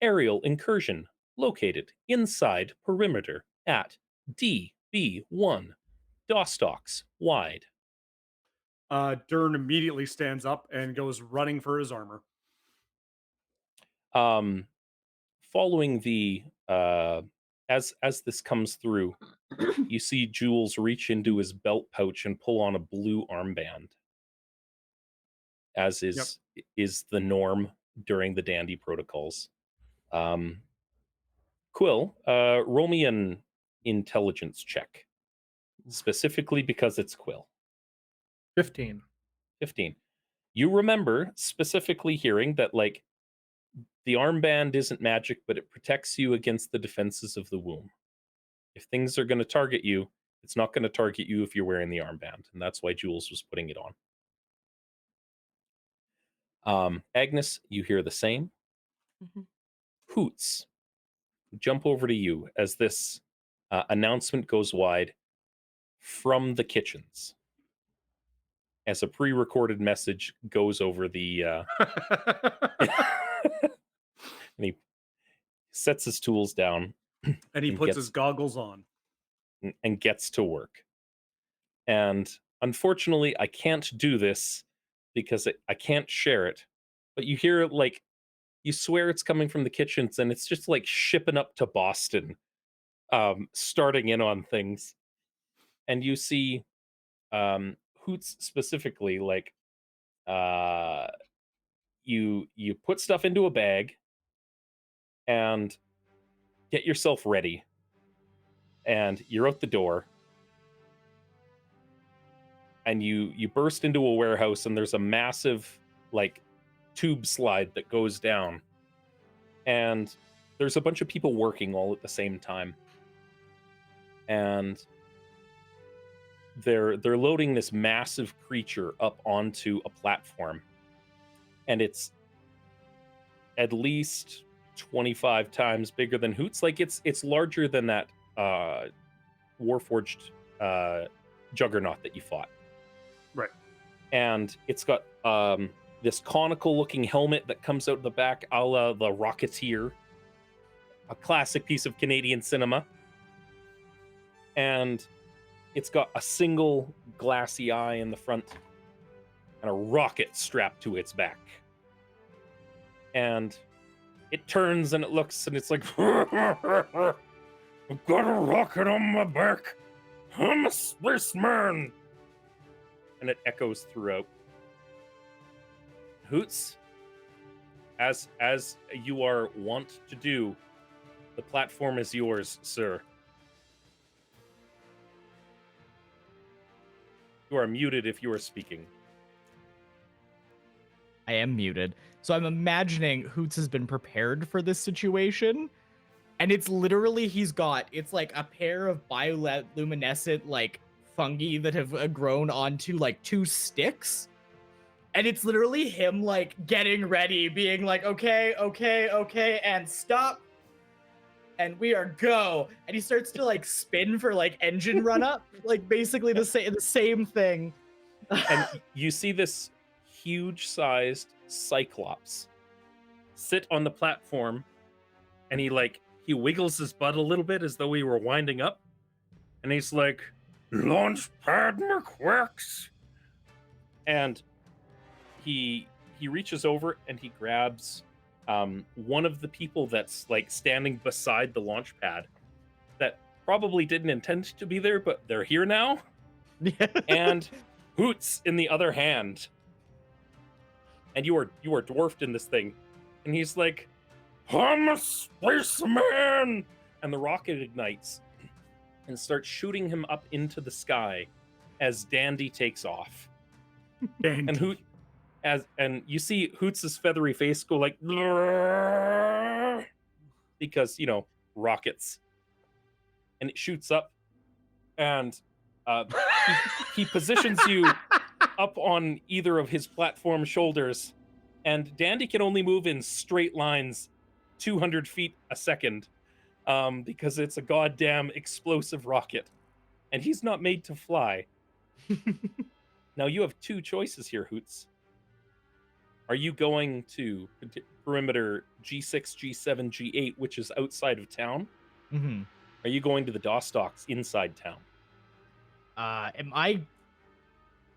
Aerial incursion located inside perimeter at DB1. Dostocks wide. Dern immediately stands up and goes running for his armor. Following the as this comes through, you see Jules reach into his belt pouch and pull on a blue armband, as is the norm during the Dandy protocols. Quill, roll me an intelligence check, specifically because it's Quill. 15. 15. You remember specifically hearing that, like, the armband isn't magic, but it protects you against the defenses of the womb. If things are going to target you, it's not going to target you if you're wearing the armband, and that's why Jules was putting it on. Agnes, you hear the same. Mm-hmm. Hoots, jump over to you as this announcement goes wide from the kitchens, as a pre-recorded message goes over the and he sets his tools down and he puts his goggles on and gets to work. And unfortunately, I can't do this because I can't share it, but you hear, like, you swear it's coming from the kitchens, and it's just like shipping up to Boston, starting in on things. And you see Hoots specifically, like, you put stuff into a bag and get yourself ready, and you're out the door, and you burst into a warehouse, and there's a massive, like, tube slide that goes down, and there's a bunch of people working all at the same time, and they're loading this massive creature up onto a platform, and it's at least 25 times bigger than Hoots. Like, it's larger than that Warforged juggernaut that you fought. Right. And it's got this conical looking helmet that comes out the back, a la the Rocketeer, a classic piece of Canadian cinema. And it's got a single glassy eye in the front and a rocket strapped to its back. And it turns and it looks, and it's like, I've got a rocket on my back. I'm a spaceman. And it echoes throughout. Hoots, as you are wont to do, the platform is yours, sir. You are muted if you are speaking. I am muted. So I'm imagining Hoots has been prepared for this situation. And it's literally, it's like a pair of bioluminescent, like, fungi that have grown onto, like, 2 sticks. And it's literally him, like, getting ready, being like, okay, and stop. And we are go. And he starts to, like, spin for, like, engine run up. Like, basically the same thing. And you see this huge-sized Cyclops sit on the platform, and he wiggles his butt a little bit as though he were winding up, and he's like, Launchpad McQuacks. And he reaches over and he grabs one of the people that's, like, standing beside the launch pad that probably didn't intend to be there, but they're here now. And Hoots in the other hand. And you are dwarfed in this thing. And he's like, I'm a spaceman! And the rocket ignites and starts shooting him up into the sky as Dandy takes off. Dandy. And you see Hoots' feathery face go like, because, rockets. And it shoots up, and he positions you up on either of his platform shoulders, and Dandy can only move in straight lines 200 feet a second, because it's a goddamn explosive rocket, and he's not made to fly. Now you have two choices here, Hoots. Are you going to perimeter G6, G7, G8, which is outside of town? Mm-hmm. Are you going to the DOS docks inside town? Am I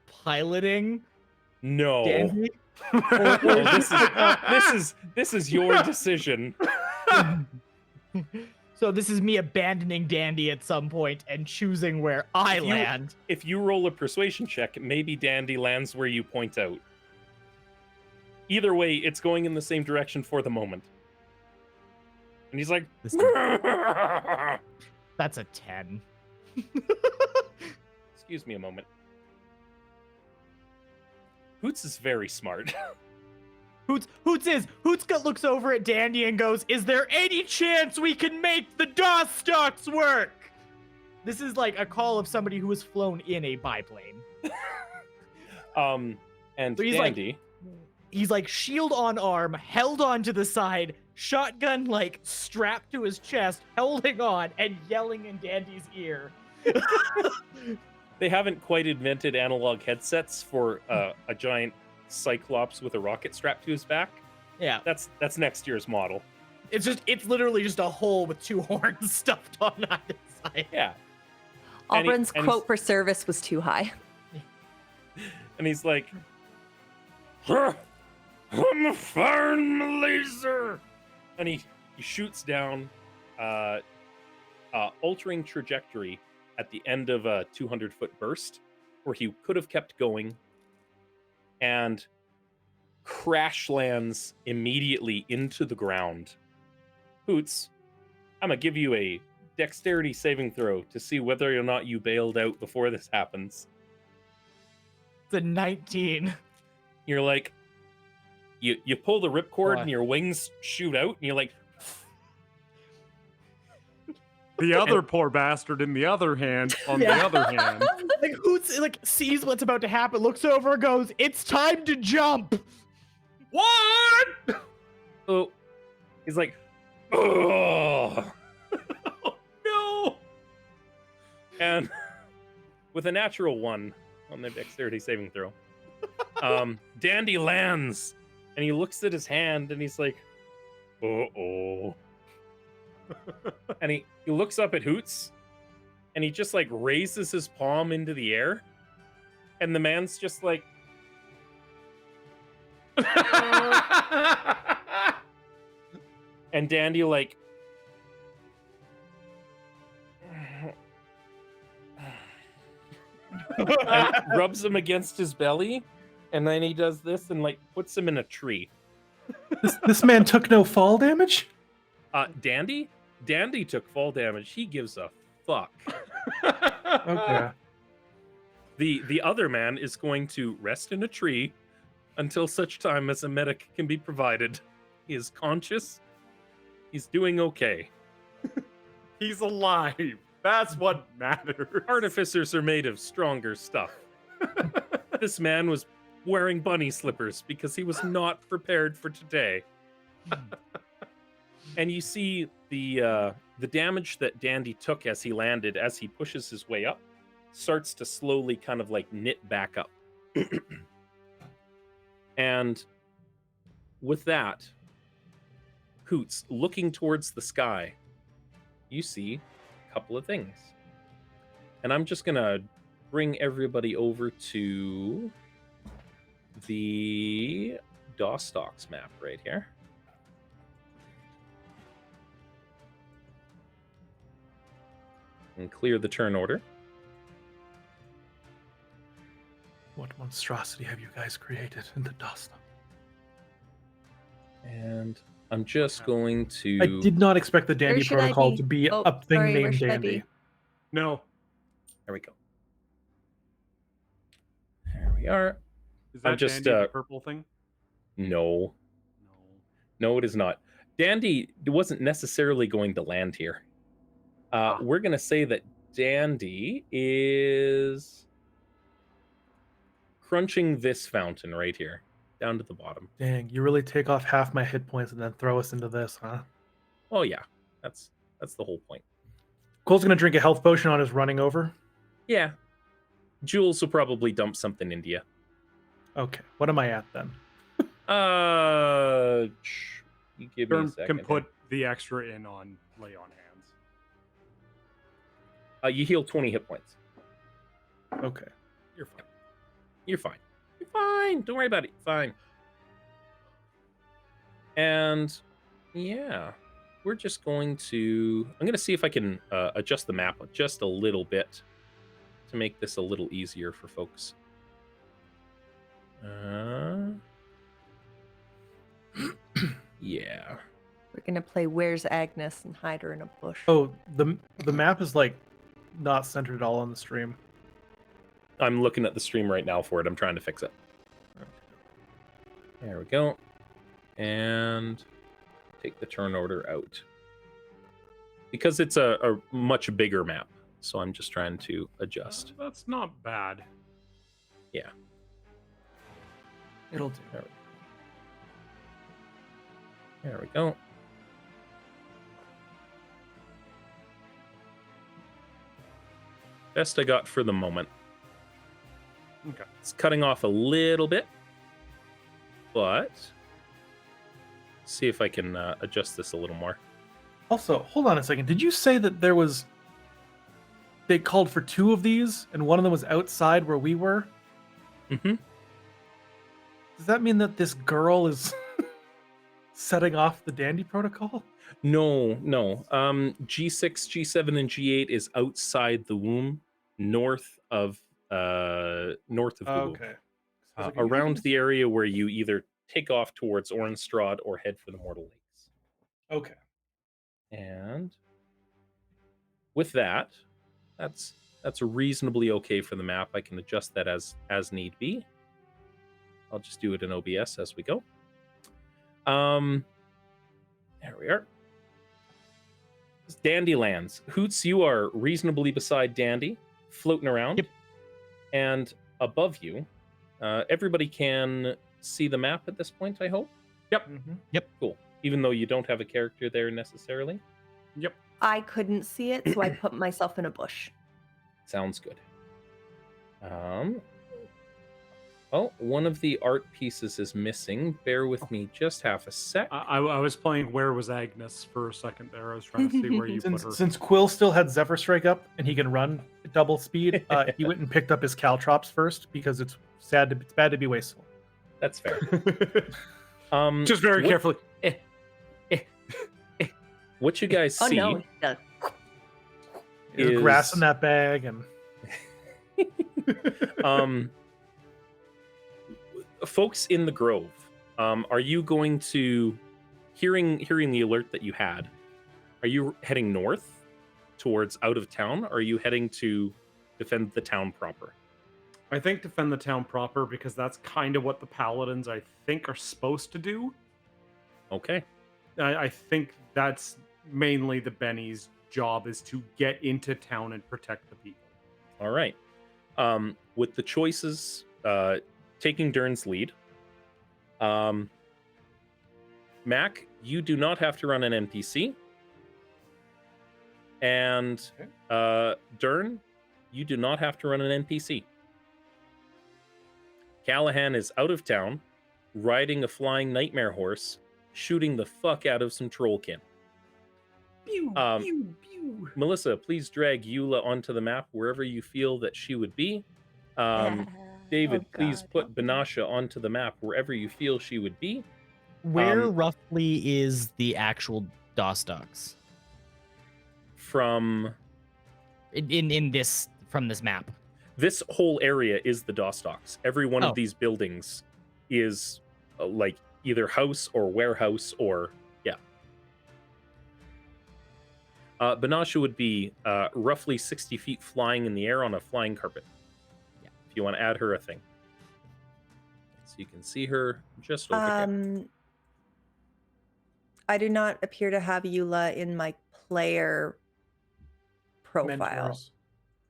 piloting No. Dandy? This is your decision. So this is me abandoning Dandy at some point and choosing where I land. If you roll a persuasion check, maybe Dandy lands where you point out. Either way, it's going in the same direction for the moment. And he's like, That's a 10. excuse me a moment. Hoots is very smart. Hoots looks over at Dandy and goes, is there any chance we can make the DOS stocks work? This is like a call of somebody who has flown in a biplane. And So Dandy... He's like shield on arm, held on to the side, shotgun like strapped to his chest, holding on and yelling in Dandy's ear. They haven't quite invented analog headsets for a giant cyclops with a rocket strapped to his back. Yeah. That's next year's model. It's literally just a hole with two horns stuffed on either side. Yeah. Aubryn's quote for service was too high. And he's like, I'm firing my laser. And he shoots down, altering trajectory at the end of a 200-foot burst, where he could have kept going, and crash lands immediately into the ground. Hoots, I'm gonna give you a dexterity saving throw to see whether or not you bailed out before this happens. It's a 19. You're like, you pull the ripcord Oh. and your wings shoot out, and you're like, The other poor bastard in the other hand, on the other hand. Like Hoots like sees what's about to happen, looks over and goes, it's time to jump. what? Oh, he's like, oh. No. And with a natural 1 on the dexterity saving throw, Dandy lands, and he looks at his hand, and he's like, uh-oh. And he looks up at Hoots, and he just like raises his palm into the air, and the man's just like, and Dandy like, and rubs him against his belly, and then he does this and like puts him in a tree. This man took no fall damage? Dandy took fall damage. He gives a fuck. Okay. The other man is going to rest in a tree until such time as a medic can be provided. He is conscious. He's doing okay. He's alive. That's what matters. Artificers are made of stronger stuff. This man was wearing bunny slippers because he was not prepared for today. And you see the damage that Dandy took as he landed, as he pushes his way up, starts to slowly kind of like knit back up. And with that, Hoots, looking towards the sky, you see a couple of things. And I'm just going to bring everybody over to the DOS Docs map right here. And clear the turn order. What monstrosity have you guys created in the dust? And I'm just going to. I did not expect the Dandy should I Protocol be? to be Oh, a thing sorry, where named should I Dandy. be? No. There we go. There we are. Is that just, Dandy the purple thing? No. No. No, it is not. Dandy wasn't necessarily going to land here. We're going to say that Dandy is crunching this fountain right here, down to the bottom. Dang, you really take off half my hit points and then throw us into this, huh? Oh yeah, that's the whole point. Cole's gonna drink a health potion on his running over. Yeah, Jules will probably dump something into you. Okay, what am I at then? You give me a Durham second. can put the extra in on lay on hands. You heal 20 hit points. Okay. You're fine. You're fine. You're fine. Don't worry about it. Fine. And yeah, we're just going to. I'm going to see if I can adjust the map just a little bit to make this a little easier for folks. Yeah. We're gonna play Where's Agnes and hide her in a bush. Oh, the map is like not centered at all on the stream. I'm looking at the stream right now for it. I'm trying to fix it. There we go. And take the turn order out. Because it's a much bigger map. So I'm just trying to adjust. That's not bad. Yeah. It'll do. There we go. Best I got for the moment. Okay. It's cutting off a little bit, but see if I can adjust this a little more. Also, hold on a second. Did you say that there was? They called for 2 of these, and one of them was outside where we were. Mm-hmm. Does that mean that this girl is setting off the Dandy Protocol? No. G6, G7, and G8 is outside the womb, north of the womb. Okay. Around the area where you either take off towards Orenstrad or head for the Mortal Lakes. Okay. And with that, that's reasonably okay for the map. I can adjust that as need be. I'll just do it in OBS as we go. There we are. Dandylands. Hoots, you are reasonably beside Dandy, floating around. Yep. And above you, everybody can see the map at this point, I hope? Yep. Mm-hmm. Yep. Cool. Even though you don't have a character there necessarily? Yep. I couldn't see it, so I put myself in a bush. Sounds good. Oh, one of the art pieces is missing. Bear with me just half a sec. I was playing Where Was Agnes for a second there. I was trying to see where you put her. Since Quill still had Zephyr Strike up and he can run at double speed, he went and picked up his Caltrops first because it's bad to be wasteful. That's fair. Just very what- carefully. What you guys Oh see no! There's grass in that bag and folks in the grove, are you going to hearing the alert that you had, are you heading north towards out of town, or are you heading to defend the town proper? I think defend the town proper because that's kind of what the paladins I think are supposed to do. Okay. I think that's mainly the Benny's job, is to get into town and protect the people. All right. With the choices, taking Dern's lead, Mac, you do not have to run an NPC. And Dern, you do not have to run an NPC. Callahan is out of town, riding a flying nightmare horse, shooting the fuck out of some trollkin. Pew, pew, pew. Melissa, please drag Eula onto the map wherever you feel that she would be. David, please put Benasha onto the map wherever you feel she would be. Where roughly is the actual Dostox From in this from this map? This whole area is the Dostocks. Every one Oh. of these buildings is like either house or warehouse or Banasha would be roughly 60 feet flying in the air on a flying carpet. Yeah. If you want to add her a thing. So you can see her just over here. I do not appear to have Eula in my player profile. Mentors.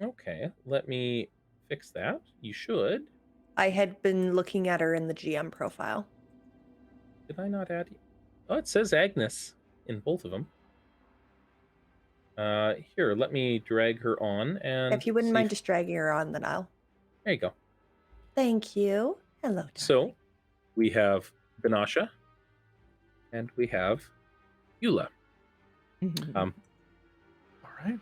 Okay, let me fix that. You should. I had been looking at her in the GM profile. Did I not add you? Oh, it says Agnes in both of them. Here, let me drag her on and If you wouldn't see mind just dragging her on, then I'll. There you go. Thank you. Hello, darling. So we have Banasha and we have Eula. All right.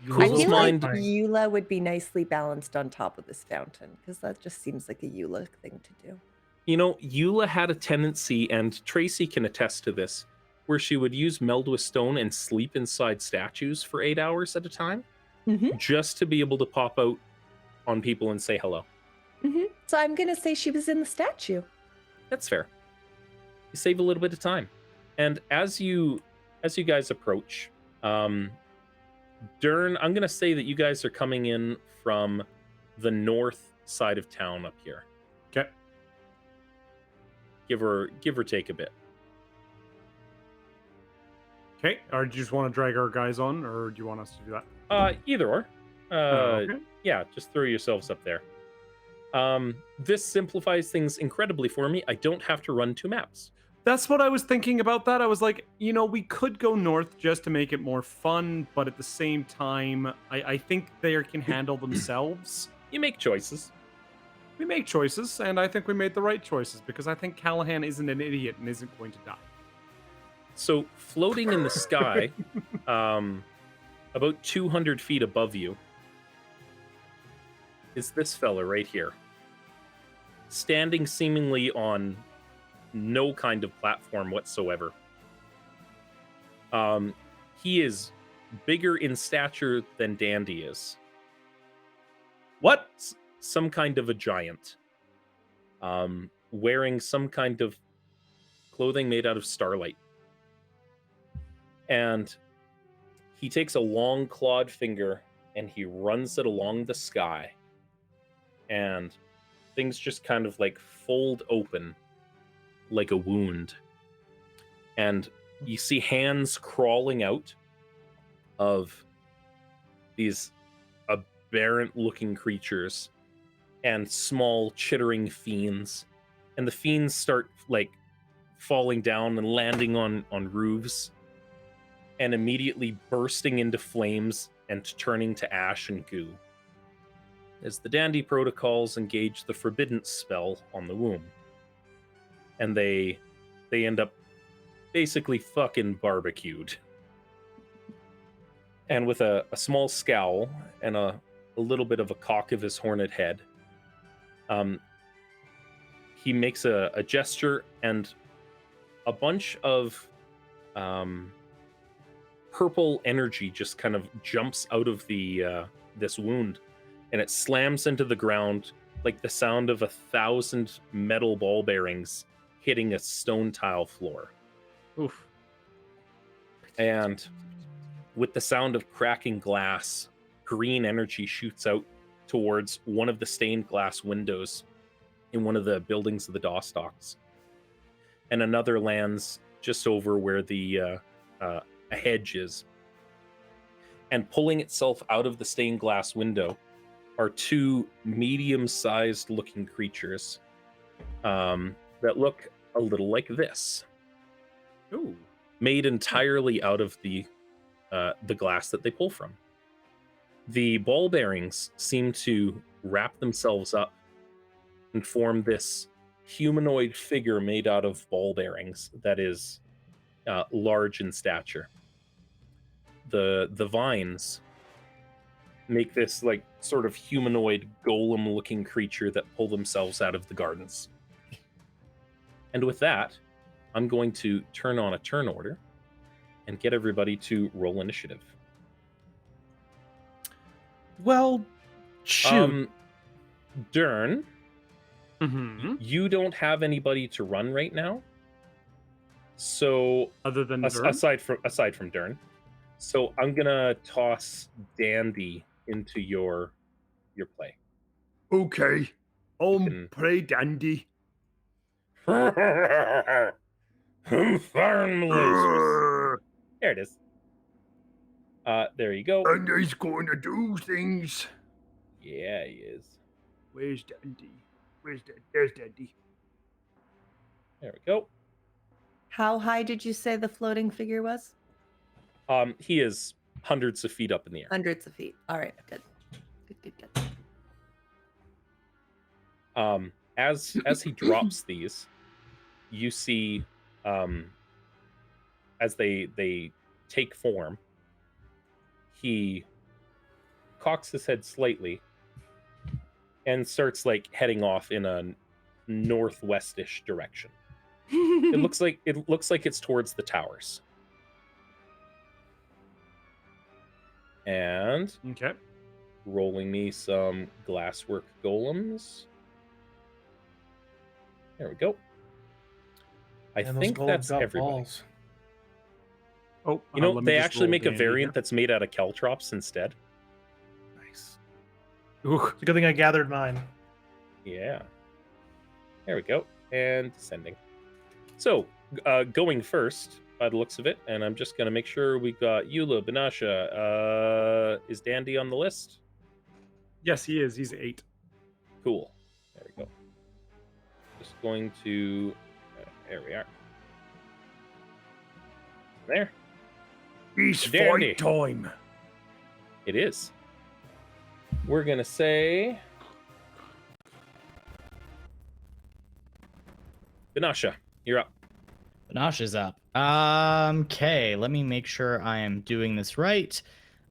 I Cool's feel mind- like Eula would be nicely balanced on top of this fountain, because that just seems like a Eula thing to do. You know, Eula had a tendency, and Tracy can attest to this, where she would use meld with stone and sleep inside statues for 8 hours at a time, just to be able to pop out on people and say hello. So I'm going to say she was in the statue. That's fair. You save a little bit of time. And as you guys approach, Dern, I'm going to say that you guys are coming in from the north side of town up here. Okay. Give or take a bit. Okay. Or do you just want to drag our guys on, or do you want us to do that? Either or. Okay. Yeah, just throw yourselves up there. This simplifies things incredibly for me. I don't have to run 2 maps. That's what I was thinking about that. I was like, you know, we could go north just to make it more fun, but at the same time, I think they can handle themselves. You make choices. We make choices, and I think we made the right choices, because I think Callahan isn't an idiot and isn't going to die. So floating in the sky, about 200 feet above you, is this fella right here. Standing seemingly on no kind of platform whatsoever. He is bigger in stature than Dandy is. What? Some kind of a giant. Wearing some kind of clothing made out of starlight. And he takes a long clawed finger and he runs it along the sky. And things just kind of like fold open like a wound. And you see hands crawling out of these aberrant looking creatures and small chittering fiends. And the fiends start like falling down and landing on roofs and immediately bursting into flames and turning to ash and goo as the Dandy protocols engage the forbidden spell on the womb. And they end up basically fucking barbecued. And with a small scowl and a little bit of a cock of his horned head, he makes a gesture, and a bunch of purple energy just kind of jumps out of the this wound, and it slams into the ground like the sound of 1,000 metal ball bearings hitting a stone tile floor. Oof. And with the sound of cracking glass, green energy shoots out towards one of the stained glass windows in one of the buildings of the Dostocks. And another lands just over where the a hedge is. And pulling itself out of the stained glass window are 2 medium-sized looking creatures that look a little like this. Ooh. Made entirely out of the glass that they pull from. The ball bearings seem to wrap themselves up and form this humanoid figure made out of ball bearings that is large in stature. The vines make this like sort of humanoid golem looking creature that pull themselves out of the gardens. And with that, I'm going to turn on a turn order and get everybody to roll initiative. Well, Shoot. Dern, Mm-hmm. you don't have anybody to run right now. So Other than aside from Dern, so I'm gonna toss Dandy into your play. Okay. can- Play dandy. Fire and lasers. There it is. There you go. And he's going to do things. Yeah, he is. Where's Dandy? There's Dandy. There we go. How high did you say the floating figure was? He is hundreds of feet up in the air. Hundreds of feet. All right, good. Good. As he drops these, you see as they take form, he cocks his head slightly and starts like heading off in a northwestish direction. It looks like it's towards the towers. And Okay. rolling me some glasswork golems. There we go. I And those think golems that's got everybody. balls. Oh, You know, let me they just actually roll make a Dandy variant here. that's made out of caltrops instead. Nice. Ooh. It's a good thing I gathered mine. Yeah. There we go. And descending. So, going first, by the looks of it, and I'm just going to make sure we got Eula, Benasha. Is Dandy on the list? Yes, he is. He's 8. Cool. There we go. Just going to... there we are. There. It's Dandy. fight time. It is. We're going to say... Benasha, you're up. Benasha's up. Okay, let me make sure I am doing this right.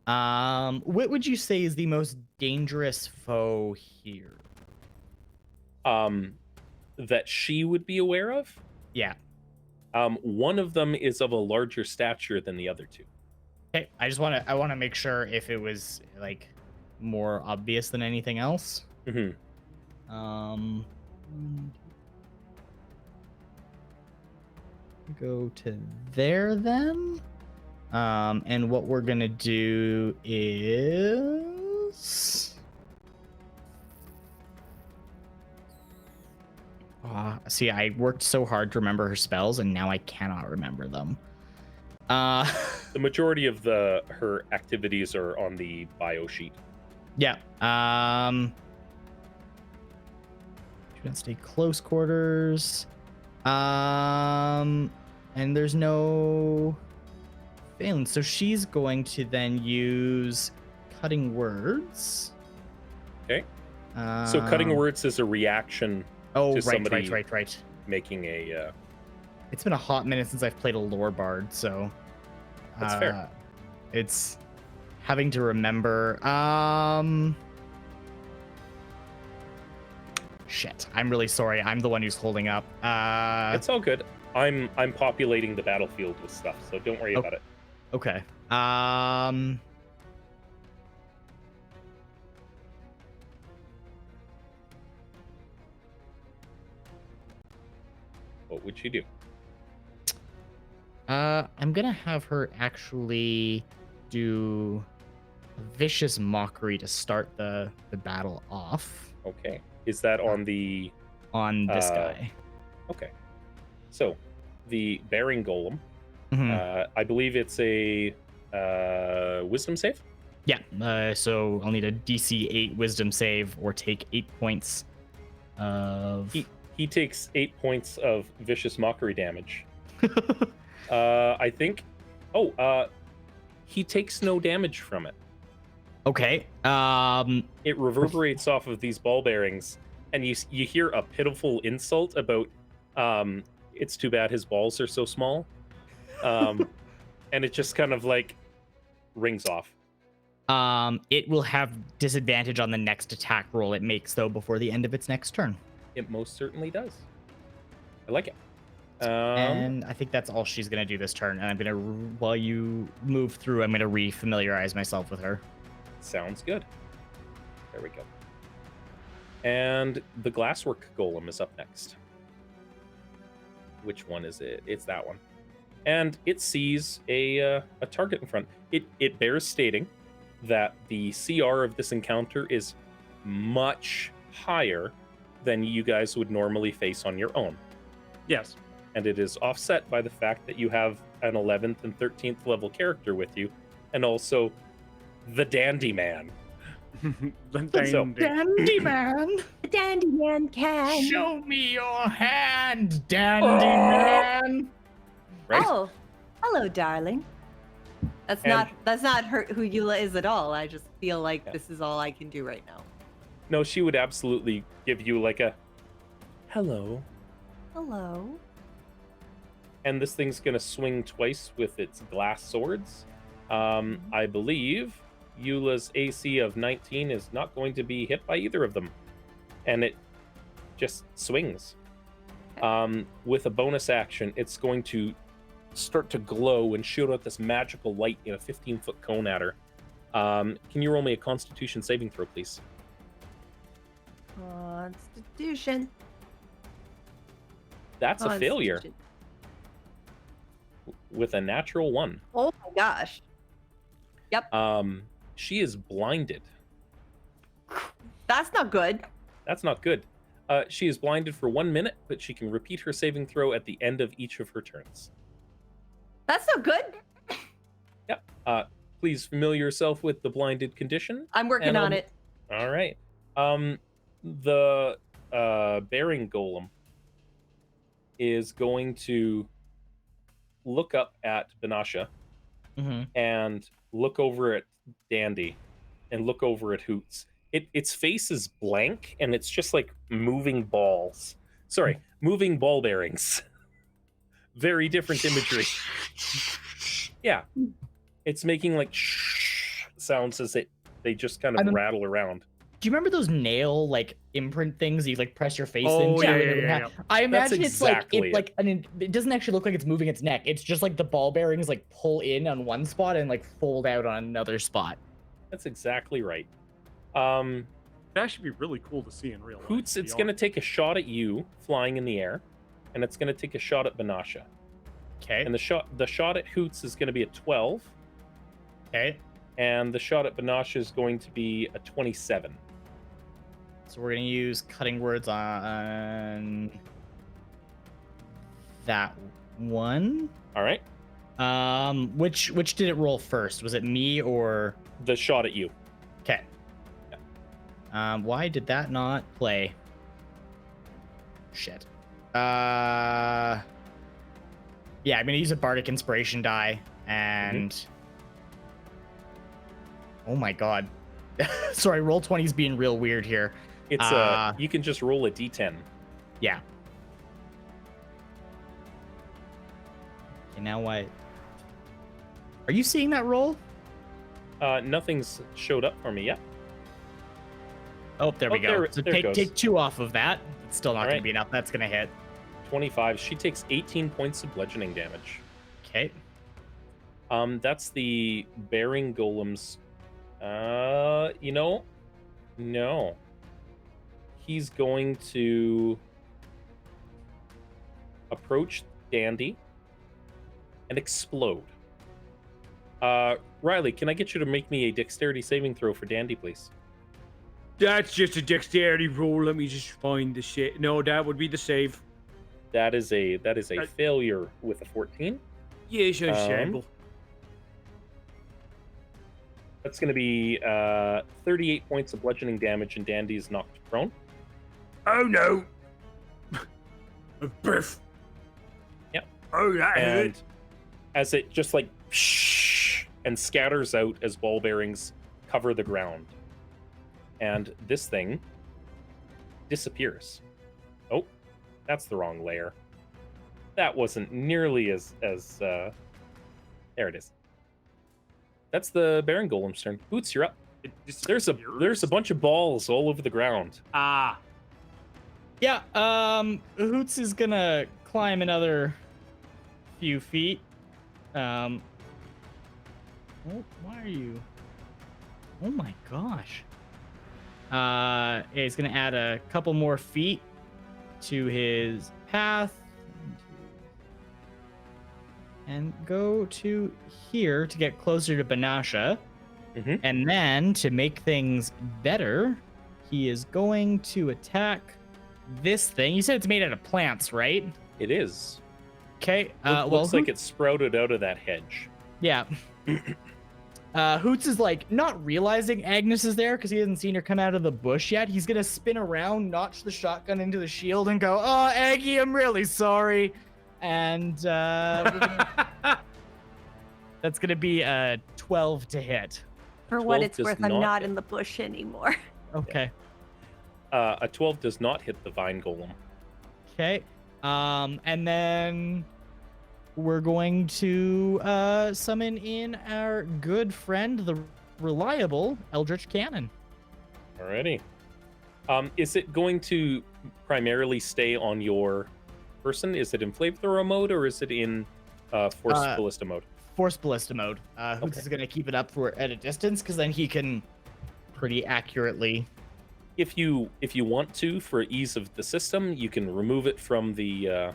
What would you say is the most dangerous foe here? That she would be aware of? Yeah. One of them is of a larger stature than the other two. Okay, I want to make sure if it was like more obvious than anything else. Mm-hmm. Go to there then. And what we're gonna do is see, I worked so hard to remember her spells and now I cannot remember them. The majority of her activities are on the bio sheet. Yeah. She doesn't stay close quarters. And there's no failing. So she's going to then use cutting words. Okay. So cutting words is a reaction Oh, to right, somebody right. making a... It's been a hot minute since I've played a lore bard, so... That's fair. It's having to remember... Shit, I'm really sorry. I'm the one who's holding up. It's all good. I'm populating the battlefield with stuff, so don't worry about it. Okay. What would you do? I'm gonna have her actually do a vicious mockery to start the battle off Okay. Is that on the... on this guy. Okay. So, the bearing golem, Mhm. I believe it's a wisdom save? Yeah. So I'll need a DC 8 wisdom save or take 8 points of. He takes 8 points of vicious mockery damage. I think... Oh, he takes no damage from it. Okay. It reverberates off of these ball bearings, and you hear a pitiful insult about, it's too bad his balls are so small. And it just kind of like rings off. It will have disadvantage on the next attack roll it makes, though, before the end of its next turn. It most certainly does. I like it. And I think that's all she's gonna do this turn. And I'm gonna, while you move through, I'm gonna re-familiarize myself with her. Sounds good. There we go. And the glasswork golem is up next. Which one is it? It's that one. And it sees a target in front. It bears stating that the CR of this encounter is much higher than you guys would normally face on your own. Yes. And it is offset by the fact that you have an 11th and 13th level character with you, and also the Dandy Man. So, Dandy man, The dandy man can. show me your hand, dandy man. right? Oh, hello, darling. That's And- not who Eula is at all. I just feel like Yeah. this is all I can do right now. No, she would absolutely give you like a hello. Hello. And this thing's gonna swing twice with its glass swords. I believe Eula's AC of 19 is not going to be hit by either of them. And it just swings. With a bonus action, it's going to start to glow and shoot out this magical light in a 15-foot cone at her. Can you roll me a Constitution saving throw, please? Constitution. That's a failure Constitution. with a natural 1. Oh my gosh. She is blinded. That's not good. That's not good. She is blinded for 1 minute, but she can repeat her saving throw at the end of each of her turns. That's not good. Yep. Please familiar yourself with the blinded condition. I'm working And, on it. All right. The bearing golem is going to look up at Benasha Mm-hmm. and look over at Dandy and look over at Hoots. Its face is blank and it's just like moving balls. Sorry, moving ball bearings. Very different imagery. Yeah. It's making like sounds as they just kind of rattle around. Do you remember those nail like imprint things you like press your face Oh, into? yeah, and yeah, it would yeah, have- I imagine it's exactly like it. it's like it doesn't actually look like it's moving its neck. It's just like the ball bearings like pull in on one spot and like fold out on another spot. That's exactly right. It'd actually be really cool to see in real life. Hoots, to be it's going to honest. take a shot at you flying in the air, and it's going to take a shot at Benasha. Okay. And the shot at Hoots is going to be a 12, Okay. and the shot at Benasha is going to be a 27. So we're gonna use cutting words on that one. All right? Which did it roll first? Was it me or The shot at you. okay? Why did that not play? Shit. Yeah, I'm gonna use a bardic inspiration die and. Oh my god. Sorry, roll 20 is being real weird here. It's you can just roll a d10. Yeah. Okay, now what? Are you seeing that roll? Nothing's showed up for me yet. Oh, there we Oh, go. there- So there it goes. take 2 off of that. It's still not going Alright. to be enough. That's going to hit. 25. She takes 18 points of bludgeoning damage. Okay. That's the bearing golem's. No. He's going to approach Dandy and explode. Riley, can I get you to make me a dexterity saving throw for Dandy, please? That's just a dexterity roll. Let me just find the shit. No, that would be the save. That is a failure with a 14. Yes, understandable. That's going to be 38 points of bludgeoning damage, and Dandy is knocked prone. Oh no. Biff. Yep. Oh, that And hurt. as it just like and scatters out as ball bearings cover the ground, and this thing disappears. Oh, that's the wrong layer. That wasn't nearly as there it is. That's the Baron Golem's turn. Boots, you're up. It There's a disappears? bunch of balls all over the ground. Ah. Yeah, Hoots is going to climb another few feet. Oh, why are you? Oh my gosh. He's going to add a couple more feet to his path and go to here to get closer to Banasha. Mhm. And then to make things better, he is going to attack this thing. You said it's made out of plants, right? It is. Okay. Looks like it sprouted out of that hedge. Yeah. Hoots is like not realizing Agnes is there because he hasn't seen her come out of the bush yet. He's gonna spin around, notch the shotgun into the shield, and go, "Oh, Aggie, I'm really sorry." And that's gonna be a 12 to hit. For what 12 it's does worth, I'm not not hit. in the bush anymore. Okay. A 12 does not hit the vine golem. Okay. And then we're going to summon in our good friend, the reliable Eldritch Cannon. Alrighty. Is it going to primarily stay on your person? Is it in flamethrower mode or is it in force ballista mode? Force Ballista mode. Hoots is going to keep it up for at a distance because then he can pretty accurately. If you want to, for ease of the system, you can remove it from the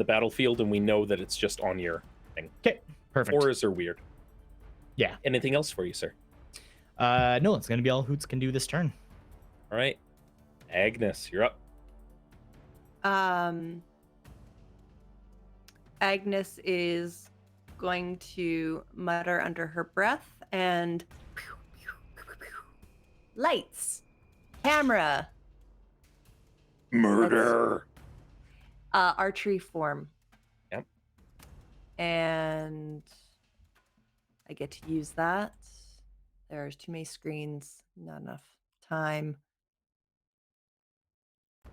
battlefield, and we know that it's just on your thing. Okay, perfect. Auras are weird. Yeah. Anything else for you, sir? No, it's going to be all Hoots can do this turn. All right. Agnes, you're up. Agnes is going to mutter under her breath and lights, camera, Murder. archery form. Yep. And I get to use that. There's too many screens, not enough time.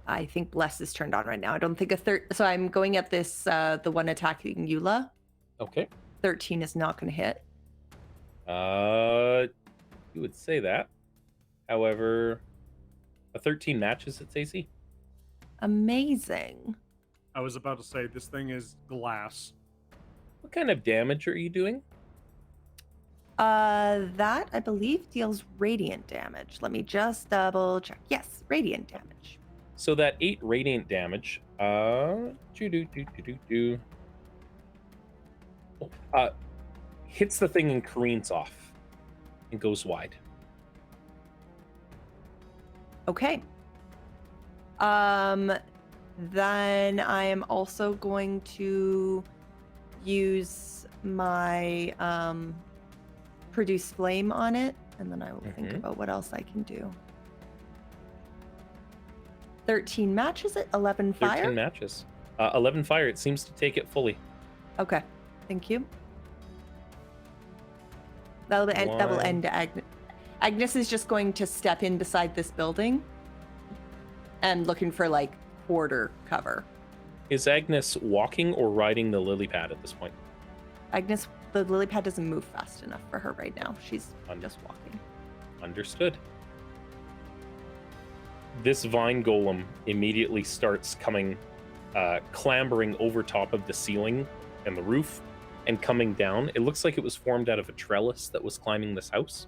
I think Bless is turned on right now. I don't think so I'm going at this, the one attacking Eula. Okay. 13 is not going to hit. You would say that. However, a 13 matches its AC. Amazing. I was about to say this thing is glass. What kind of damage are you doing? That I believe deals radiant damage. Let me just double check. Yes, radiant damage. So that 8 radiant damage, hits the thing and careens off and goes wide. Okay. Then I am also going to use my produce flame on it, and then I will think about what else I can do. 13 matches it, 11 fire. 13 matches. 11 fire. It seems to take it fully. Okay, thank you. That will end Agnes. Agnes is just going to step in beside this building and looking for like quarter cover. Is Agnes walking or riding the lily pad at this point? Agnes, the lily pad doesn't move fast enough for her right now. She's just walking. Understood. This vine golem immediately starts coming, clambering over top of the ceiling and the roof and coming down. It looks like it was formed out of a trellis that was climbing this house.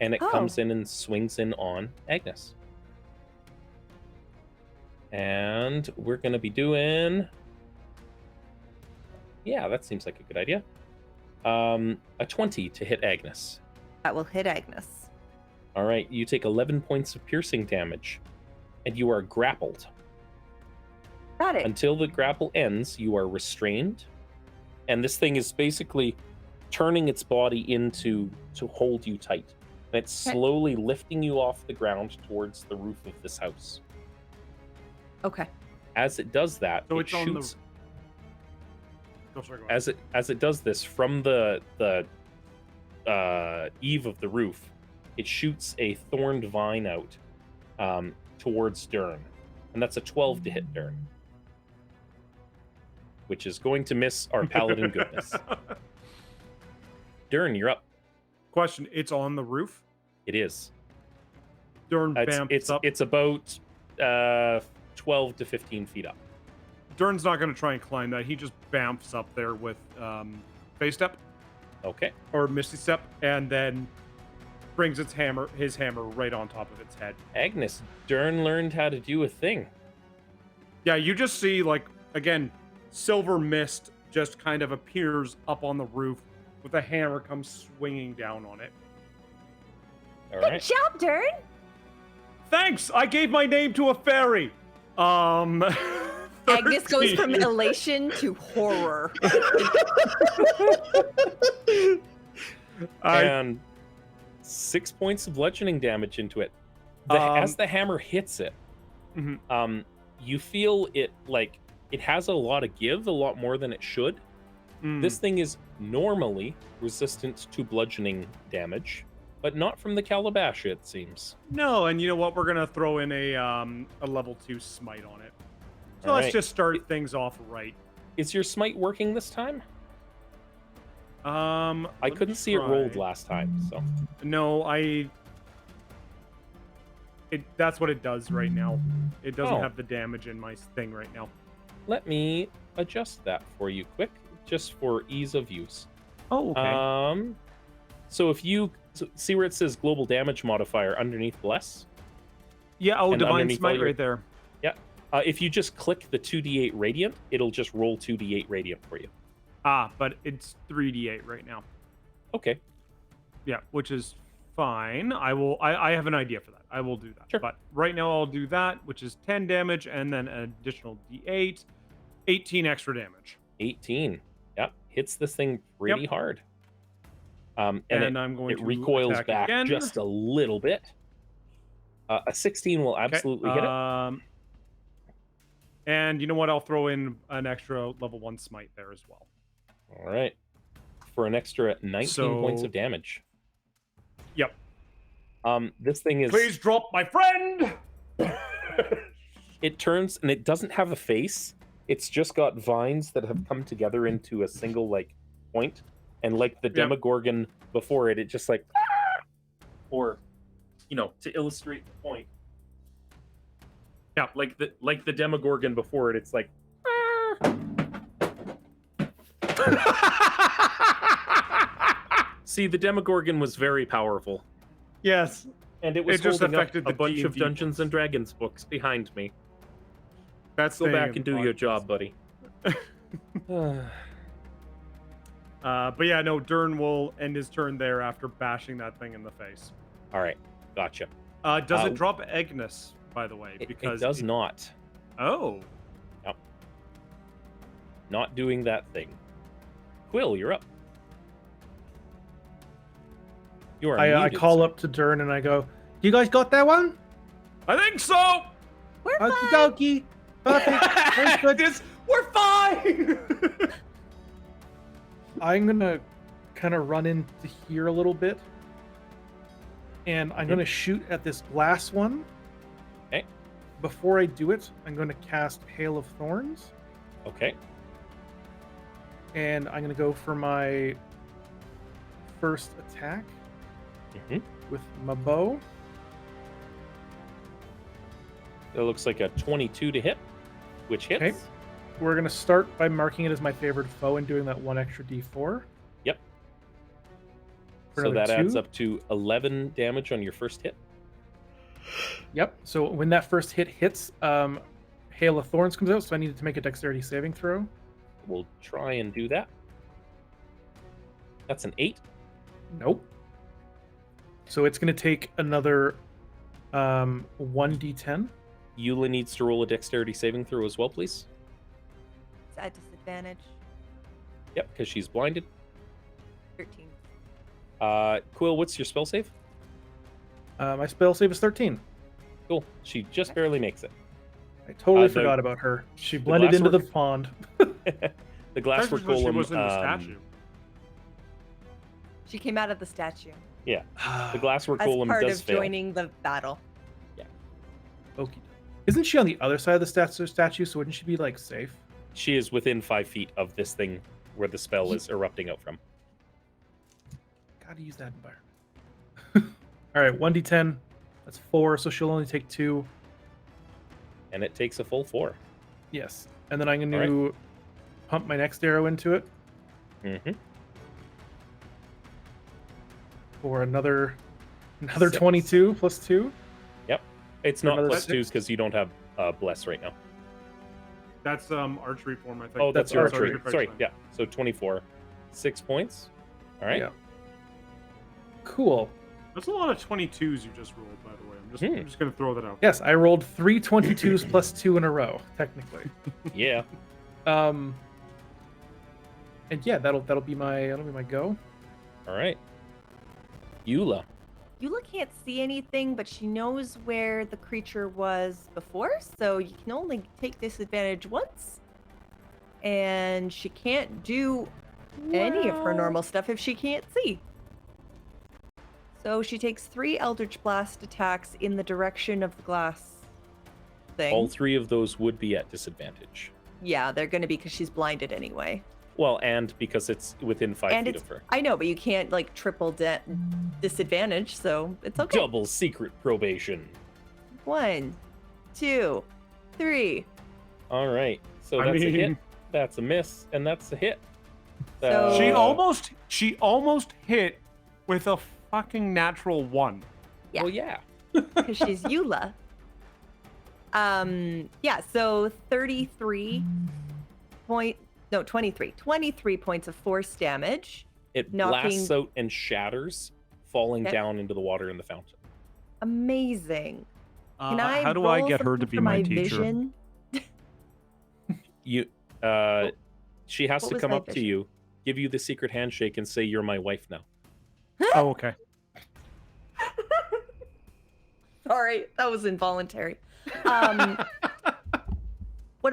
And it comes in and swings in on Agnes. And we're going to be doing... Yeah, that seems like a good idea. A 20 to hit Agnes. That will hit Agnes. All right, you take 11 points of piercing damage, and you are grappled. Got it. Until the grapple ends, you are restrained, and this thing is basically turning its body to hold you tight. And it's slowly lifting you off the ground towards the roof of this house. Okay. As it does that, So it it's on the- shoots. Oh, sorry, go ahead. As it does this from the eave of the roof, it shoots a thorned vine out towards Dern, and that's a 12 to hit Dern, which is going to miss our paladin goodness. Dern, you're up. Question, it's on the roof? It is. Dern bamps up. It's about 12 to 15 feet up. Dern's not going to try and climb that. He just bamps up there with Phase Step Okay. or Misty Step, and then brings his hammer right on top of its head. Agnes, Dern learned how to do a thing. Yeah, you just see, like, again, silver mist just kind of appears up on the roof with a hammer comes swinging down on it. All Good right. job, Dern. Thanks! I gave my name to a fairy! Agnes goes from 13. elation to horror. And 6 points of bludgeoning damage into it. As the hammer hits it, Mhm. You feel it like it has a lot of give, a lot more than it should. This thing is normally resistant to bludgeoning damage, but not from the calabash, it seems. No, and you know what? We're gonna throw in a level 2 smite on it. So All let's right. just start things off right. Is your smite working this time? I Let me couldn't see it rolled try. last time, so No, that's what it does right now. It doesn't Oh. have the damage in my thing right now. let me adjust that for you quick, just for ease of use. Oh, So if you see where it says global damage modifier underneath bless, yeah, and divine underneath all smite your- right there. if you just click the 2d8 radiant, it'll just roll 2d8 radiant for you. But it's 3d8 right now. Okay. Yeah, which is fine. I have an idea for that. I will do that. Sure. But right now I'll do that, which is 10 damage and then an additional d8, 18 extra damage. 18. Yep. Hits this thing pretty hard. And I'm going it to recoils attack back again. just a little bit. A 16 will absolutely hit it. And you know what? I'll throw in an extra level 1 smite there as well. All right. For an extra 19 points So- of damage. Yep. This thing is... Please drop my friend! It turns, and it doesn't have a face. It's just got vines that have come together into a single, like, point. And like the Yep. Demogorgon before it, it just like... Or, you know, to illustrate the point. Yeah. Like the Demogorgon before it, it's like... See, the Demogorgon was very powerful. Yes. And it was It just holding up affected a the bunch of D&D Dungeons and Dragons books behind me. That's Go staying back in and the do your podcast. job, buddy. But yeah, no, Dern will end his turn there after bashing that thing in the face. All right, gotcha. Does it drop Agnes, by the way? It does not. Oh. Not doing that thing. Quill, you're up. You are I muted, call sir. up to Dern and I go, "You guys got that one? I think so! We're Okie fine. dokie. Perfect. Very good." We're fine! I'm gonna kind of run into here a little bit, and I'm gonna shoot at this glass one. Okay. Before I do it, I'm gonna cast Hail of Thorns, Okay. and I'm gonna go for my first attack Mhm. with my bow. It looks like a 22 to hit, which hits. Okay. We're gonna start by marking it as my favored foe and doing that one extra D4. Yep. For So another that adds 2. up to 11 damage on your first hit. Yep. So when that first hit hits, Hail of Thorns comes out, so I needed to make a dexterity saving throw. We'll try and do that. That's an 8. Nope. So it's going to take another 1d10. Eula needs to roll a dexterity saving throw as well, please. It's at disadvantage. Yep, because she's blinded. 13. Quill, what's your spell save? My spell save is 13. Cool. She just barely makes it. I totally The- forgot about her. She blended glass into the work- pond. The glasswork She golem. was in the statue. She came out of the statue The glasswork as golem part does of fail. joining the battle. Okay. Isn't she on the other side of the statue? So wouldn't she be like safe? She is within 5 feet of this thing where the spell is erupting out from. Gotta use that environment. All right, 1d10. That's 4, so she'll only take 2. And it takes a full 4. Yes. And then I'm going All to pump my next arrow into it Mm-hmm. for another Another 6. 22 plus 2. Yep. It's For not another plus 2 6? because you don't have bless right now. That's archery form, I think. Oh, that's That's your archery. archery. Sorry, yeah. So 24. 6 points. All right. Yeah. Cool. That's a lot of 22s you just rolled, by the way. I'm just going to throw that out. Yes, I rolled 3 22s plus 2 in a row, technically. Yeah. And yeah, that'll be my go. All right. Eula. Eula can't see anything, but she knows where the creature was before, so you can only take disadvantage once. And she can't do any of her normal stuff if she can't see. So she takes 3 Eldritch Blast attacks in the direction of the glass thing. All 3 of those would be at disadvantage. Yeah, they're going to be because she's blinded anyway. Well, and because it's within 5 And feet it's, of her. I know, but you can't like triple disadvantage, so it's okay. Double secret probation. 1, 2, 3. All right. So I that's a hit. mean- That's a miss, and that's a hit. So- She almost hit with a fucking natural 1. Yeah. Well, yeah. Because she's Eula. Yeah, so 23 points of force damage. It Knocking- blasts out and shatters, falling Okay. down into the water in the fountain. Amazing. Can I how do I roll get her to something be for my my teacher? vision? You, she has What to was come my up to vision? you, give you the secret handshake, and say, "You're my wife now." Oh, okay. Sorry, that was involuntary. What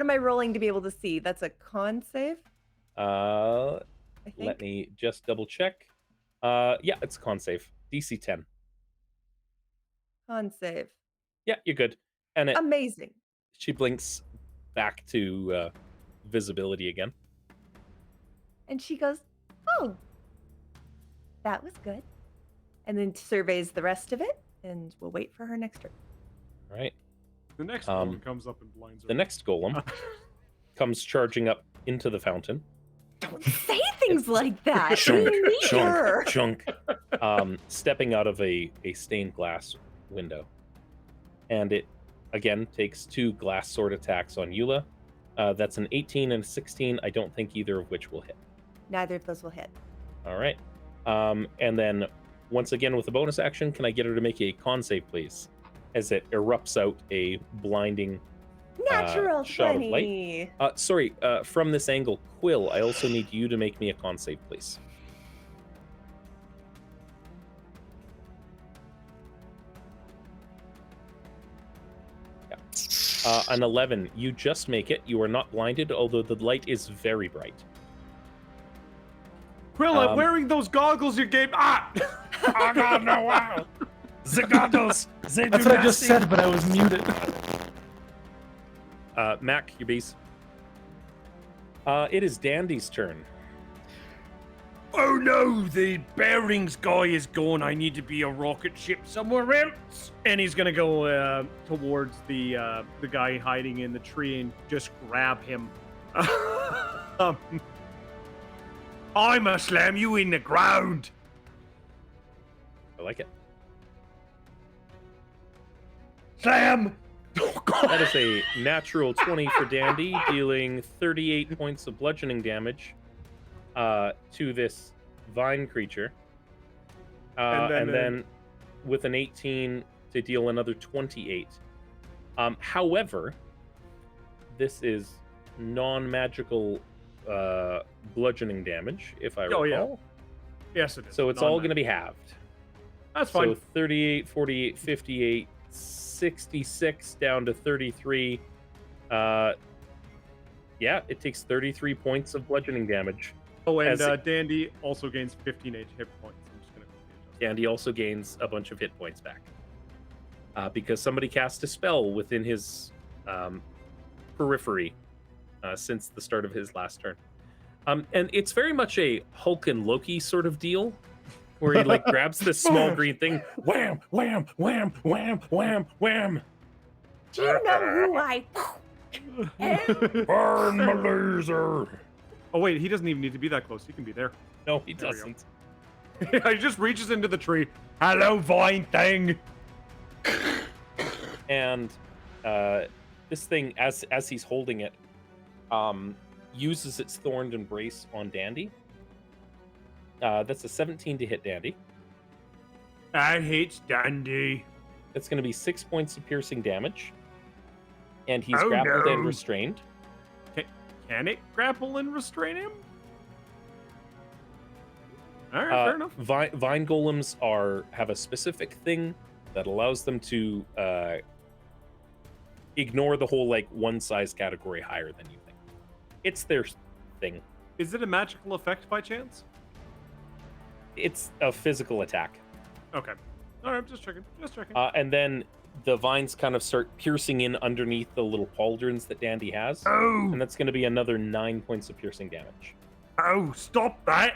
am I rolling to be able to see? That's a con save, Uh, I think. let me just double check. Yeah, it's a con save. DC 10. Con save. Yeah, you're good. And Amazing. she blinks back to visibility again. And she goes, "Oh, that was good." And then surveys the rest of it, and we'll wait for her next turn. All right. The next one comes up and blinds her. The next golem comes charging up into the fountain. Don't say things like that. Chunk, We need her. chunk, stepping out of a stained glass window. And it, again, takes 2 glass sword attacks on Eula. That's an 18 and a 16. I don't think either of which will hit. Neither of those will hit. All right. And then, once again, with a bonus action, can I get her to make a con save, please? As it erupts out a blinding Natural shot of 20. light. Sorry, from this angle, Quill, I also need you to make me a con save, please. Yeah. An 11. You just make it. You are not blinded, although the light is very bright. Quill, I'm wearing those goggles you gave. Ah! Oh, God, no, wow. The goggles, they That's do what I just nasty. said, but I was muted. Mac, your bees. It is Dandy's turn. Oh no, the bearings guy is gone. I need to be a rocket ship somewhere else. And he's gonna go towards the guy hiding in the tree and just grab him. I'ma slam you in the ground. I like it. Slam! Oh, God. That is a natural 20 for Dandy, dealing 38 points of bludgeoning damage to this vine creature. And then with an 18 to deal another 28. However, this is non-magical bludgeoning damage, if I recall. Oh, yeah. Yes, it is. So it's all going to be halved. That's fine. So 38, 48, 58, 66 down to 33. Yeah, it takes 33 points of bludgeoning damage. Oh, and as- Dandy also gains 15 hit points. I'm just gonna quickly adjust. And he also gains a bunch of hit points back. Because somebody cast a spell within his periphery since the start of his last turn. And it's very much a Hulk and Loki sort of deal, where he like grabs this small green thing, wham, wham, wham, wham, wham, wham. Do you know who I am? Burn my laser. Oh wait, he doesn't even need to be that close. He can be there. No, he There we go. doesn't. He just reaches into the tree. Hello, vine thing. And this thing, as he's holding it, uses its thorned embrace on Dandy. That's a 17 to hit Dandy. I hate Dandy. That's going to be 6 points of piercing damage. And he's Oh, grappled and no. restrained. Can it grapple and restrain him? All right, fair enough. Vine golems have a specific thing that allows them to ignore the whole like one size category higher than you think. It's their thing. Is it a magical effect by chance? It's a physical attack. Okay. All right, just checking. Just checking. And then the vines kind of start piercing in underneath the little pauldrons that Dandy has. Oh, And that's going to be another 9 points of piercing damage. oh, stop that.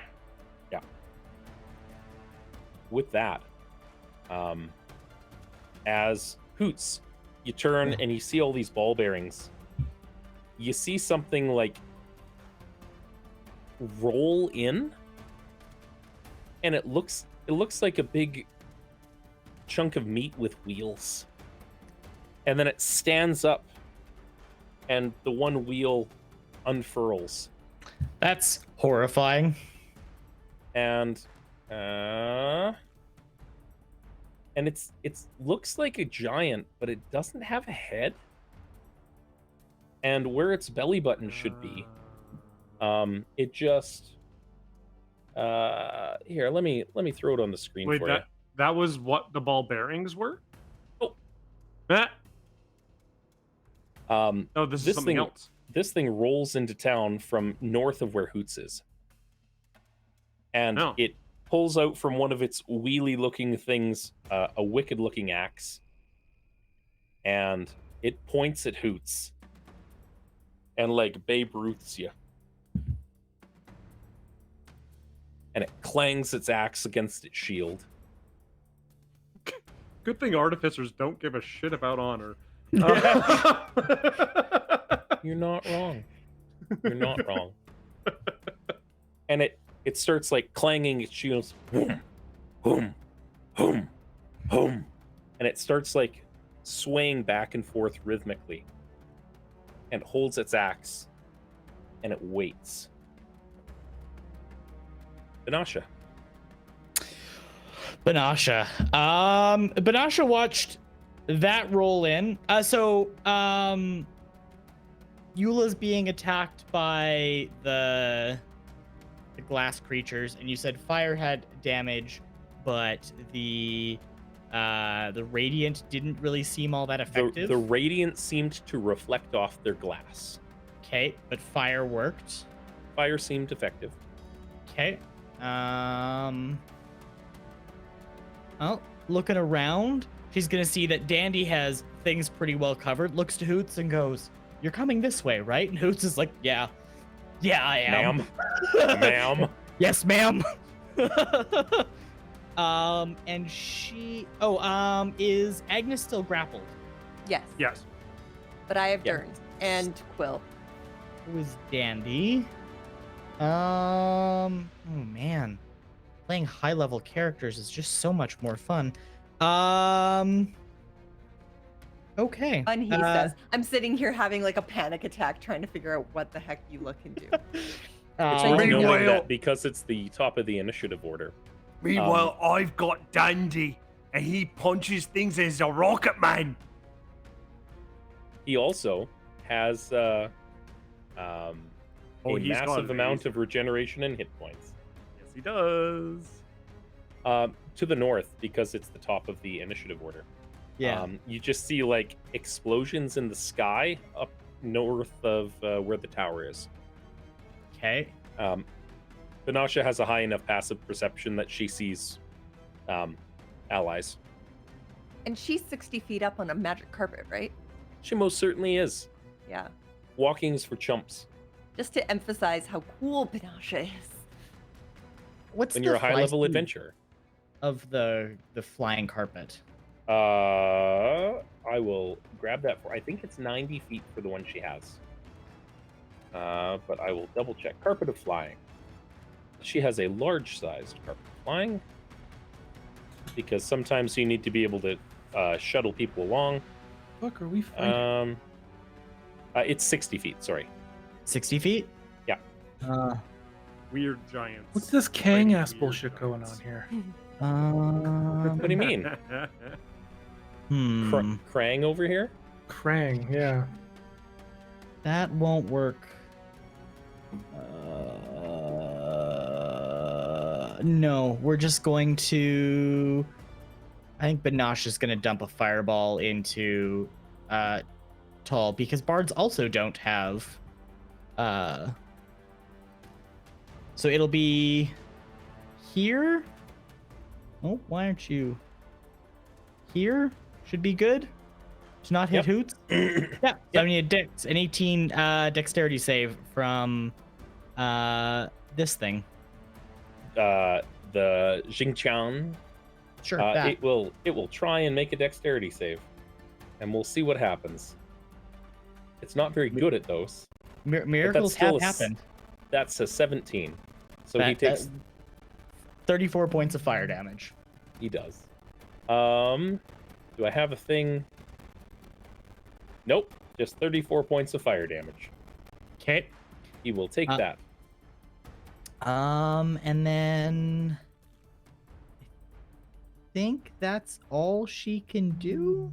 With that, as Hoots, you turn and you see all these ball bearings. You see something like roll in, and it looks like a big chunk of meat with wheels. And then it stands up, and the one wheel unfurls. That's horrifying. And it's looks like a giant, but it doesn't have a head. And where its belly button should be, it just here, let me throw it on the screen Wait, for that was what the ball bearings were? Oh. Eh. you. Oh, this is This something thing- else. This thing rolls into town from north of where Hoots is. And Oh. it pulls out from one of its wheelie-looking things a wicked-looking axe. And it points at Hoots. And, like, Babe Ruths you. And it clangs its axe against its shield. Good thing artificers don't give a shit about honor. You're not wrong. You're not wrong. And it starts like clanging its shields. Boom, boom, boom, boom. And it starts like swaying back and forth rhythmically. And holds its axe. And it waits. Benasha. Benasha watched that roll in. Eula's being attacked by the glass creatures, and you said fire had damage, but the radiant didn't really seem all that effective. The radiant seemed to reflect off their glass. Okay, but fire worked. Fire seemed effective. Okay. Well, looking around, she's gonna see that Dandy has things pretty well covered. Looks to Hoots and goes, "You're coming this way, right?" And Hoots is like, "Yeah, I am." Ma'am. Ma'am. Yes, ma'am. And she. Is Agnes still grappled? Yes. Yes. But I have Yeah. Durns and Quill. It was Dandy. Oh man, playing high level characters is just so much more fun. Okay. Fun, he says. I'm sitting here having like a panic attack trying to figure out what the heck Eula can do. It's Um, worth noting Meanwhile- that because it's the top of the initiative order. Meanwhile, I've got Dandy, and he punches things as a rocket man. He also has a he's got massive an amount ace. of regeneration and hit points. Yes, he does. To the north, because it's the top of the initiative order. yeah. You just see like explosions in the sky up north of where the tower is. Okay. Benasha has a high enough passive perception that she sees allies. And she's 60 feet up on a magic carpet, right? She most certainly is. Yeah. Walking is for chumps. Just to emphasize how cool Benasha is. What's When the you're a high fly level speed adventurer. of the flying carpet? I will grab that for. I think it's 90 feet for the one she has. But I will double check. Carpet of flying. She has a large-sized carpet of flying. Because sometimes you need to be able to shuttle people along. Fuck, are we fighting? It's 60 feet, sorry. 60 feet? Yeah. Weird giants. What's this Kang ass Weird bullshit going giants. on here? What do you mean? Krang over here? Krang, yeah. That won't work. No, we're just going to... I think Banash is going to dump a fireball into Tall, because bards also don't have... So it'll be here. Oh, why aren't you here? Should be good to not hit Hoots. Yeah, I need an 18 dexterity save from this thing. The Xingqiang. Sure. It will try and make a dexterity save, and we'll see what happens. It's not very good at those. Miracles have happened. That's a 17. So he takes 34 points of fire damage. He does. Do I have a thing? Nope. Just 34 points of fire damage. Okay. He will take that. And then I think that's all she can do.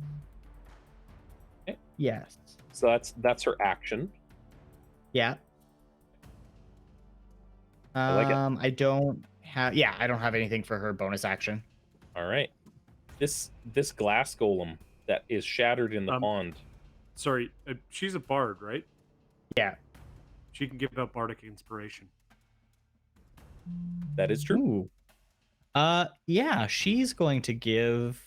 Okay. Yes. So that's her action. Yeah. I like it. I don't have anything for her bonus action. All right. This glass golem that is shattered in the pond. Sorry, she's a bard, right? Yeah. She can give out bardic inspiration. That is true. Ooh. Yeah, she's going to give...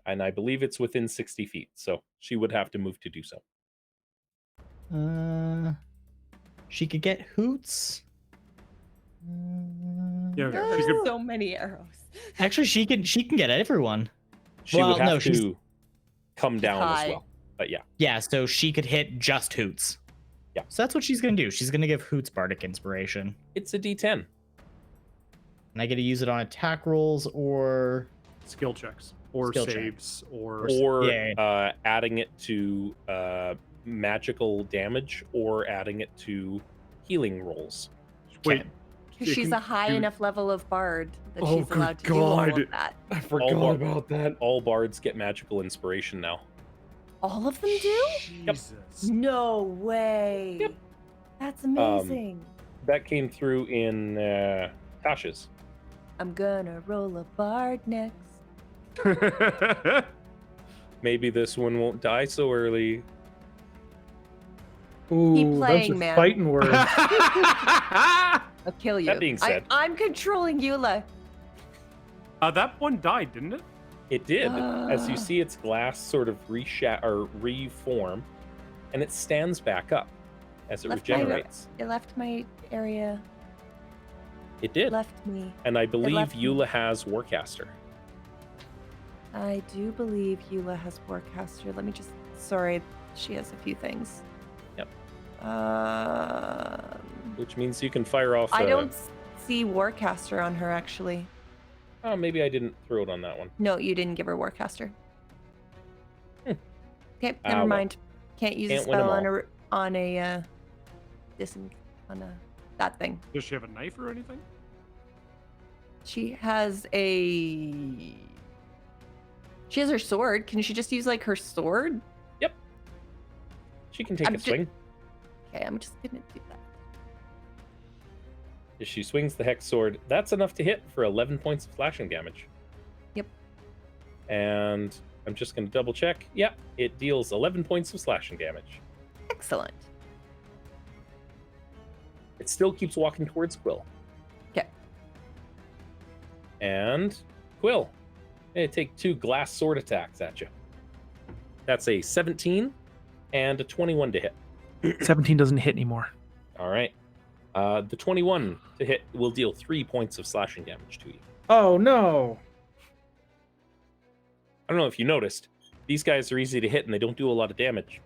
And I believe it's within 60 feet, so she would have to move to do so. She could get Hoots. Yeah, There's so many arrows. Actually, she can get everyone. She would have to come down as well. But yeah. Yeah, so she could hit just Hoots. Yeah. So that's what she's going to do. She's going to give Hoots bardic inspiration. It's a D10. And I get to use it on attack rolls or skill checks or skill saves checks. or adding it to magical damage or adding it to healing rolls. Wait. Because she's a high enough level of bard that she's allowed to do all of that. I forgot about that. All bards get magical inspiration now. All of them do? Jesus. No way. Yep. That's amazing. That came through in Tasha's. I'm gonna roll a bard next. Maybe this one won't die so early. Ooh, Keep playing, those are man. fighting words. I'll kill you. That being said, I'm controlling Eula. That one died, didn't it? it did. As you see its glass sort of reform, and it stands back up as it regenerates. It left my area. It did. Left me. And I believe left me. Eula has Warcaster. I do believe Eula has Warcaster. Let me just... Sorry, she has a few things. Yep. Which Which means you can fire off... I don't see Warcaster on her, actually. Oh, maybe I didn't throw it on that one. No, you didn't give her Warcaster. Okay, never well. mind. Can't use Can't a win 'em spell on a that thing. Does she have a knife or anything? She has her sword. Can she just use like her sword? Yep. She can take a swing. Okay, I'm just gonna do that. If she swings the hex sword, that's enough to hit for 11 points of slashing damage. Yep. And I'm just going to double check. Yeah, it deals 11 points of slashing damage. Excellent. It still keeps walking towards Quill. Okay. And Quill, take 2 glass sword attacks at you. That's a 17 and a 21 to hit. 17 doesn't hit anymore. All right. The 21 to hit will deal 3 points of slashing damage to you. Oh, no. I don't know if you noticed, these guys are easy to hit and they don't do a lot of damage.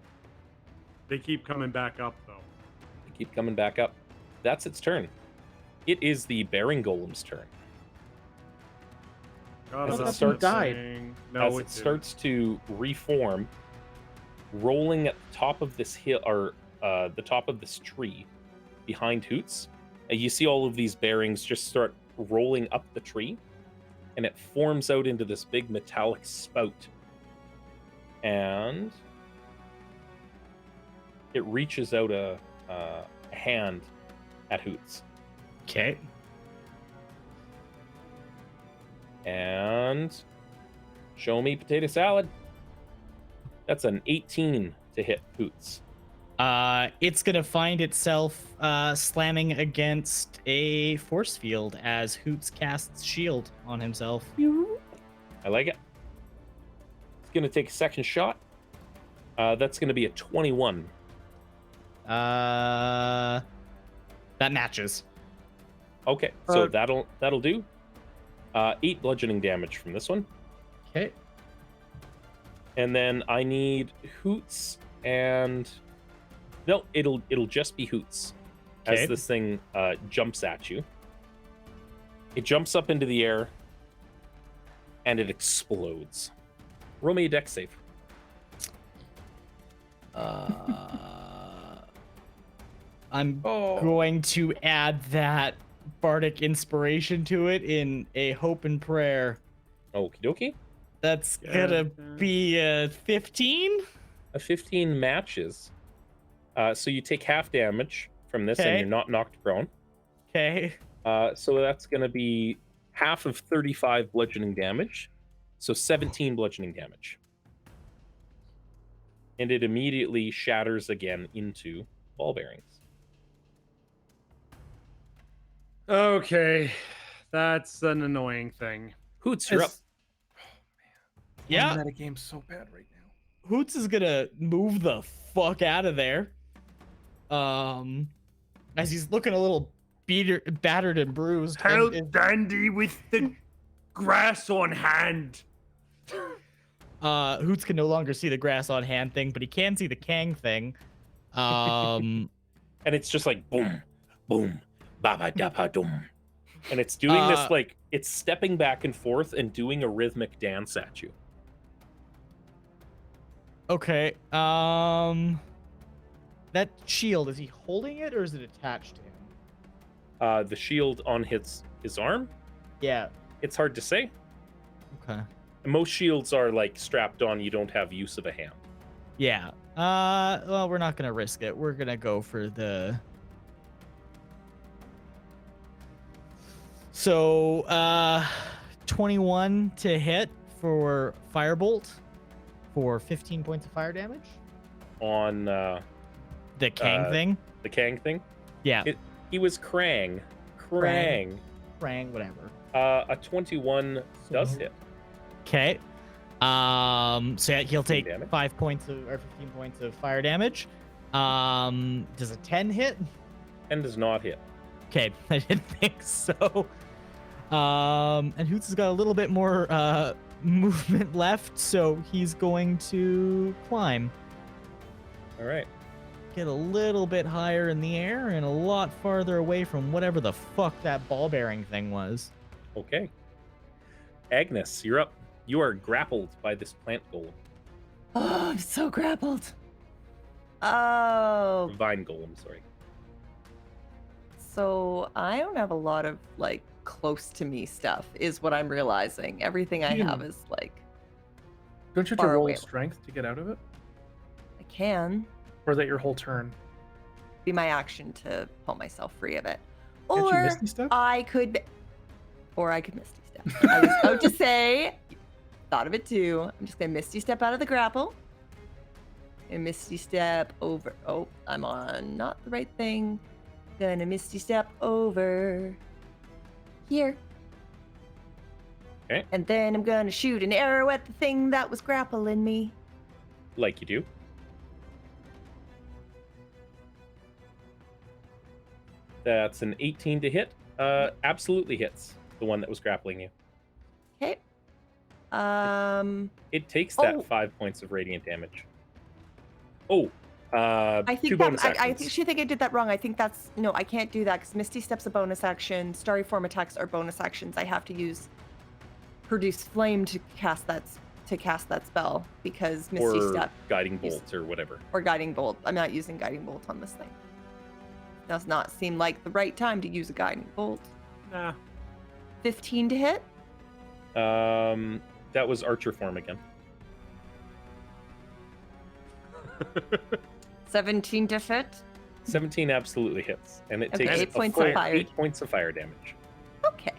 They keep coming back up, though. They keep coming back up. That's its turn. It is the Bearing Golem's turn. God, As it that's starts- died. No, as it starts to reform, rolling at the top of this hill or the top of this tree behind Hoots, and you see all of these bearings just start rolling up the tree, and it forms out into this big metallic spout, and it reaches out a hand at Hoots. Okay. And show me potato salad. That's an 18 to hit Hoots. It's gonna find itself slamming against a force field as Hoots casts shield on himself. I like it. It's gonna take a second shot. That's gonna be a 21. That matches. Okay, so that'll do. 8 bludgeoning damage from this one. Okay. And then I need Hoots and no, it'll just be Hoots Okay. as this thing jumps at you. It jumps up into the air and it explodes. Roll me a dex save. I'm going to add that bardic inspiration to it in a hope and prayer. Okie dokie. That's gonna be a 15. A 15 matches. So you take half damage from this and Okay. you're not knocked prone. Okay. So that's going to be half of 35 bludgeoning damage. So 17 bludgeoning damage. And it immediately shatters again into ball bearings. Okay, that's an annoying thing. Hoots, you're up. Yeah. That game's so bad right now. Hoots is gonna move the fuck out of there. As he's looking a little battered and bruised. Help and Dandy with the grass on hand. Hoots can no longer see the grass on hand thing, but he can see the Kang thing. And it's just like boom, boom, ba da ba dum. And it's doing this like it's stepping back and forth and doing a rhythmic dance at you. Okay. That shield, is he holding it or is it attached to him? The shield on his arm, Yeah. it's hard to say. Okay. Most shields are like strapped on, you don't have use of a hand. Yeah. Well, we're not gonna risk it. We're gonna go for the. So, 21 to hit for Firebolt for 15 points of fire damage. On The Kang thing. the Kang thing. Yeah. He was Krang. Krang, whatever. A 21 does hit. Okay. So yeah, he'll take damage. 5 points or 15 points of fire damage. Does a 10 hit? And does not hit. Okay, I didn't think so. And Hoots has got a little bit more movement left, so he's going to climb. All right. Get a little bit higher in the air and a lot farther away from whatever the fuck that ball bearing thing was. Okay. Agnes, you're up. You are grappled by this plant golem. Oh, I'm so grappled. Oh, Vine golem, sorry. So I don't have a lot of like close to me stuff, is what I'm realizing. Everything I have is like Don't you have to Far roll away. strength to get out of it? I can Or is that your whole turn? be my action to pull myself free of it, Can't you or Misty Step? I could, Misty Step. I was about to say, thought of it too. I'm just gonna Misty Step out of the grapple, and Misty Step over. Oh, I'm on not the right thing. Gonna Misty Step over here. Okay. And then I'm gonna shoot an arrow at the thing that was grappling me. Like you do. That's an 18 to hit. Absolutely hits the one that was grappling you. Okay. It takes that Oh. 5 points of radiant damage. Oh, I two think bonus that I actions. actually think I did that wrong. I think that's no, I can't do that because Misty Step's a bonus action. Starry form attacks are bonus actions. I have to use produce flame to cast that spell because Misty Or Step guiding bolt or whatever. or guiding bolt. I'm not using guiding bolt on this thing. Does not seem like the right time to use a guiding bolt. Nah. 15 to hit. That was archer form again. 17 to hit. 17 absolutely hits, and it Okay, takes 8 points a of full fire. 8 points of fire damage. Okay.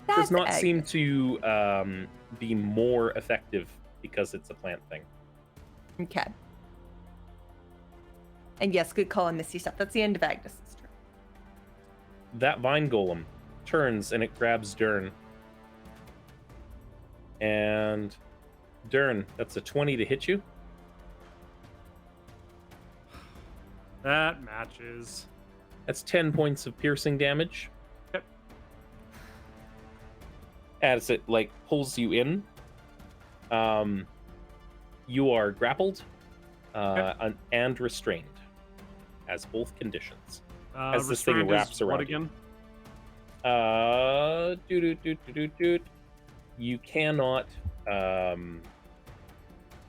That's Does not seem accurate. to be more effective because it's a plant thing. Okay. And yes, good call on Misty Step. That's the end of Agnes's turn. That vine golem turns and it grabs Dern. And Dern, that's a 20 to hit you. That matches. That's 10 points of piercing damage. Yep. As it like pulls you in, you are grappled and restrained as both conditions. As this thing Restrained is wraps around what again? You cannot,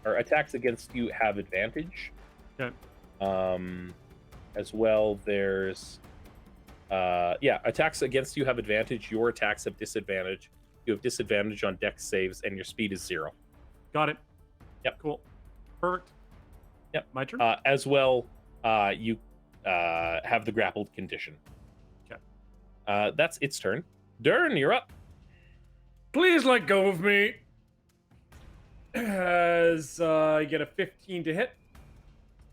or attacks against you have advantage. Okay. As well, there's, attacks against you have advantage. Your attacks have disadvantage. You have disadvantage on dex saves, and your speed is 0. Got it. Yep. Cool. Perfect. Yep. My turn. As well, you have the grappled condition. Okay. That's its turn. Dern, you're up. Please let go of me. As I get a 15 to hit.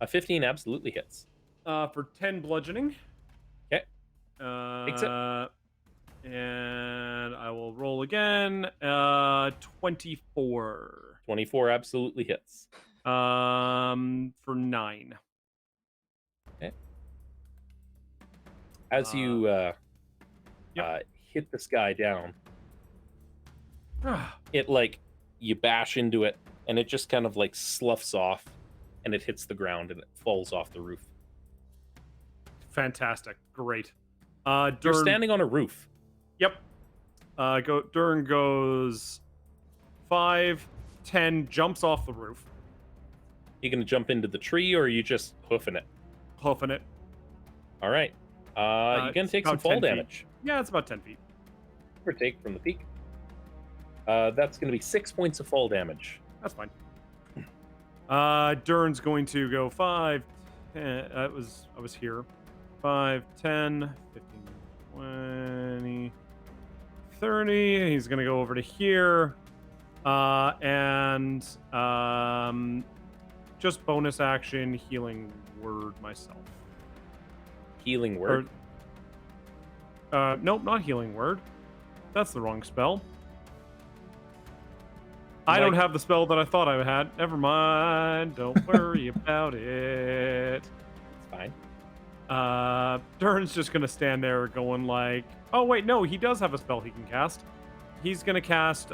A 15 absolutely hits. For 10 bludgeoning. Okay. Takes it. And I will roll again. 24. 24 absolutely hits. For 9. Okay. As you hit this guy down, it like you bash into it, and it just kind of like sloughs off, and it hits the ground and it falls off the roof. Fantastic. Great. You're Dern, standing on a roof. Yep. Dern goes 5, 10, jumps off the roof. You gonna jump into the tree, or are you just hoofing it? Hoofing it. All right. You're gonna It's take some about fall 10 feet. damage. Yeah, it's about 10 feet. Or take from the peak. That's gonna be 6 points of fall damage. That's fine. Dern's going to go 5, 10. I was here. 5, 10, 15, 20, 30. He's going to go over to here. And just bonus action healing word myself. Healing word. Nope, not healing word. That's the wrong spell. I don't have the spell that I thought I had. Never mind. Don't worry about it. It's fine. Dern's just gonna stand there going like, oh wait, no, he does have a spell he can cast. He's gonna cast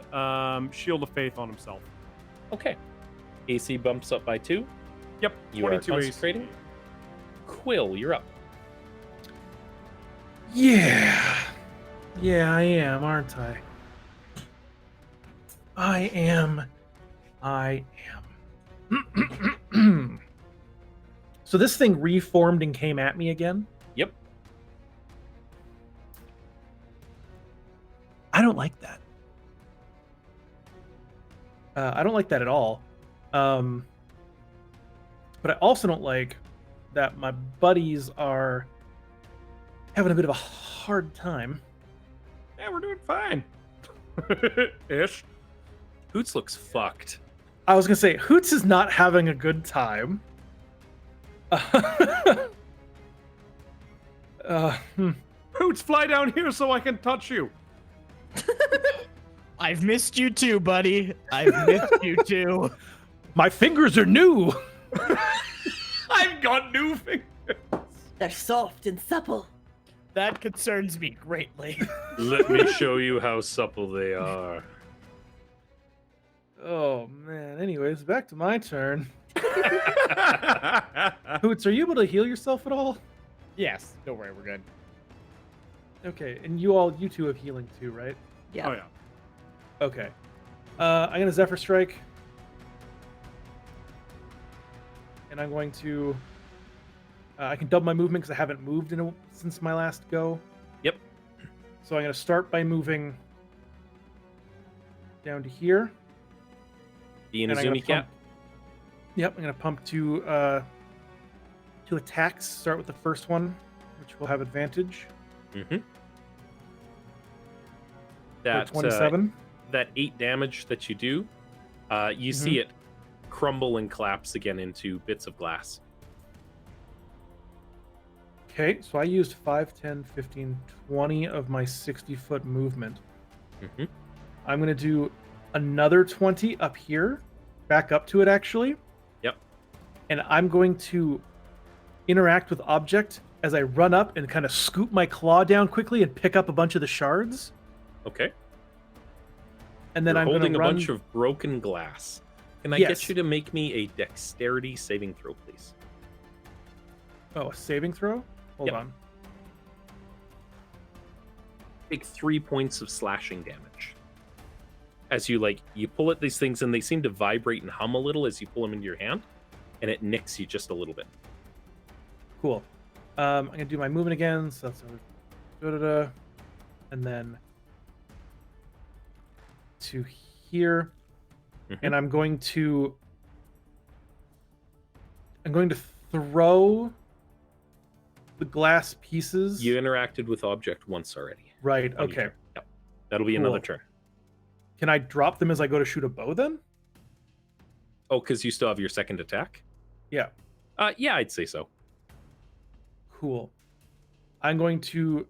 Shield of Faith on himself. Okay. AC bumps up by 2. Yep, You are 22 AC. concentrating. Quill, you're up. Yeah. Yeah, I am, aren't I? I am. So this thing reformed and came at me again? Yep. I don't like that. I don't like that at all. But I also don't like that my buddies are having a bit of a hard time. Yeah, we're doing fine. Ish. Hoots looks fucked. I was gonna say Hoots is not having a good time. Hoots, fly down here so I can touch you. I've missed you too, buddy. I've missed you too. My fingers are new. I've got new fingers. They're soft and supple. That concerns me greatly. Let me show you how supple they are. Oh man. Anyways, back to my turn. Hoots, are you able to heal yourself at all? Yes, don't worry, we're good. Okay, and you two have healing too, right? Yeah. Oh yeah. Okay. I'm gonna Zephyr Strike. And I'm going to... I can double my movement because I haven't moved since my last go. Yep. So I'm going to start by moving down to here. The And I'm gonna Inazumi cat. Yep, I'm going to pump two attacks. Start with the first one, which will have advantage. Mm-hmm. For That 27. That 8 damage that you do, you see it crumble and collapse again into bits of glass. Okay, so I used 5, 10, 15, 20 of my 60-foot movement. Mm-hmm. I'm going to do another 20 up here, back up to it, actually. Yep. And I'm going to interact with object as I run up and kind of scoop my claw down quickly and pick up a bunch of the shards. Okay. And then You're I'm holding going to a bunch of broken glass. Can I get you to make me a dexterity saving throw, please? Oh, a saving throw? Hold on. Take 3 points of slashing damage. As you pull at these things and they seem to vibrate and hum a little as you pull them into your hand, and it nicks you just a little bit. Cool. I'm going to do my movement again. So that's and then to here. And I'm going to throw the glass pieces. You interacted with object once already. Right, okay. Yep. That'll be another turn. Can I drop them as I go to shoot a bow then? Oh, because you still have your second attack? Yeah. Yeah, I'd say so. Cool. I'm going to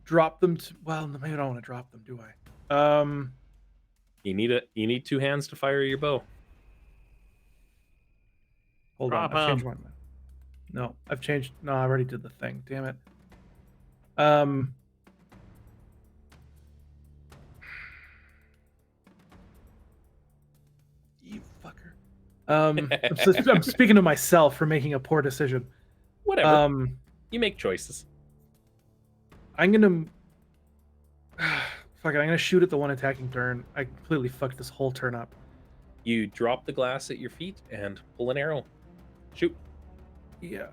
drop them to... Well, maybe I don't want to drop them, do I? You need 2 hands to fire your bow. Hold on, I've changed one. No, I've changed... No, I already did the thing. Damn it. You fucker. I'm speaking to myself for making a poor decision. Whatever. You make choices. I'm gonna... Fuck it, I'm gonna shoot at the one attacking turn. I completely fucked this whole turn up. You drop the glass at your feet and pull an arrow. Shoot. Yeah.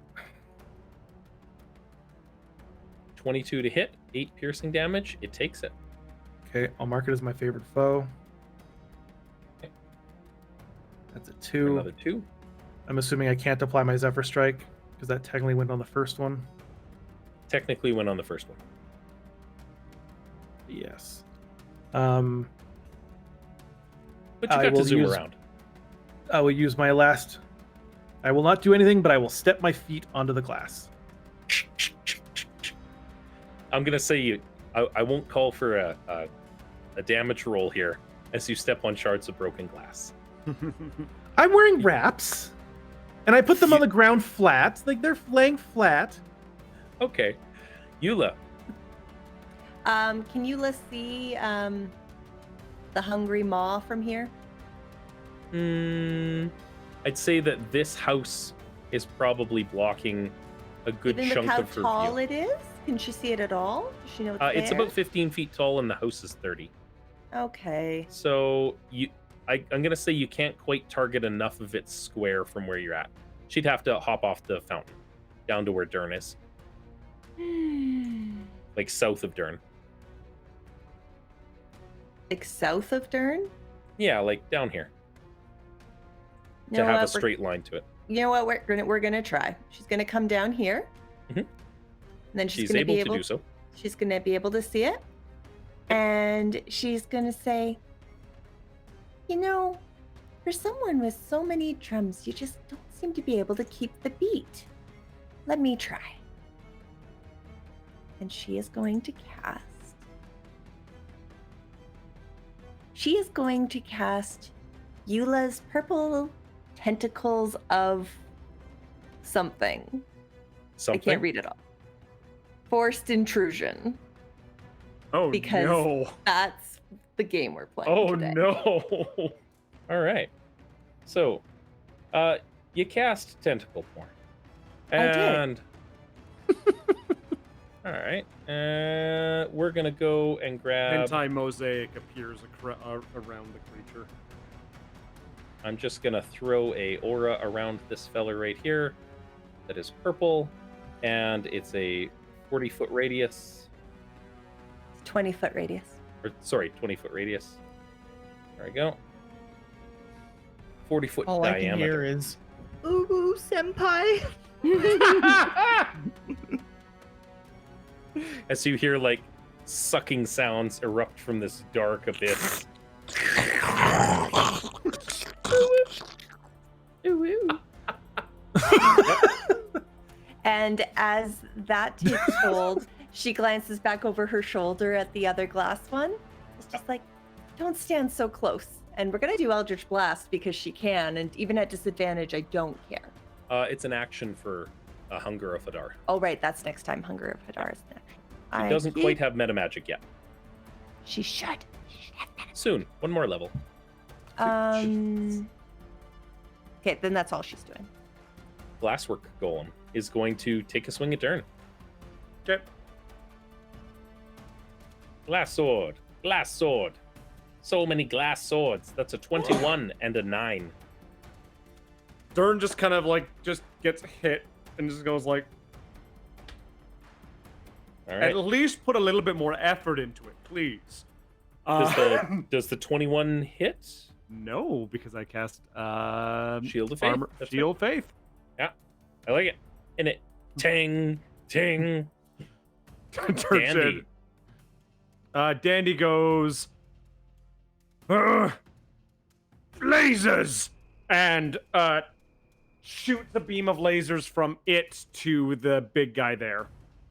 22 to hit, 8 piercing damage. It takes it. Okay, I'll mark it as my favorite foe. Okay. That's a 2. Another 2. I'm assuming I can't apply my Zephyr Strike because that technically went on the first one. Technically went on the first one. Yes. But you got to zoom around. I will use my last... I will not do anything, but I will step my feet onto the glass. I'm going to say I won't call for a damage roll here as you step on shards of broken glass. I'm wearing wraps, and I put them on the ground flat. Like, they're laying flat. Okay. Eula. Can Eula see the hungry maw from here? I'd say that this house is probably blocking a good Even chunk with how of her tall view. it is? Can she see it at all? Does she know it's It's there? about 15 feet tall and the house is 30. Okay. So I'm going to say you can't quite target enough of its square from where you're at. She'd have to hop off the fountain down to where Dern is. Like south of Dern. Like south of Dern? Yeah, like down here. You To know have what? a straight line to it. You know what? We're gonna try. She's gonna come down here, Mhm. and then she's She's gonna able be to able. do so. She's gonna be able to see it, and she's gonna say, "You know, for someone with so many drums, you just don't seem to be able to keep the beat. Let me try." And she is going to cast. She is going to cast Eula's purple tentacles of something. Something. I can't read it all. Forced intrusion. Oh, Because no. that's the game we're playing. Oh, today. no. All right. So, you cast tentacle porn. I did. And All right. We're gonna go and grab. Hentai mosaic appears around the creature. I'm just gonna throw a aura around this fella right here. That is purple, and it's a 40-foot radius. 20-foot radius. Or sorry, 20-foot radius. There we go. 40-foot All I can diameter. hear is, "Ooh, senpai." As you hear like sucking sounds erupt from this dark abyss. And as that takes hold, she glances back over her shoulder at the other glass one. It's just like, don't stand so close. And we're going to do Eldritch Blast because she can. And even at disadvantage, I don't care. It's an action for Hunger of Hadar. Oh, right. That's next time. Hunger of Hadar is next. It doesn't quite have meta magic yet. She should. Soon. One more level. Okay, then that's all she's doing. Glasswork Golem is going to take a swing at turn. Okay. Glass sword. Glass sword. So many glass swords. That's a 21 and a 9. Dern just kind of like just gets hit and just goes like, All right. at least put a little bit more effort into it, please. Does the 21 hit? No, because I cast Shield of Faith. That's Shield of Faith. Yeah, I like it. In it, ting, ting. Dandy. Dandy goes, lasers, and shoots a beam of lasers from it to the big guy there.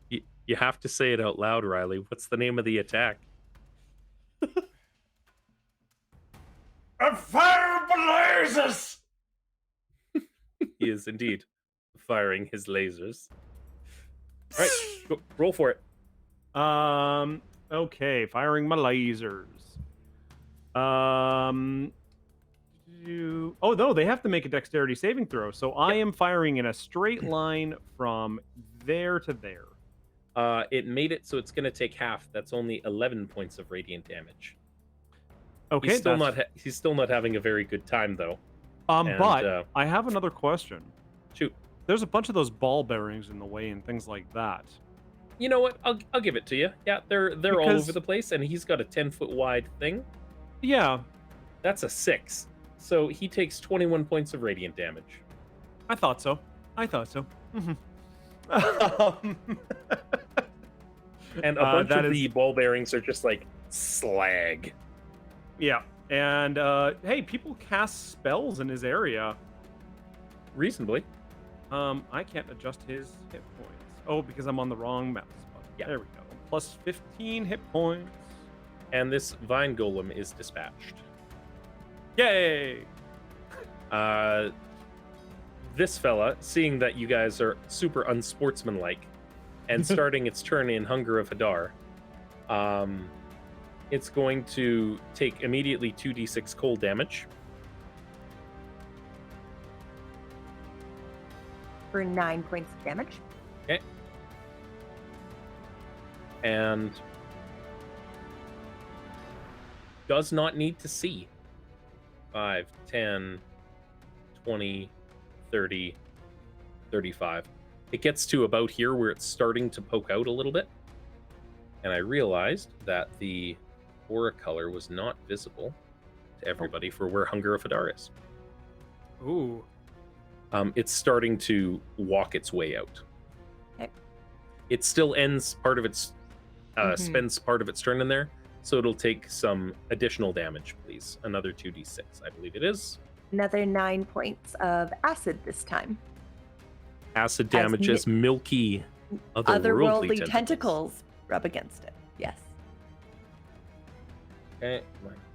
You have to say it out loud, Riley. What's the name of the attack? I'm firing lasers! He is indeed firing his lasers. All right, go, roll for it. Okay, firing my lasers. Oh no, they have to make a dexterity saving throw. So I am firing in a straight line from there to there. It made it, so it's going to take half. That's only 11 points of radiant damage. Okay, he's still not having a very good time though. But I have another question. Shoot. There's a bunch of those ball bearings in the way and things like that. You know what? I'll give it to you. Yeah, they're all over the place, and he's got a 10-foot wide thing. Yeah, That's a 6. So he takes 21 points of radiant damage. I thought so. Mm-hmm. And a bunch of the ball bearings are just like slag. Yeah, and hey, people cast spells in his area. Reasonably. I can't adjust his hit points. Oh, because I'm on the wrong mouse button. Yeah. There we go. Plus 15 hit points. And this vine golem is dispatched. Yay! This fella, seeing that you guys are super unsportsmanlike, and starting its turn in Hunger of Hadar, it's going to take immediately 2d6 cold damage. For 9 points of damage. Okay. And does not need to see. 5, 10, 20, 30, 35. It gets to about here where it's starting to poke out a little bit. And I realized that the aura color was not visible to everybody for where Hunger of Hadar is. Ooh. It's starting to walk its way out. Okay. It still ends part of its, spends part of its turn in there, so it'll take some additional damage, please. Another 2d6, I believe it is. Another 9 points of acid this time. Acid damage as milky otherworldly tentacles rub against it. Yes. Okay,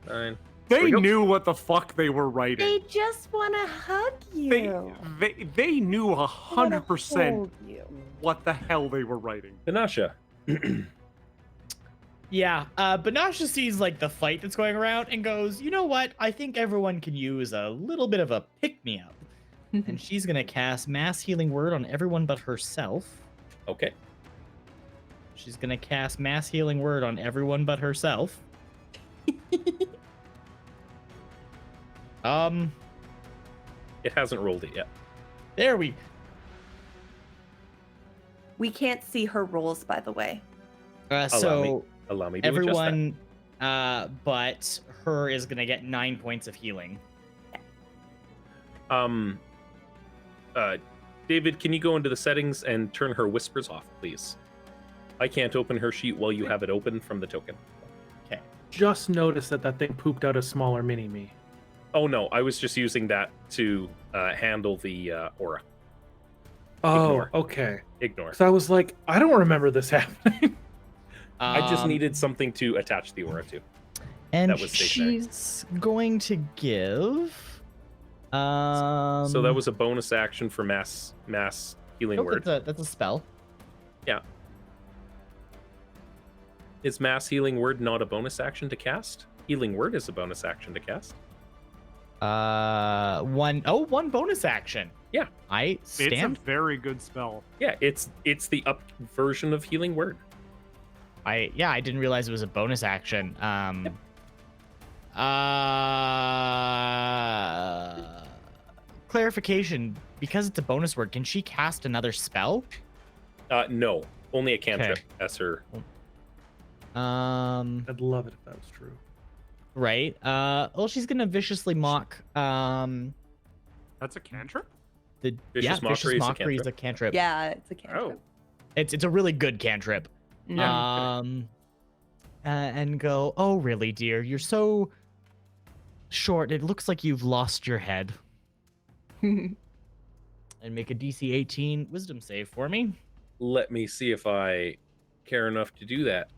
9. They knew what the fuck they were writing. They just want to hug you. They knew 100% hold you. what the hell they were writing. Banasha. Yeah, Banasha sees like the fight that's going around and goes, you know what? I think everyone can use a little bit of a pick-me-up. And she's gonna cast Mass Healing Word on everyone but herself. Okay. She's gonna cast Mass Healing Word on everyone but herself. It hasn't rolled it yet. There we. We can't see her rolls, by the way. So Allow me to adjust that. everyone, but her is gonna get 9 points of healing. David, can you go into the settings and turn her whispers off, please? I can't open her sheet while you have it open from the token. Okay. Just noticed that thing pooped out a smaller mini me. Oh no, I was just using that to handle the aura. Oh, Ignore. okay. Ignore. So I was like, I don't remember this happening. I just needed something to attach the aura to. And that was stationary. she's going to give. So that was a bonus action for mass healing oh, word. that's a spell. Yeah. Is mass healing word not a bonus action to cast? Healing word is a bonus action to cast. One bonus action. Yeah. I stand. It's a very good spell. Yeah, it's the up version of healing word. I didn't realize it was a bonus action. Clarification, because it's a bonus word, can she cast another spell? No, only a cantrip as her. I'd love it if that was true. Right. Well, she's gonna viciously mock. That's a cantrip? Vicious Mockery is a cantrip. Yeah, it's a cantrip. Oh. It's a really good cantrip. And go, oh really, dear? You're so short. It looks like you've lost your head. And make a DC 18 Wisdom save for me. Let me see if I care enough to do that.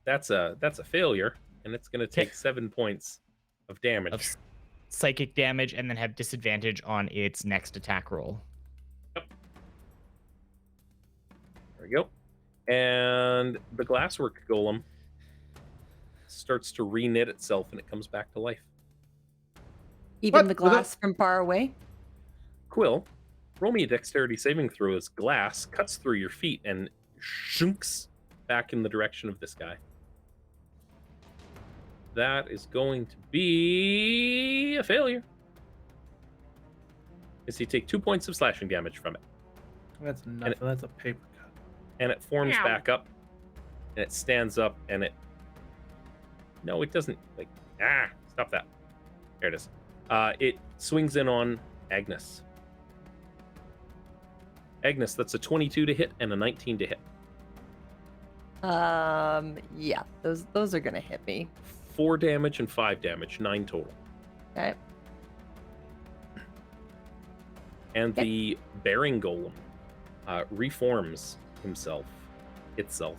That's a failure, and it's going to take 7 points of damage. Of psychic damage, and then have disadvantage on its next attack roll. Yep. There we go. And the glasswork golem starts to reknit itself, and it comes back to life. Even the glass from far away? Quill, roll me a dexterity saving throw as glass cuts through your feet and shunks back in the direction of this guy. That is going to be a failure. As you take 2 points of slashing damage from it. That's nothing. That's a paper cut. And it forms back up. And it stands up and it... No, it doesn't. Stop that. There it is. It swings in on Agnes. Agnes, that's a 22 to hit and a 19 to hit. Yeah, those are gonna hit me. 4 damage and 5 damage, 9 total. Okay. And the bearing golem reforms itself,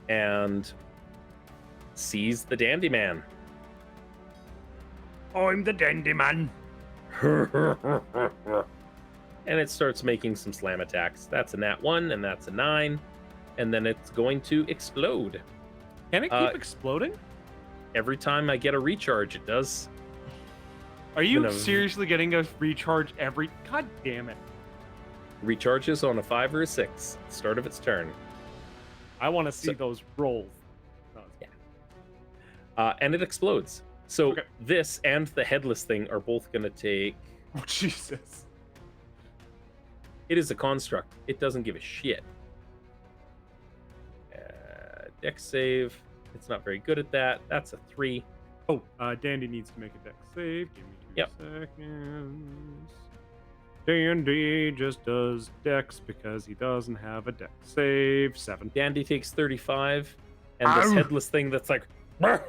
and sees the dandy man. I'm the dandy man. And it starts making some slam attacks. That's a nat 1, and that's a 9. And then it's going to explode. Can it keep exploding? Every time I get a recharge, it does. Are you seriously getting a recharge every... God damn it. Recharges on a 5 or a 6. Start of its turn. I want to see those rolls. Yeah. And it explodes. So this and the headless thing are both going to take... Oh, Jesus. It is a construct. It doesn't give a shit. Dex save. It's not very good at that. That's a 3. Oh, Dandy needs to make a dex save. Give me 2 seconds. Dandy just does dex because he doesn't have a dex save. 7. Dandy takes 35. And this headless thing that's like... And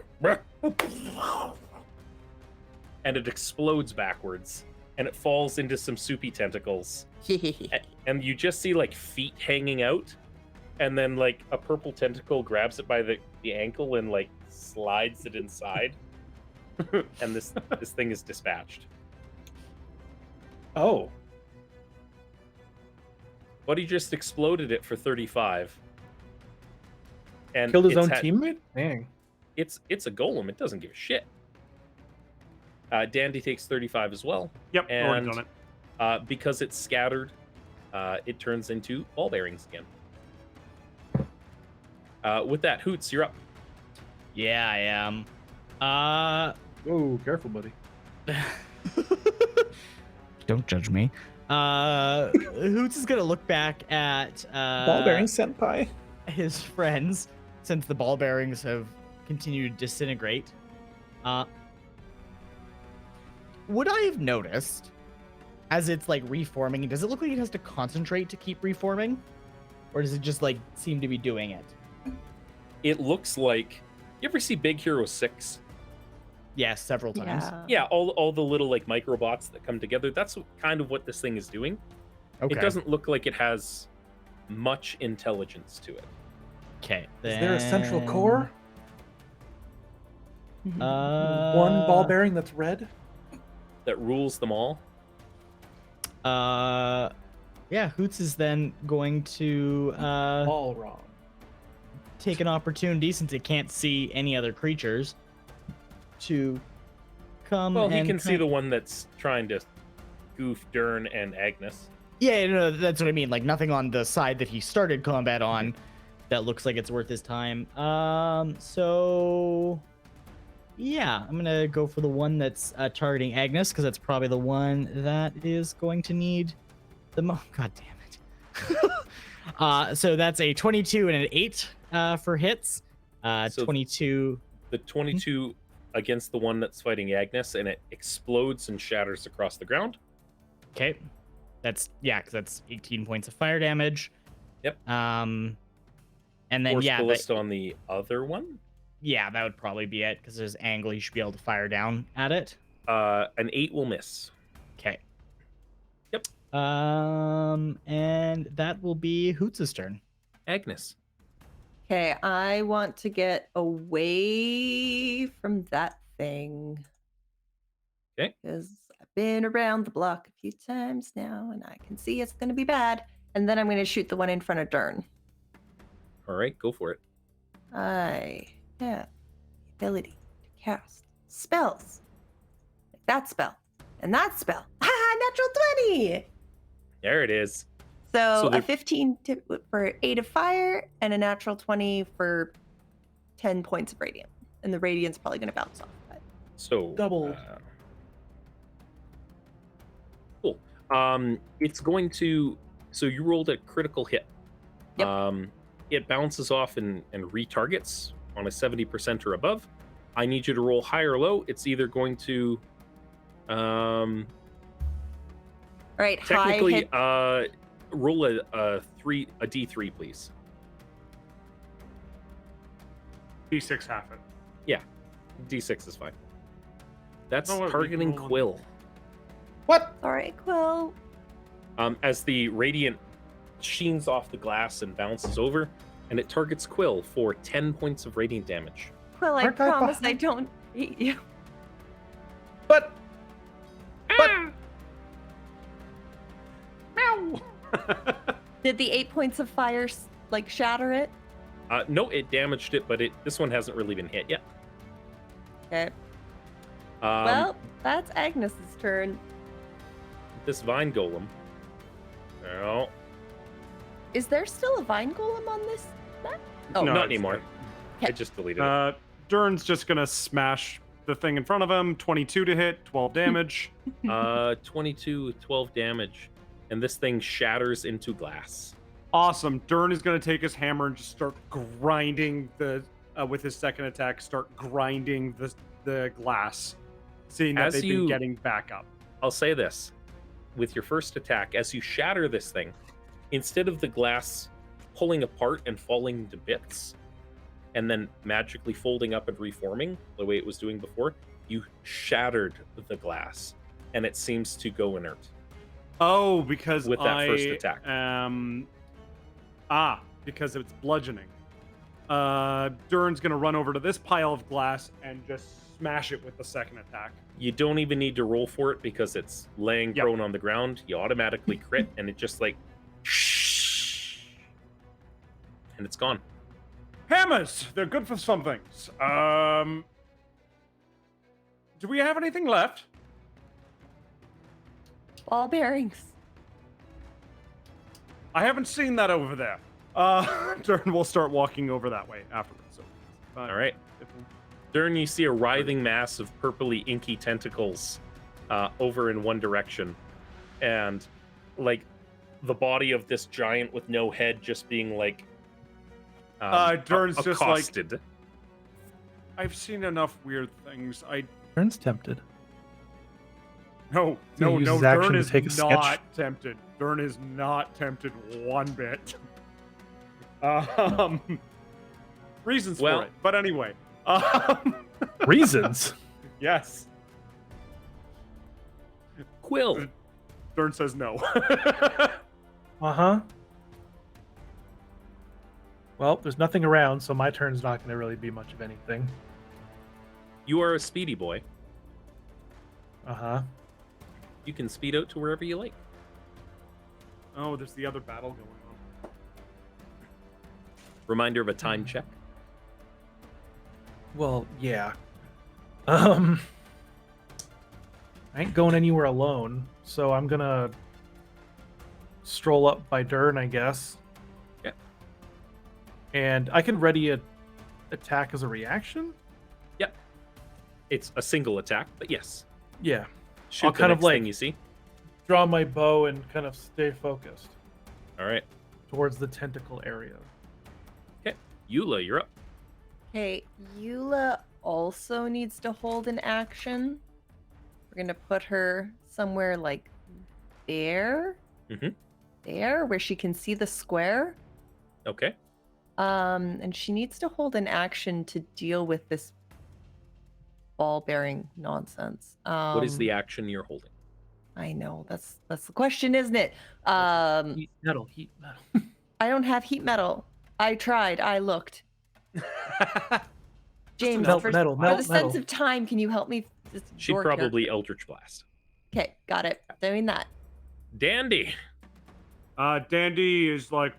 it explodes backwards. And it falls into some soupy tentacles. And you just see like feet hanging out. And then like a purple tentacle grabs it by the ankle and like slides it inside. And this thing is dispatched. Oh. Buddy just exploded it for 35. And killed his own teammate? Dang. It's a golem. It doesn't give a shit. Dandy takes 35 as well. Yep, and already done it. Because it's scattered, it turns into ball bearings again. With that, Hoots, you're up. Yeah, I am. Oh, careful, buddy. Don't judge me. Hoots is gonna look back at Ball bearing senpai. his friends since the ball bearings have continued to disintegrate. Would I have noticed as it's like reforming? Does it look like it has to concentrate to keep reforming, or does it just like seem to be doing it? It looks like, you ever see Big Hero 6? Yes, several times. Yeah, all the little like microbots that come together. That's kind of what this thing is doing. Okay. It doesn't look like it has much intelligence to it. Okay. Is there a central core? One One ball bearing that's red? That rules them all. Yeah, Hoots is then going to All wrong. take an opportunity, since it can't see any other creatures, to come. Well, he and can see the one that's trying to goof Dern and Agnes. Yeah, no, that's what I mean. Like nothing on the side that he started combat on that looks like it's worth his time. So yeah, I'm gonna go for the one that's targeting Agnes, because that's probably the one that is going to need the most. God damn it. So that's a 22 and an 8 for hits. So 22. The 22 against the one that's fighting Agnes, and it explodes and shatters across the ground. Okay. That's, yeah, because that's 18 points of fire damage. Yep. And then, Force yeah. Ballista on the other one. Yeah, that would probably be it, because there's angle you should be able to fire down at it. An 8 will miss. Okay. Yep. And that will be Hoots' turn. Agnes. Okay, I want to get away from that thing. Okay. Because I've been around the block a few times now, and I can see it's going to be bad. And then I'm going to shoot the one in front of Dern. All right, go for it. I have the ability to cast spells. Like that spell. And that spell. Natural 20! There it is. So, So a 15 for 8 of fire and a natural 20 for 10 points of radiant. And the radiant's probably going to bounce off. But... So Double. Cool. It's going to. So you rolled a critical hit. Yep. It bounces off and retargets on a 70% or above. I need you to roll high or low. It's either going to. All right, Technically, high hit. roll a D3, please. D6 half it. D6 is fine. That's Oh, what, targeting roll one. Quill. What? All right, Quill. As the radiant sheens off the glass and bounces over, and it targets Quill for 10 points of radiant damage. Quill, I Aren't I promise I behind? don't hate you. But Did the 8 points of fire like shatter it? No, it damaged it, but this one hasn't really been hit yet. Okay. Um, Well, that's Agnes's turn. this vine golem. No, Is there still a vine golem on this map? Oh, No, not it's anymore. I Okay. just deleted it. Dern's just gonna smash the thing in front of him. 22 to hit, 12 damage. 22, 12 damage, and this thing shatters into glass. Awesome. Dern is gonna take his hammer and just start grinding the with his second attack. Start grinding the glass, seeing that As they've you- been getting back up. I'll say this. With your first attack, as you shatter this thing, instead of the glass pulling apart and falling to bits, and then magically folding up and reforming the way it was doing before, you shattered the glass, and it seems to go inert. Oh, because With that first attack. Because it's bludgeoning. Dern's gonna run over to this pile of glass and just smash it with the second attack. You don't even need to roll for it because it's laying Yep. prone on the ground. You automatically crit, and it just like, and it's gone. Hammers! They're good for some things. Do we have anything left? ball bearings. I haven't seen that over there. Dern will start walking over that way afterwards. So, All right. Dern, you see a writhing mass of purpley inky tentacles over in one direction, and like the body of this giant with no head just being like Dern's just like, accosted. I've seen enough weird things. Turn's tempted. No, He's gonna use his Dern action to is take a sketch. not tempted. Dern is not tempted one bit. Reasons Well- for it, but anyway. Reasons. Yes. Quill. Dern says no. Uh-huh. Well, there's nothing around, so my turn's not going to really be much of anything. You are a speedy boy. Uh-huh. You can speed out to wherever you like. Oh, there's the other battle going on. Reminder of a time check. Well, yeah. I ain't going anywhere alone, so I'm gonna stroll up by Dern, I guess. Yeah. And I can ready a attack as a reaction? Yep. It's a single attack, but yes. Yeah. Shoot I'll the kind of next like thing you see. draw my bow and kind of stay focused All right. towards the tentacle area. Okay. Eula, you're up. Okay, Eula also needs to hold an action. We're gonna put her somewhere like there. Mhm. There, where she can see the square. Okay. And she needs to hold an action to deal with this ball-bearing nonsense. What is the action you're holding? I know that's the question, isn't it? Heat metal. I don't have heat metal. I tried. I looked. James, melt for, metal, for melt the metal. sense of time, can you help me? This is She'd your probably Eldritch Blast. character. Okay, got it. Doing that. Dandy. Dandy is like,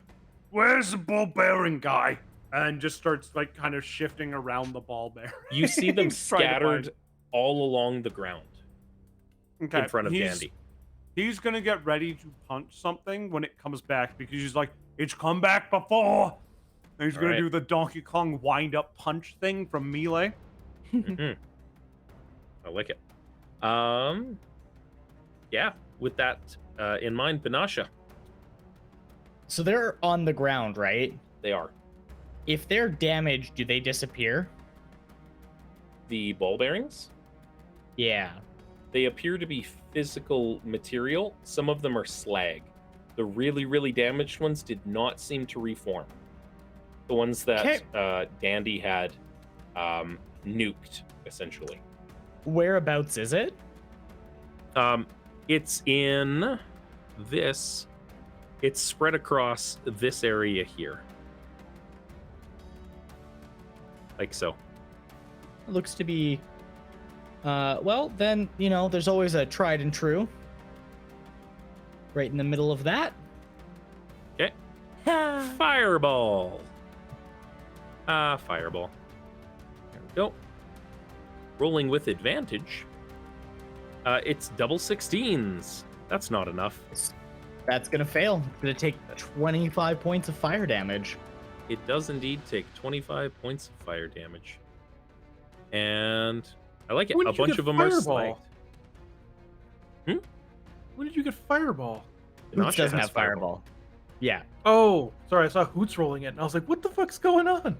where's the ball bearing guy? And just starts like kind of shifting around the ball bearing. You see them Trying to find- scattered all along the ground Okay, in front of he's- Dandy. He's gonna get ready to punch something when it comes back because he's like, it's come back before. And he's gonna Alright. do the Donkey Kong wind up punch thing from Melee. Mhm. I like it. Yeah, with that in mind, Banasha, So they're on the ground, right? they are. If they're damaged, do they disappear? The ball bearings, Yeah. they appear to be physical material. Some of them are slag. The really, really damaged ones did not seem to reform. The ones that Dandy had nuked, essentially. Whereabouts is it? It's in this. It's spread across this area here. Like so. It looks to be well, then, there's always a tried and true. Right in the middle of that. Okay. Fireball. Fireball. There we go. Rolling with advantage. It's double 16s. That's not enough. That's gonna fail. It's gonna take 25 points of fire damage. It does indeed take 25 points of fire damage. And I like it. When A did you bunch get of them are Fireball? slagged. When did you get Fireball? Hoots Banasha doesn't has have fireball. Yeah. Oh, sorry, I saw Hoots rolling it, and I was like, what the fuck's going on?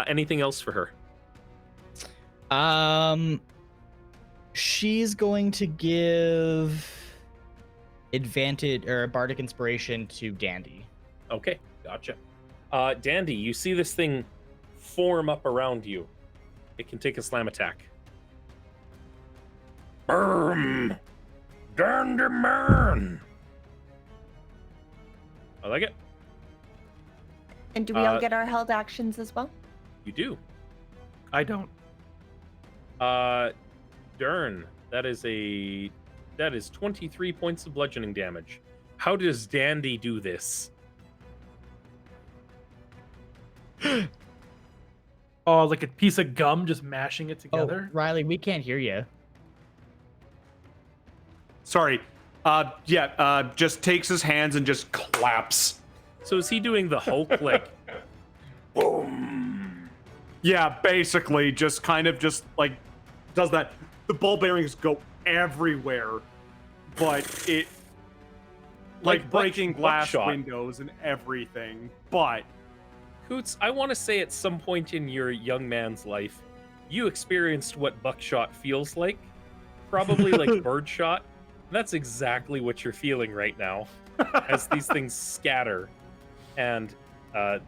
Anything else for her? She's going to give advantage or bardic inspiration to Dandy. Okay, gotcha. Dandy, you see this thing form up around you. It can take a slam attack. Boom! Dandy man! I like it. And do we all get our held actions as well? You do. I don't. Dern, that is 23 points of bludgeoning damage. How does Dandy do this? Oh, like a piece of gum just mashing it Oh, together? Riley, we can't hear you. Sorry, Just takes his hands and just claps. So is he doing the Hulk like Boom. Yeah, basically, just kind of just like does that. The ball bearings go everywhere, but it like breaking glass buckshot. windows and everything. But Coots, I want to say at some point in your young man's life, you experienced what buckshot feels like, probably like birdshot. That's exactly what you're feeling right now, as these things scatter, and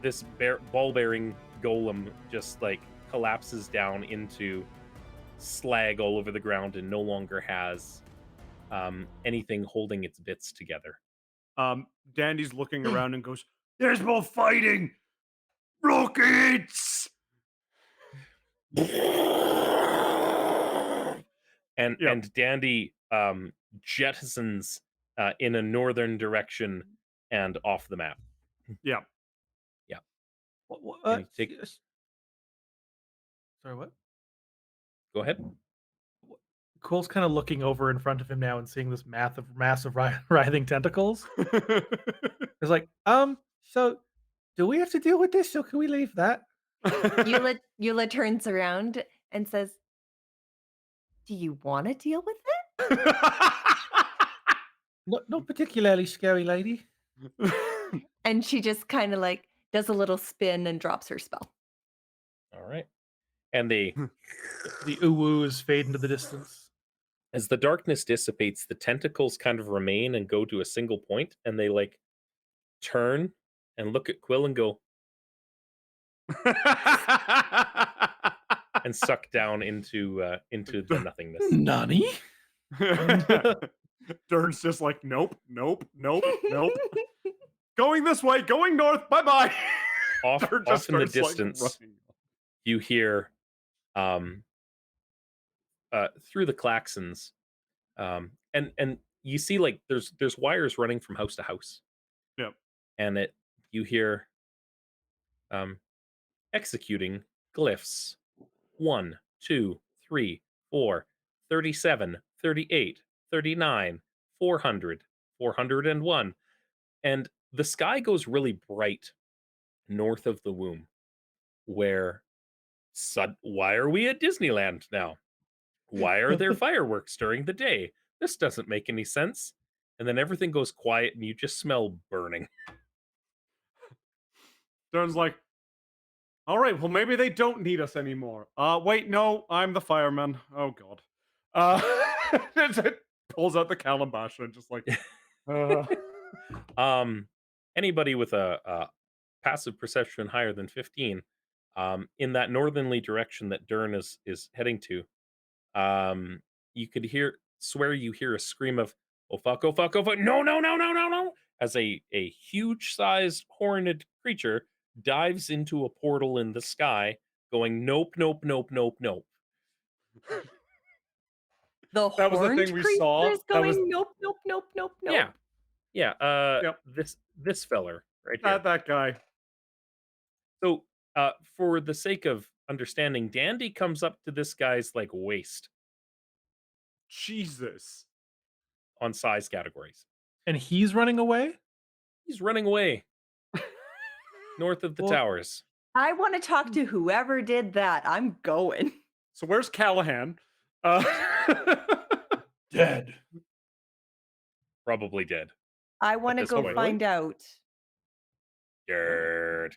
this ball-bearing golem just like collapses down into slag all over the ground and no longer has anything holding its bits together. Dandy's looking around and goes, "There's more fighting! Rockets!" And Dandy jettisons in a northern direction and off the map. Yeah. Can you take- Sorry, what? Go ahead. Quill's kind of looking over in front of him now and seeing this massive writhing tentacles. It's like, so do we have to deal with this, or can we leave that? Eula turns around and says, "Do you want to deal with it?" Not particularly scary, lady. And she just kind of like does a little spin and drops her spell. All right. And the ooh-woos fade into the distance. As the darkness dissipates, the tentacles kind of remain and go to a single point, and they like turn and look at Quill and go and suck down into the nothingness. Nani? Dern's just like, nope. Going this way, going north, bye-bye. Off in the distance, like, you hear through the claxons, and you see like there's wires running from house to house. Yep. And you hear executing glyphs 1, 2, 3, 4, 37, 38, 39, 400, 401, and the sky goes really bright north of the womb, where why are we at Disneyland now? Why are there fireworks during the day? This doesn't make any sense. And then everything goes quiet and you just smell burning. Dern's like, all right, well, maybe they don't need us anymore. Wait, no, I'm the fireman. Oh, God. It pulls out the calabash and just like... Anybody with a passive perception higher than 15, in that northerly direction that Dern is heading to, you could swear you hear a scream of, oh fuck, no, as a huge-sized horned creature dives into a portal in the sky, going nope. The That was the thing we saw. is going nope. Yeah. This feller right here. That guy. So, for the sake of understanding, Dandy comes up to this guy's like waist Jesus. on size categories. And he's running away? He's running away north of the towers. I want to talk to whoever did that. I'm going. So where's Callahan? Dead. Probably dead. I want to this go point. find out. Dirt.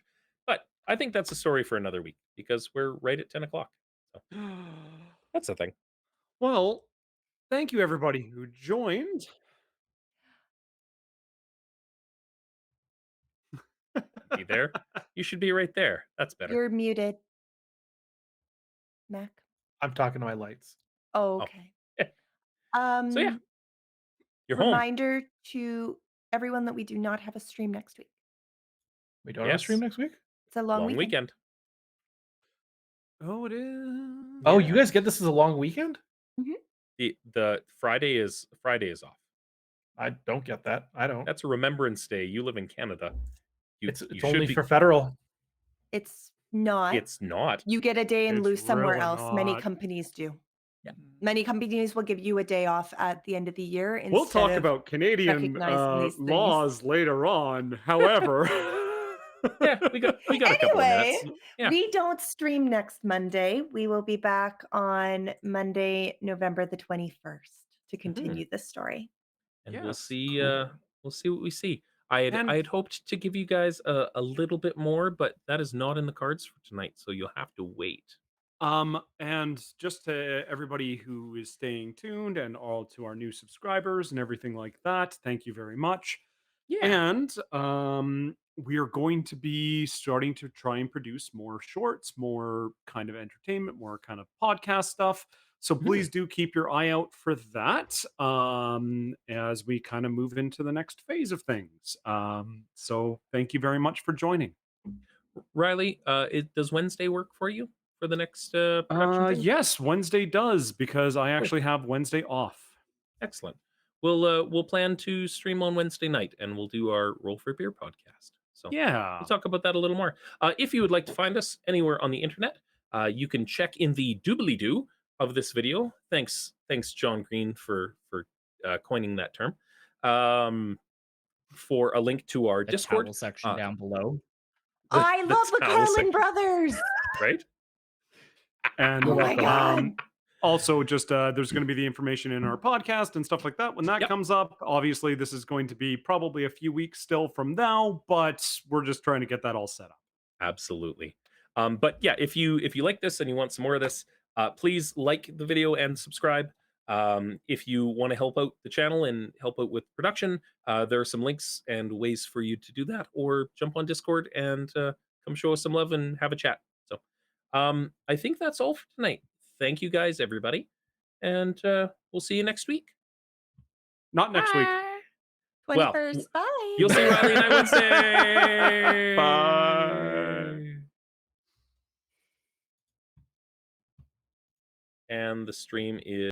But I think that's a story for another week because we're right at 10 o'clock. So that's the thing. Well, thank you everybody who joined. Be there. You should be right there. That's better. You're muted, Mac. I'm talking to my lights. Oh, okay. So yeah, you're home. Reminder to everyone that we do not have a stream next week. We don't have a stream next week? It's a long weekend. Oh, it is. Oh, you guys get this as a long weekend? The Friday is off. I don't get that. I don't. That's a Remembrance Day. You live in Canada. It's only for federal. It's not. It's not. You get a day in lieu It's somewhere really else. Many not. companies do. Many companies will give you a day off at the end of the year. We'll talk of about Canadian recognizing these things. laws later on. However, Yeah, we got a couple of Anyway, minutes. Yeah. we don't stream next Monday. We will be back on Monday, November the 21st to continue this story. And Yes, we'll see cool. we'll see what we see. I And- had hoped to give you guys a little bit more, but that is not in the cards for tonight, so you'll have to wait. And just to everybody who is staying tuned and all to our new subscribers and everything like that, thank you very much. Yeah. And we are going to be starting to try and produce more shorts, more kind of entertainment, more kind of podcast stuff. So please do keep your eye out for that as we kind of move into the next phase of things. So thank you very much for joining. Riley, does Wednesday work for you for the next production thing? Yes, Wednesday does because I actually have Wednesday off. Excellent. We'll plan to stream on Wednesday night, and we'll do our Roll for Beer podcast. So Yeah. we'll talk about that a little more. If you would like to find us anywhere on the internet, you can check in the doobly-doo of this video. Thanks, John Green, for coining that term. For a link to our The Discord towel section down below. I love the towel Carlin section, brothers. right? And Oh my God. also just there's going to be the information in our podcast and stuff like that when that comes up. Obviously, this is going to be probably a few weeks still from now, but we're just trying to get that all set up. Absolutely. But yeah, if you like this and you want some more of this, please like the video and subscribe. If you want to help out the channel and help out with production, there are some links and ways for you to do that, or jump on Discord and come show us some love and have a chat. So I think that's all for tonight. Thank you guys, everybody, and we'll see you next week. Not next week. 21st. Bye. You'll see Riley and I Wednesday. Bye. And the stream is